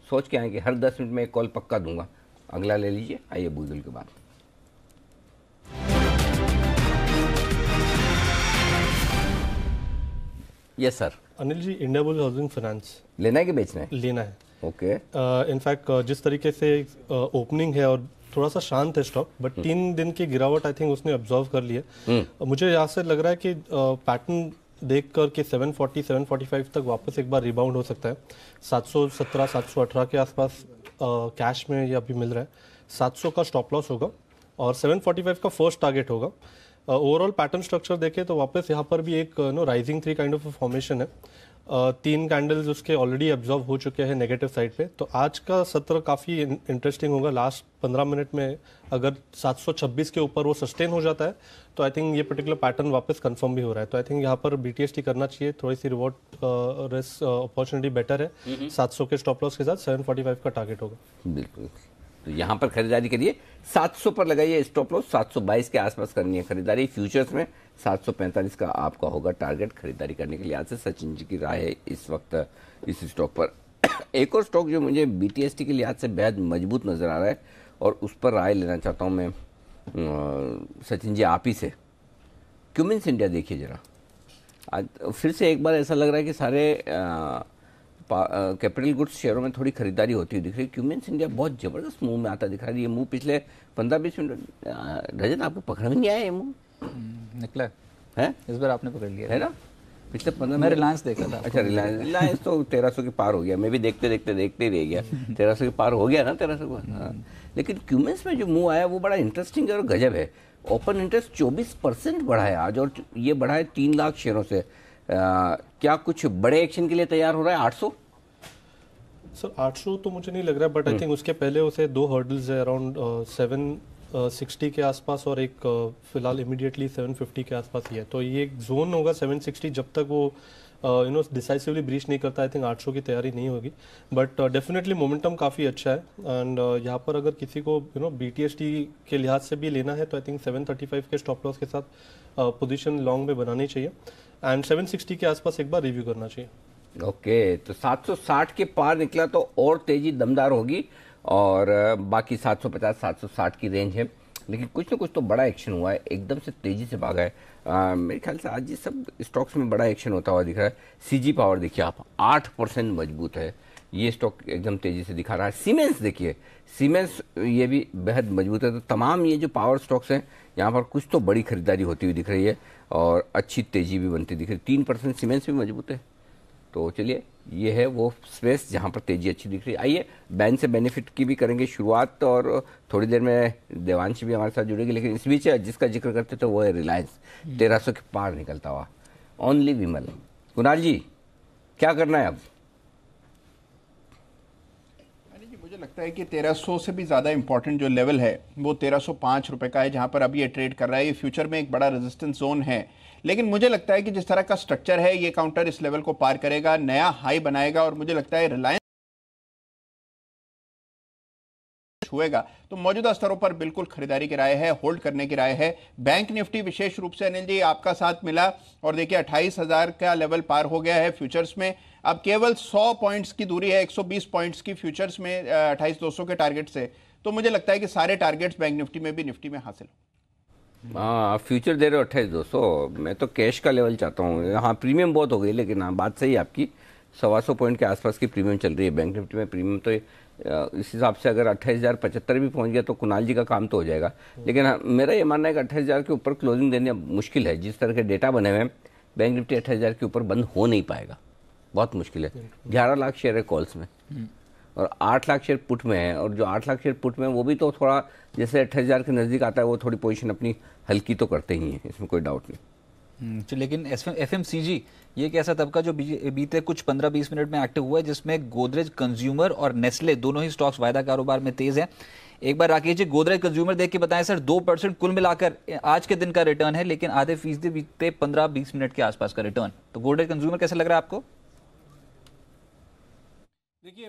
सोच के आएंगे, हर 10 मिनट में एक कॉल पक्का दूंगा। अगला ले लीजिए, आइए बुजुल के बाद। Yes sir. Anil ji, Indiabulls housing finance लेना है कि बेचना है? लेना है। ओके। इनफैक्ट जिस तरीके से ओपनिंग है और थोड़ा सा शांत है स्टॉक, बट 3 दिन की गिरावट आई थिंक उसने ऑब्जर्व कर ली है। मुझे यहाँ से लग रहा है कि पैटर्न देख कर के 740 745 तक वापस एक बार रिबाउंड हो सकता है। 717 718 के आसपास कैश में ये अभी मिल रहा है। 700 का स्टॉप लॉस होगा और 745 का फर्स्ट टारगेट होगा। ओवरऑल पैटर्न स्ट्रक्चर देखें तो वापस यहाँ पर भी एक राइजिंग 3 काइंड ऑफ फॉर्मेशन है। 3 कैंडल्स उसके ऑलरेडी एब्जॉर्ब हो चुके हैं नेगेटिव साइड पे। तो आज का सत्र काफ़ी इंटरेस्टिंग होगा। लास्ट 15 मिनट में अगर 726 के ऊपर वो सस्टेन हो जाता है तो आई थिंक ये पर्टिकुलर पैटर्न वापस कंफर्म भी हो रहा है। तो आई थिंक यहाँ पर BTST करना चाहिए। थोड़ी सी रिवॉर्ड रिस्क अपॉर्चुनिटी बेटर है। 700 के स्टॉप लॉस के साथ 745 का टारगेट होगा। बिल्कुल, तो यहाँ पर खरीदारी करिए। 700 पर लगाइए स्टॉप लॉस। 722 के आसपास करनी है खरीदारी। फ्यूचर्स में 745 का आपका होगा टारगेट खरीदारी करने के लिए। आज से सचिन जी की राय है इस वक्त इस स्टॉक पर। एक और स्टॉक जो मुझे BTST के लिहाज से बेहद मजबूत नजर आ रहा है और उस पर राय लेना चाहता हूँ मैं सचिन जी आप ही से। क्यूमिंस इंडिया देखिए जरा, आज फिर से एक बार ऐसा लग रहा है कि सारे कैपिटल गुड्स शेयरों में थोड़ी खरीदारी होती हुई दिख रही है। क्यूमिंस इंडिया बहुत जबरदस्त मूव में आता दिख रहा है। ये मूव पिछले 15-20 मिनट रजत आपको पकड़ में नहीं आया, ये मूव निकला है इस बार आपने पकड़ लिया है ना। पिछले 15 मैं रिलायंस देखा था। अच्छा, रिलायंस तो 1300 के पार हो गया। मैं भी देखते ही रह गया। 1300 के पार हो गया ना, 1300 को। हाँ। लेकिन क्यूमिंस में जो मूव आया वो बड़ा इंटरेस्टिंग और गजब है। ओपन इंटरेस्ट 24% बढ़ा है आज और ये बढ़ा है 3 लाख शेयरों से। क्या कुछ बड़े एक्शन के लिए तैयार हो रहा है 800? सर 800 तो मुझे नहीं लग रहा है, बट आई थिंक उसके पहले उसे 2 हर्डल्स है अराउंड 760 के आसपास और एक फिलहाल इमीडिएटली 750 के आसपास ही है। तो ये एक जोन होगा 760। जब तक वो डिसाइसिवली ब्रीच नहीं करता आई थिंक 800 की तैयारी नहीं होगी। बट डेफिनेटली मोमेंटम काफ़ी अच्छा है एंड यहाँ पर अगर किसी को BTST के लिहाज से भी लेना है तो आई थिंक 735 के स्टॉप लॉस के साथ पोजीशन लॉन्ग में बनानी चाहिए एंड 760 के आसपास एक बार रिव्यू करना चाहिए। ओके, तो 760 के पार निकला तो और तेजी दमदार होगी और बाकी 750 760 की रेंज है। लेकिन कुछ ना कुछ तो बड़ा एक्शन हुआ है, एकदम से तेजी से भागा है। मेरे ख्याल से आज ये सब स्टॉक्स में बड़ा एक्शन होता हुआ दिख रहा है। CG पावर देखिए आप, 8% मजबूत है। ये स्टॉक एकदम तेजी से दिखा रहा है। सीमेंस देखिए, सीमेंस ये भी बेहद मजबूत है। तो तमाम ये जो पावर स्टॉक्स हैं यहाँ पर कुछ तो बड़ी खरीदारी होती हुई दिख रही है और अच्छी तेजी भी बनती दिख रही है। 3% सीमेंस भी मजबूत है। तो चलिए, ये है वो स्पेस जहाँ पर तेजी अच्छी दिख रही है। आइए बैन से बेनिफिट की भी करेंगे शुरुआत और थोड़ी देर में देवांश भी हमारे साथ जुड़ेगी। लेकिन इस बीच जिसका जिक्र करते थे वो है रिलायंस, 1300 के पार निकलता हुआ। ओनली विमल। कुणाल जी क्या करना है अब? मुझे लगता है कि 1300 से भी ज़्यादा इंपॉर्टेंट जो लेवल है वो 1305 रुपए का है, जहां पर अभी ये ट्रेड कर रहा है। ये फ्यूचर में एक बड़ा रेजिस्टेंस जोन है। लेकिन मुझे लगता है कि जिस तरह का स्ट्रक्चर है ये काउंटर इस लेवल को पार करेगा, नया हाई बनाएगा और मुझे लगता है रिलायंस हुएगा तो मौजूदा स्तरों पर बिल्कुल खरीदारी की राय है, होल्ड करने की राय है। बैंक निफ्टी विशेष रूप से अनिल जी आपका साथ मिला और देखिए 28,000 का लेवल पार हो गया है फ्यूचर्स में। अब केवल 100 पॉइंट्स की दूरी है 120 पॉइंट्स की फ्यूचर्स में 28,200 के टारगेट से। तो मुझे लगता है कि सारे टारगेट्स बैंक निफ्टी में भी निफ्टी में हासिल। हाँ, फ्यूचर दे रहे हो 28,200। मैं तो कैश का लेवल चाहता हूँ। हाँ, प्रीमियम बहुत हो गई, लेकिन हाँ बात सही है आपकी। 125 पॉइंट के आसपास की प्रीमियम चल रही है बैंक निफ्टी में। प्रीमियम तो इस हिसाब से अगर 28,075 भी पहुंच गया तो कुणाल जी का काम तो हो जाएगा। लेकिन हाँ, मेरा ये मानना है कि 28,000 के ऊपर क्लोजिंग देने मुश्किल है। जिस तरह के डेटा बने हुए हैं बैंक निफ्टी 28,000 के ऊपर बंद हो नहीं पाएगा, बहुत मुश्किल है। 11 लाख शेयर है कॉल्स में और 8 लाख शेयर पुट में है। और जो 8 लाख शेयर पुट में है वो भी तो थोड़ा जैसे 28,000 के नज़दीक आता है वो थोड़ी पोजीशन अपनी हल्की तो करते ही हैं, इसमें कोई डाउट नहीं। लेकिन FMCG ये एक ऐसा तबका जो बीते कुछ 15-20 मिनट में एक्टिव हुआ है, जिसमें गोदरेज कंज्यूमर और नेस्ले दोनों ही स्टॉक्स वायदा कारोबार में तेज हैं। एक बार राकेश जी, गोदरेज कंज्यूमर देख के बताएं सर। 2% कुल मिलाकर आज के दिन का रिटर्न है, लेकिन आधे फीसदी बीते 15-20 मिनट के आसपास का रिटर्न। तो गोदरेज कंज्यूमर कैसा लग रहा है आपको? देखिए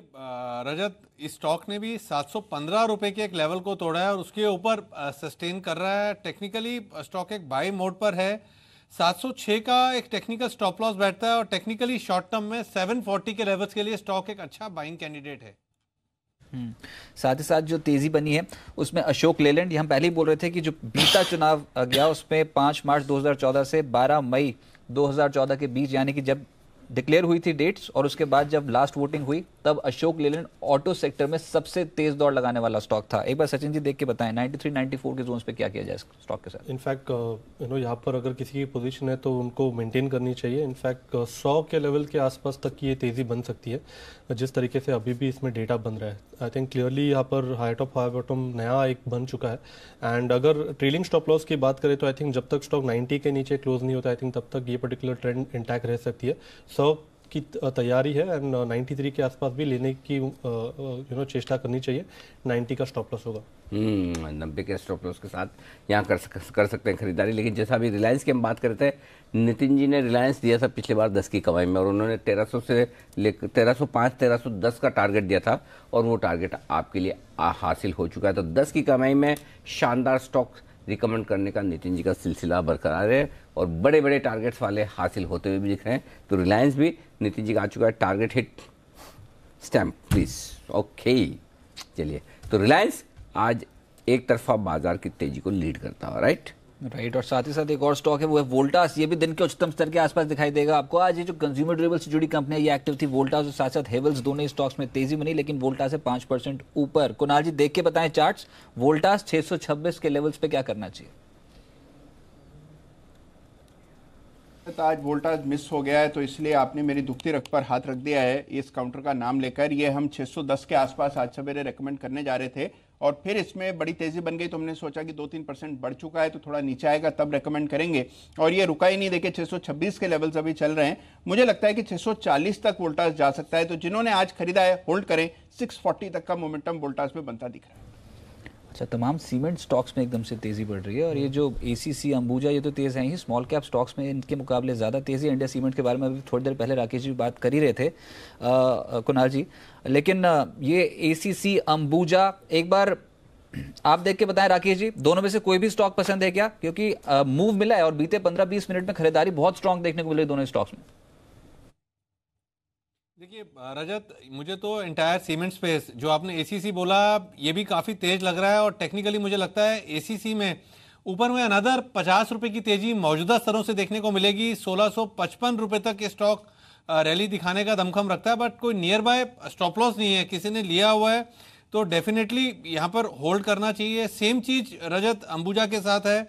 रजत, इस स्टॉक ने भी 715 रुपए के एक लेवल को तोड़ा है और उसके ऊपर सस्टेन कर रहा है। टेक्निकली स्टॉक एक बाई मोड पर है। 706 का एक टेक्निकल स्टॉप लॉस बैठता है और टेक्निकली शॉर्ट टर्म में 740 के लेवल्स के लिए स्टॉक एक अच्छा बाइंग कैंडिडेट है। साथ ही साथ जो तेजी बनी है उसमें अशोक लेलैंड, हम पहले ही बोल रहे थे कि जो बीता चुनाव गया उसमें 5 मार्च 2014 से 12 मई 2014 के बीच, यानी कि जब डिक्लेयर हुई थी डेट्स और उसके बाद जब लास्ट वोटिंग हुई तब अशोक लेलैंड ऑटो सेक्टर में सबसे तेज दौड़ लगाने वाला स्टॉक था। एक बार सचिन जी देख के बताएं 93 94 के जोन्स पे क्या किया जाए स्टॉक के साथ। इनफैक्ट यहाँ पर अगर किसी की पोजीशन है तो उनको मेंटेन करनी चाहिए। इनफैक्ट 100 के लेवल के आसपास तक की ये तेजी बन सकती है जिस तरीके से अभी भी इसमें डेटा बन रहा है। आई थिंक क्लियरली यहाँ पर हाई टॉप हाई बॉटम नया एक बन चुका है। एंड अगर ट्रेलिंग स्टॉप लॉस की बात करें तो आई थिंक जब तक स्टॉक 90 के नीचे क्लोज नहीं होता आई थिंक तब तक ये पर्टिकुलर ट्रेंड इंटैक्ट रह सकती है। 100 की तैयारी है एंड 93 के आसपास भी लेने की चेष्टा करनी चाहिए। 90 का स्टॉप लॉस होगा। 90 के स्टॉप लॉस के साथ यहाँ कर सकते हैं खरीदारी। लेकिन जैसा अभी रिलायंस की हम बात करते हैं, नितिन जी ने रिलायंस दिया था पिछली बार 10 की कमाई में और उन्होंने 1300 से लेकर 1305 1310 का टारगेट दिया था और वो टारगेट आपके लिए हासिल हो चुका है। तो 10 की कमाई में शानदार स्टॉक रिकमेंड करने का नितिन जी का सिलसिला बरकरार है और बड़े बड़े टारगेट्स वाले हासिल होते हुए भी दिख रहे हैं। तो रिलायंस भी नितिन जी का आ चुका है target hit stamp please. Okay चलिए, तो रिलायंस आज एक तरफा बाजार की तेजी को लीड करता है। राइट। और साथ ही साथ एक और स्टॉक है वो है वोल्टास। ये भी दिन के उच्चतम स्तर के आसपास दिखाई देगा आपको। आज ये जो कंज्यूमर ड्यूरेबल से जुड़ी कंपनी है ये एक्टिव थी। वोल्टास और साथ साथ हेवल्स दोनों स्टॉक्स में तेजी बनी, लेकिन वोल्टास से 5% ऊपर। कुणाल जी देख के बताएं चार्ट्स, वोल्टास 626 के लेवल्स पे क्या करना चाहिए? तो आज वोल्टास मिस हो गया है तो इसलिए आपने मेरी दुखती रख पर हाथ रख दिया है इस काउंटर का नाम लेकर। ये हम 610 के आसपास आज सवेरे रेकमेंड करने जा रहे थे और फिर इसमें बड़ी तेजी बन गई तो हमने सोचा कि 2-3% बढ़ चुका है तो थोड़ा नीचे आएगा तब रेकमेंड करेंगे और ये रुका ही नहीं। देखिए 626 के लेवल्स अभी चल रहे हैं। मुझे लगता है कि 640 तक वोल्टास जा सकता है, तो जिन्होंने आज खरीदा है होल्ड करें। 640 तक का मोमेंटम वोल्टास में बनता दिख रहा है। अच्छा, तमाम सीमेंट स्टॉक्स में एकदम से तेजी बढ़ रही है और ये जो एसीसी अंबुजा ये तो तेज है ही, स्मॉल कैप स्टॉक्स में इनके मुकाबले ज़्यादा तेजी। इंडिया सीमेंट के बारे में अभी थोड़ी देर पहले राकेश जी बात कर ही रहे थे कुणाल जी, लेकिन ये एसीसी अंबुजा एक बार आप देख के बताएं राकेश जी, दोनों में से कोई भी स्टॉक पसंद है क्या? क्योंकि मूव मिला है और बीते 15-20 मिनट में खरीदारी बहुत स्ट्रांग देखने को मिली दोनों स्टॉक्स में। देखिए रजत, मुझे तो एंटायर सीमेंट स्पेस जो आपने एसीसी बोला ये भी काफ़ी तेज लग रहा है और टेक्निकली मुझे लगता है एसीसी में ऊपर में अनदर 50 रुपए की तेजी मौजूदा स्तरों से देखने को मिलेगी। 1655 रुपए तक ये स्टॉक रैली दिखाने का दमखम रखता है, बट कोई नियर बाय स्टॉप लॉस नहीं है, किसी ने लिया हुआ है तो डेफिनेटली यहाँ पर होल्ड करना चाहिए। सेम चीज रजत अंबुजा के साथ है।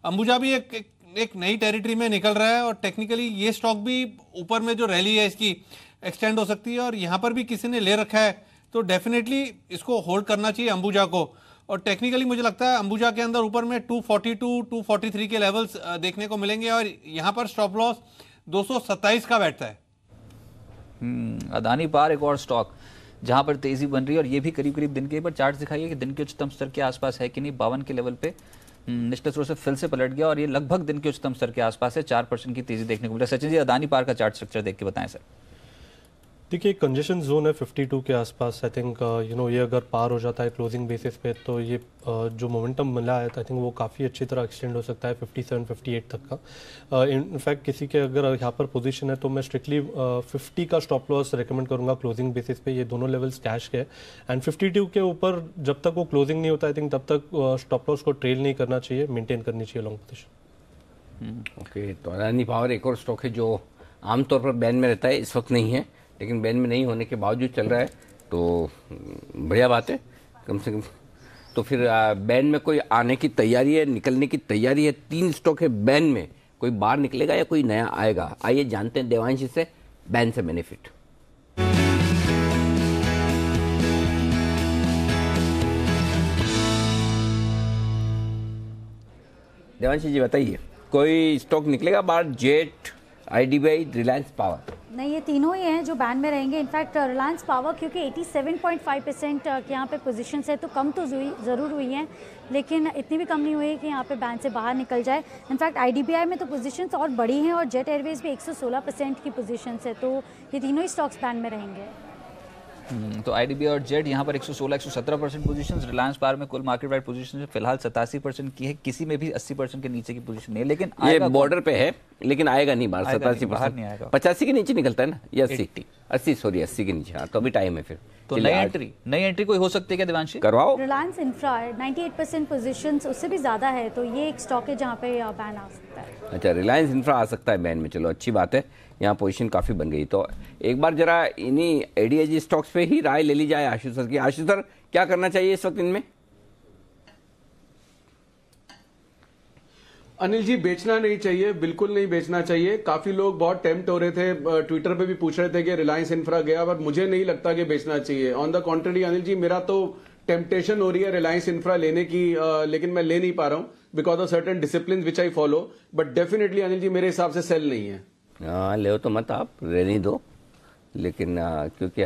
अंबुजा भी एक नई टेरिटरी में निकल रहा है और टेक्निकली ये स्टॉक भी ऊपर में जो रैली है इसकी एक्सटेंड हो सकती है और यहाँ पर भी किसी ने ले रखा है तो डेफिनेटली इसको होल्ड करना चाहिए अंबुजा को। और टेक्निकली मुझे लगता है अंबुजा के अंदर ऊपर में 242 243 के लेवल्स देखने को मिलेंगे और यहाँ पर स्टॉप लॉस 227 का बैठता है। अदानी पार एक और स्टॉक जहां पर तेजी बन रही है और ये भी करीब करीब दिन के पर चार्ट दिखाइए कि दिन के उच्चतम स्तर के आसपास है कि नहीं। 52 के लेवल पे निचले स्तर से फिर से पलट गया और ये लगभग दिन के उच्चतम स्तर के आसपास है। 4% की तेजी देखने को मिला। सचिन जी अदानी पार का चार्ट स्ट्रक्चर देख के बताएं सर। देखिए कंजेशन जोन है 52 के आसपास। आई थिंक ये अगर पार हो जाता है क्लोजिंग बेसिस पे तो ये जो मोमेंटम मिला है आई थिंक वो काफ़ी अच्छी तरह एक्सटेंड हो सकता है 57 58 तक का। इनफैक्ट किसी के अगर यहाँ पर पोजीशन है तो मैं स्ट्रिक्टली 50 का स्टॉप लॉस रेकमेंड करूँगा क्लोजिंग बेसिस पे। ये दोनों लेवल्स कैश के एंड 52 के ऊपर जब तक वो क्लोजिंग नहीं होता आई थिंक तब तक स्टॉप लॉस को ट्रेल नहीं करना चाहिए, मेंटेन करनी चाहिए लॉन्ग पोजीशन। ओके, तो अदानी पावर एक और स्टॉक है जो आमतौर पर बैन में रहता है, इस वक्त नहीं है लेकिन बैन में नहीं होने के बावजूद चल रहा है तो बढ़िया बात है कम से कम। तो फिर बैन में कोई आने की तैयारी है, निकलने की तैयारी है। 3 स्टॉक है बैन में, कोई बाहर निकलेगा या कोई नया आएगा? आइए जानते हैं देवांशी से बैन से बेनिफिट। देवांशी जी बताइए, कोई स्टॉक निकलेगा बाहर? Jet, IDBI, Reliance power? नहीं, ये तीनों ही हैं जो बैन में रहेंगे। इनफैक्ट रिलायंस पावर क्योंकि 87.5% के यहाँ पे पोजीशंस है तो कम तो ज़रूर हुई हैं लेकिन इतनी भी कम नहीं हुई है कि यहाँ पे बैन से बाहर निकल जाए। इनफैक्ट आईडीबीआई में तो पोजीशंस और बड़ी हैं और जेट एयरवेज भी 116% की पोजीशंस है तो ये तीनों ही स्टॉक्स बैन में रहेंगे। तो आईडीबी और जेड यहाँ पर 116-117% पोजीशन, रिलायंस पावर में कुल मार्केट वाइड पोजीशन फिलहाल 87% की है, किसी में भी 80% के नीचे की पोजीशन नहीं है, लेकिन ये बॉर्डर पे है, लेकिन आएगा नहीं बाहर, 87% नहीं आएगा, 85 के नीचे निकलता है ना, या 80 के नीचे। हाँ, तो अभी टाइम है फिर। तो नई एंट्री कोई हो सकती है क्या दिवांशी? करवाओ। रिलायंस इंफ्रा 98% पोजीशंस उससे भी ज्यादा है, तो ये एक स्टॉक है जहाँ पे बैन आ सकता है। अच्छा, रिलायंस इंफ्रा आ सकता है बैन में, चलो अच्छी बात है, यहाँ पोजीशन काफी बन गई। तो एक बार जरा इन्हीं एडीएजी स्टॉक्स पे ही राय ले ली जाए आशु सर की। आशु सर, क्या करना चाहिए इस वक्त इनमें? अनिल जी, बेचना नहीं चाहिए, बिल्कुल नहीं बेचना चाहिए। काफी लोग बहुत टेम्प्ट हो रहे थे, ट्विटर पे भी पूछ रहे थे कि रिलायंस इंफ्रा गया, बट मुझे नहीं लगता कि बेचना चाहिए। On the contrary Anil ji, मेरा तो टेम्पटेशन हो रही है रिलायंस इंफ्रा लेने की, लेकिन मैं ले नहीं पा रहा हूं because of certain discipline which I follow, but definitely Anil ji मेरे हिसाब से सेल नहीं है। हाँ, ले तो मत, आप रहने दो, लेकिन क्योंकि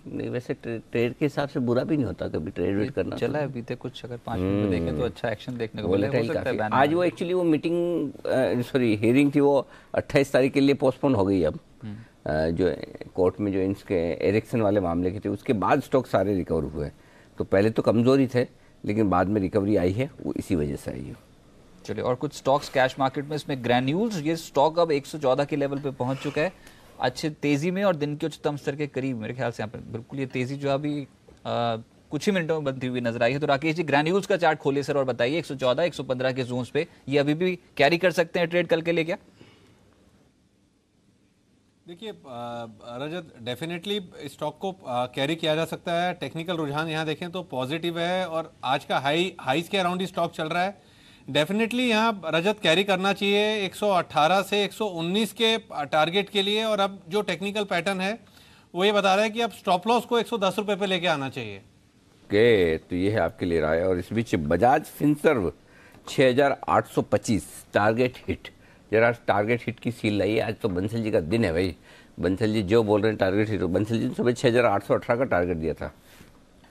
नहीं, वैसे ट्रेड के हिसाब से बुरा भी नहीं होता कभी ट्रेड वेट करना। चला है अभी तक कुछ, अगर 5 मिनट में देखें तो अच्छा एक्शन देखने को मिला, हो सकता है। आज वो एक्चुअली वो मीटिंग हियरिंग थी, वो 28 तारीख के लिए पोस्टपोन हो गई। अब जो कोर्ट में जो इनके एरिक्सन वाले मामले के थे, उसके बाद स्टॉक सारे रिकवर हुए। तो पहले तो कमजोरी थे, लेकिन बाद में रिकवरी आई है, वो इसी वजह से आई है। चलिए, और कुछ स्टॉक्स कैश मार्केट में, इसमें ग्रैन्यूल्स, ये स्टॉक अब 114 के लेवल पे पहुंच चुका है, अच्छे तेजी में और दिन के उच्चतम स्तर के करीब। मेरे ख्याल से यहाँ पर बिल्कुल ये तेजी जो अभी कुछ ही मिनटों में बनती हुई नजर आई है। तो राकेश जी, ग्रैन्यूल्स का चार्ट खोलिए सर और बताइए 114, 115 के जोन्स पे ये अभी भी कैरी कर सकते हैं ट्रेड कल के लिए क्या? देखिए रजत, डेफिनेटली स्टॉक को कैरी किया जा सकता है। टेक्निकल रुझान यहाँ देखें तो पॉजिटिव है और आज का हाईज के अराउंड ही स्टॉक चल रहा है। डेफिनेटली यहाँ रजत कैरी करना चाहिए 118 से 119 के टारगेट के लिए। और अब जो टेक्निकल पैटर्न है वो ये बता रहा है कि अब स्टॉप लॉस को 110 रुपए पे लेके आना चाहिए। ओके, तो ये है आपके लिए राय। और इस बीच बजाज फिनसर्व 6825 टारगेट हिट, जरा टारगेट हिट की सील लाई है। आज तो बंसल जी का दिन है भाई, बंसल जी जो बोल रहे हैं टारगेट हिट। बंसल जी ने सुबह 6818 का टारगेट दिया था।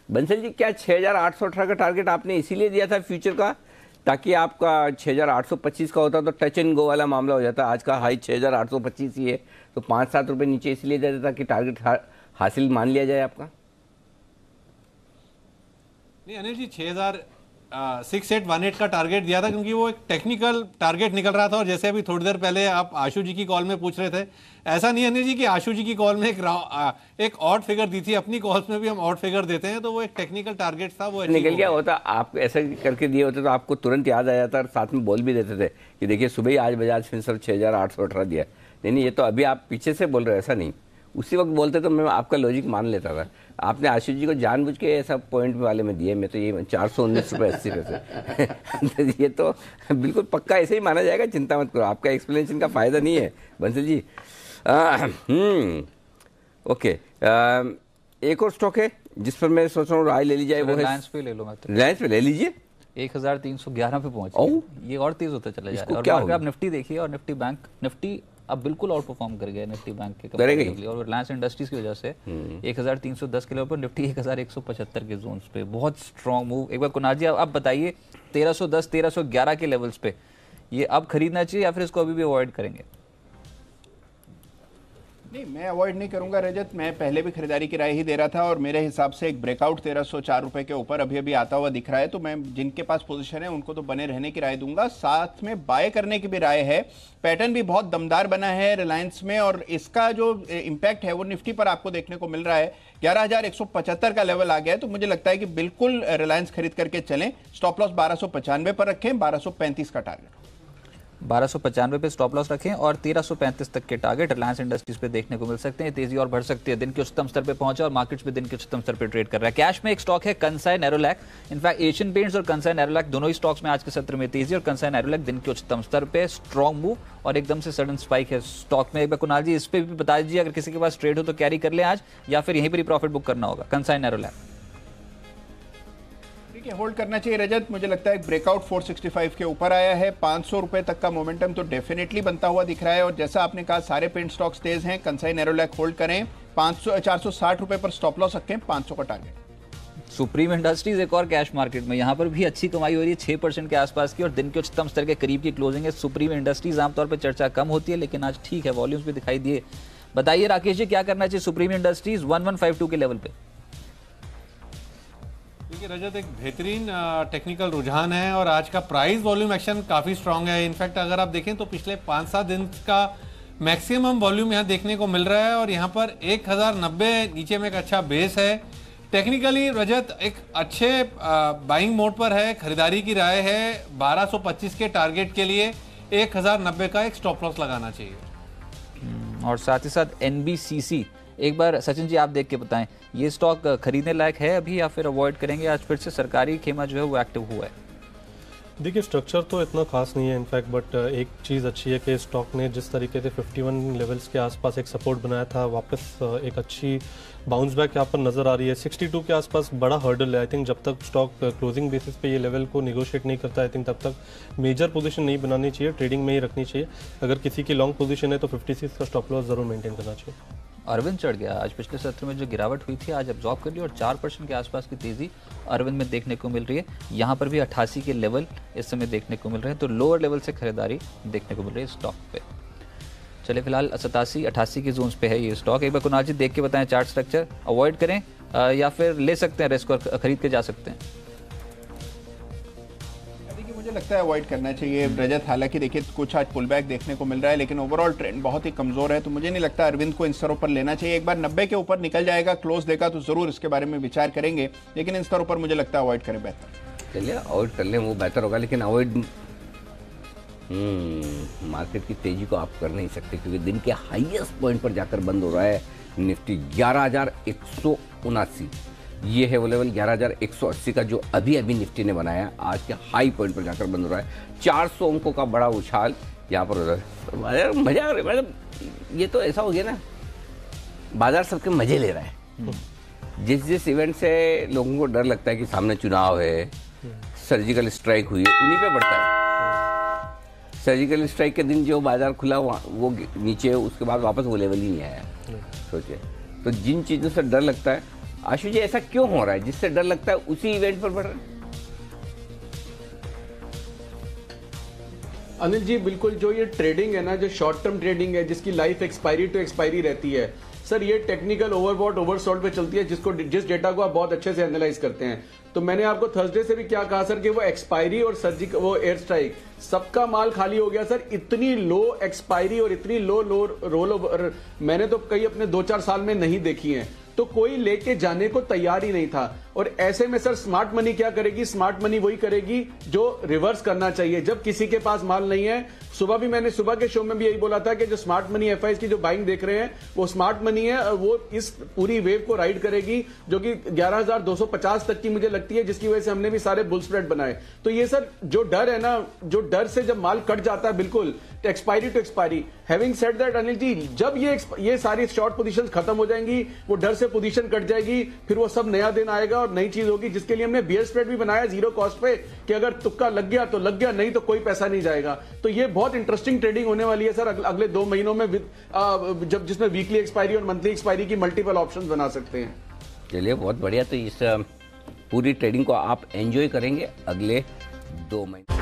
बंसल जी, क्या 6818 का टारगेट आपने इसीलिए दिया था फ्यूचर का, ताकि आपका 6825 का होता तो टच एंड गो वाला मामला हो जाता? आज का हाई 6825 ही है, तो 5-7 रुपए नीचे इसलिए दे देता कि टारगेट हासिल मान लिया जाए आपका। नहीं अनिल जी, 6818 का टारगेट दिया था क्योंकि वो एक टेक्निकल टारगेट निकल रहा था। और जैसे अभी थोड़ी देर पहले आप आशु जी की कॉल में पूछ रहे थे, ऐसा नहीं अनिल जी कि आशु जी की कॉल में एक ऑड फिगर दी थी, अपनी कॉल्स में भी हम ऑड फिगर देते हैं, तो वो एक टेक्निकल टारगेट था, वो निकल गया होता। आप ऐसा करके दिए होते तो आपको तुरंत याद आ जाता और साथ में बोल भी देते थे कि देखिए सुबह ही आज बजाज फिनसर्व 6818 दिया। नहीं, ये तो अभी आप पीछे से बोल रहे हो, ऐसा नहीं, उसी वक्त बोलते तो मैं आपका लॉजिक मान लेता था। आपने आशीष जी को जानबूझ के ऐसा पॉइंट वाले में दिए, मैं तो ये 419 रुपये 80 पैसे ये तो बिल्कुल पक्का ऐसे ही माना जाएगा, चिंता मत करो, आपका एक्सप्लेनेशन का फायदा नहीं है बंसल जी। ओके, एक और स्टॉक है जिस पर मैं सोच रहा हूँ राय ले ली जाए, वो है रिलायंस पे ले लो। मतलब रिलायंस पे ले लीजिए, 1311 पे पहुंच, ये और तेज होता चला जा रहा है। और आप निफ्टी देखिए, और निफ्टी बैंक, निफ्टी अब बिल्कुल आउट परफॉर्म कर गया निफ्टी बैंक के कंपैरेटिवली, और रिलायंस इंडस्ट्रीज की वजह से 1310 के लेवल पर निफ्टी 1175 के जोन्स पे, बहुत स्ट्रॉन्ग मूव। एक बार कुनाल जी आप बताइए 1310 1311 के लेवल्स पे ये अब खरीदना चाहिए या फिर इसको अभी भी अवॉइड करेंगे? नहीं, मैं अवॉइड नहीं करूंगा रजत, मैं पहले भी खरीदारी की राय ही दे रहा था और मेरे हिसाब से एक ब्रेकआउट 1304 रुपए के ऊपर अभी अभी आता हुआ दिख रहा है, तो मैं जिनके पास पोजीशन है उनको तो बने रहने की राय दूंगा, साथ में बाय करने की भी राय है। पैटर्न भी बहुत दमदार बना है रिलायंस में और इसका जो इम्पैक्ट है वो निफ्टी पर आपको देखने को मिल रहा है। 11,175 का लेवल आ गया है, तो मुझे लगता है कि बिल्कुल रिलायंस खरीद करके चलें। स्टॉप लॉस 1295 पर रखें, 1235 का टारगेट 1295 पे स्टॉप लॉस रखें और 1335 तक के टारगेट रिलायंस इंडस्ट्रीज पे देखने को मिल सकते हैं। तेजी और बढ़ सकती है, दिन के उच्चतम स्तर पे पहुंचा और मार्केट्स पे दिन के उच्चतम स्तर पे ट्रेड कर रहा है। कैश में एक स्टॉक है Kansai Nerolac, in fact Asian paints और कंसाई नेरोलैक दोनों ही स्टॉक्स में आज के सत्र में तेजी, और कंसाई नेरोलैक दिन के उच्चतम स्तर पे स्ट्रॉन्ग मूव और एकदम से सडन स्पाइक है स्टॉक में। एक बार कुनाल जी इस पे भी बता दीजिए, अगर किसी के पास ट्रेड हो तो कैरी कर ले आज, या फिर यहीं पर ही प्रॉफिट बुक करना होगा कंसाई नेरोलैक? होल्ड करना चाहिए रजत, मुझे लगता है ब्रेकआउट 465 के ऊपर आया है, 500 रुपए तक का मोमेंटम तो डेफिनेटली बनता हुआ दिख रहा है। और जैसा आपने कहा सारे पेंट स्टॉक्स तेज हैं, कंसाई नेरोलैक होल्ड करें, 460 रुपए पर स्टॉप लॉस रखें, 500 का टारगेट। सुप्रीम इंडस्ट्रीज एक और कैश मार्केट में, यहाँ पर भी अच्छी कमाई हो रही है 6% के आसपास की और दिन के उच्चतम स्तर के करीब की क्लोजिंग है। सुप्रीम इंडस्ट्रीज आमतौर पर चर्चा कम होती है, लेकिन आज ठीक है, वॉल्यूम्स भी दिखाई दिए बताइए राकेश जी, क्या करना चाहिए सुप्रीम इंडस्ट्रीज 1152 के लेवल पे? देखिए रजत, एक बेहतरीन टेक्निकल रुझान है और आज का प्राइस वॉल्यूम एक्शन काफी स्ट्रांग है। इनफैक्ट अगर आप देखें तो पिछले 5-7 दिन का मैक्सिमम वॉल्यूम यहाँ देखने को मिल रहा है और यहाँ पर 1090 नीचे में एक अच्छा बेस है। टेक्निकली रजत एक अच्छे बाइंग मोड पर है, खरीदारी की राय है। 1225 के टारगेट के लिए 1090 का एक स्टॉप लॉस लगाना चाहिए। और साथ ही साथ NBCC, एक बार सचिन जी आप देख के बताएं, ये स्टॉक खरीदने लायक है अभी या फिर अवॉइड करेंगे? आज फिर से सरकारी खेमा जो है वो एक्टिव हुआ है। देखिए स्ट्रक्चर तो इतना खास नहीं है इनफैक्ट, बट एक चीज़ अच्छी है कि स्टॉक ने जिस तरीके से 51 लेवल्स के आसपास एक सपोर्ट बनाया था, वापस एक अच्छी बाउंस बैक यहाँ पर नज़र आ रही है। 62 के आसपास बड़ा हर्डल है। आई थिंक जब तक स्टॉक क्लोजिंग बेसिस पे ये लेवल को निगोशिएट नहीं करता, आई थिंक तब तक मेजर पोजीशन नहीं बनानी चाहिए, ट्रेडिंग में ही रखनी चाहिए। अगर किसी की लॉन्ग पोजीशन है तो 56 का स्टॉप लॉस जरूर मेंटेन करना चाहिए। अरविंद चढ़ गया आज, पिछले सत्र में जो गिरावट हुई थी आज अब्जॉर्ब कर ली और 4% के आसपास की तेजी अरविंद में देखने को मिल रही है। यहाँ पर भी 88 के लेवल इस समय देखने को मिल रहे हैं, तो लोअर लेवल से खरीदारी देखने को मिल रही है स्टॉक पे। चलिए फिलहाल 87-88 के जोन्स पे है ये स्टॉक। एक बार कुणाल जी देख के बताएं चार्ट स्ट्रक्चर, अवॉइड करें या फिर ले सकते हैं रिस्क और खरीद के जा सकते हैं? मुझे लगता है अवॉइड करना चाहिए रजत। हालांकि देखिए कुछ आज पुल बैक देखने को मिल रहा है, लेकिन ओवरऑल ट्रेंड बहुत ही कमजोर है, तो मुझे नहीं लगता अरविंद को इन स्तरों पर लेना चाहिए। एक बार 90 के ऊपर निकल जाएगा, क्लोज देगा तो जरूर इसके बारे में विचार करेंगे, लेकिन इन स्तरों पर मुझे लगता है अवॉइड करें बेहतर। चलिए अवॉइड कर लें, वो बेहतर होगा, लेकिन अवॉइड मार्केट की तेजी को आप कर नहीं सकते क्योंकि दिन के हाईएस्ट पॉइंट पर जाकर बंद हो रहा है निफ्टी 11,179। ये है वो लेवल 11,180 का जो अभी निफ्टी ने बनाया, आज के हाई पॉइंट पर जाकर बंद हो रहा है। 400 अंकों का बड़ा उछाल यहाँ पर हो रहा है। मजा आ रहा है, मतलब ये तो ऐसा हो गया ना, बाजार सबके मजे ले रहा है। जिस इवेंट से लोगों को डर लगता है कि सामने चुनाव है, सर्जिकल स्ट्राइक हुई है, उन्हीं पे बढ़ता है। सर्जिकल स्ट्राइक के दिन जो बाजार खुला वो नीचे, उसके बाद वापस वो लेवल ही नहीं आया। सोचिए, तो जिन चीज़ों से डर लगता है, आशु जी ऐसा क्यों हो रहा है? जिससे डर लगता है उसी इवेंट पर बढ़ रहा है। अनिल जी बिल्कुल, जो ये ट्रेडिंग है ना, जो शॉर्ट टर्म ट्रेडिंग है जिसकी लाइफ एक्सपायरी टू एक्सपायरी रहती है सर, ये टेक्निकल ओवरबॉट ओवरसोल्ड पे चलती है, जिस डेटा को आप बहुत अच्छे से एनालाइज करते हैं। तो मैंने आपको थर्सडे से भी क्या कहा सर कि वो एक्सपायरी और सर्जिकल वो एयर स्ट्राइक सबका माल खाली हो गया सर। इतनी लो एक्सपायरी और इतनी लो रोल ओवर मैंने तो कई अपने 2-4 साल में नहीं देखी है, तो कोई लेके जाने को तैयार ही नहीं था। और ऐसे में सर स्मार्ट मनी क्या करेगी? स्मार्ट मनी वही करेगी जो रिवर्स करना चाहिए जब किसी के पास माल नहीं है। मैंने सुबह के शो में भी यही बोला था कि जो स्मार्ट मनी एफआईज की जो बाइंग देख रहे हैं वो स्मार्ट मनी है और वो इस पूरी वेव को राइड करेगी जो कि 11,250 तक की मुझे लगती है, जिसकी वजह से हमने भी सारे बुल स्प्रेड बनाए। तो ये सर जो डर है ना, जो डर से जब माल कट जाता है बिल्कुल expiry to expiry. Having said that Anil ji, जब ये सारी शॉर्ट पोजीशंस खत्म हो जाएंगी, वो डर से पोजीशन कट जाएगी, फिर वो सब नया दिन आएगा और नई चीज होगी, जिसके लिए हमने बियर स्प्रेड भी बनाया जीरो कॉस्ट पे कि अगर तुक्का लग गया तो लग गया, नहीं तो कोई पैसा नहीं जाएगा। तो ये बहुत इंटरेस्टिंग ट्रेडिंग होने वाली है सर अगले 2 महीनों में, जब जिसमें वीकली एक्सपायरी और मंथली एक्सपायरी की मल्टीपल ऑप्शंस बना सकते हैं। चलिए बहुत बढ़िया, तो इस पूरी ट्रेडिंग को आप एंजॉय करेंगे अगले 2 महीने।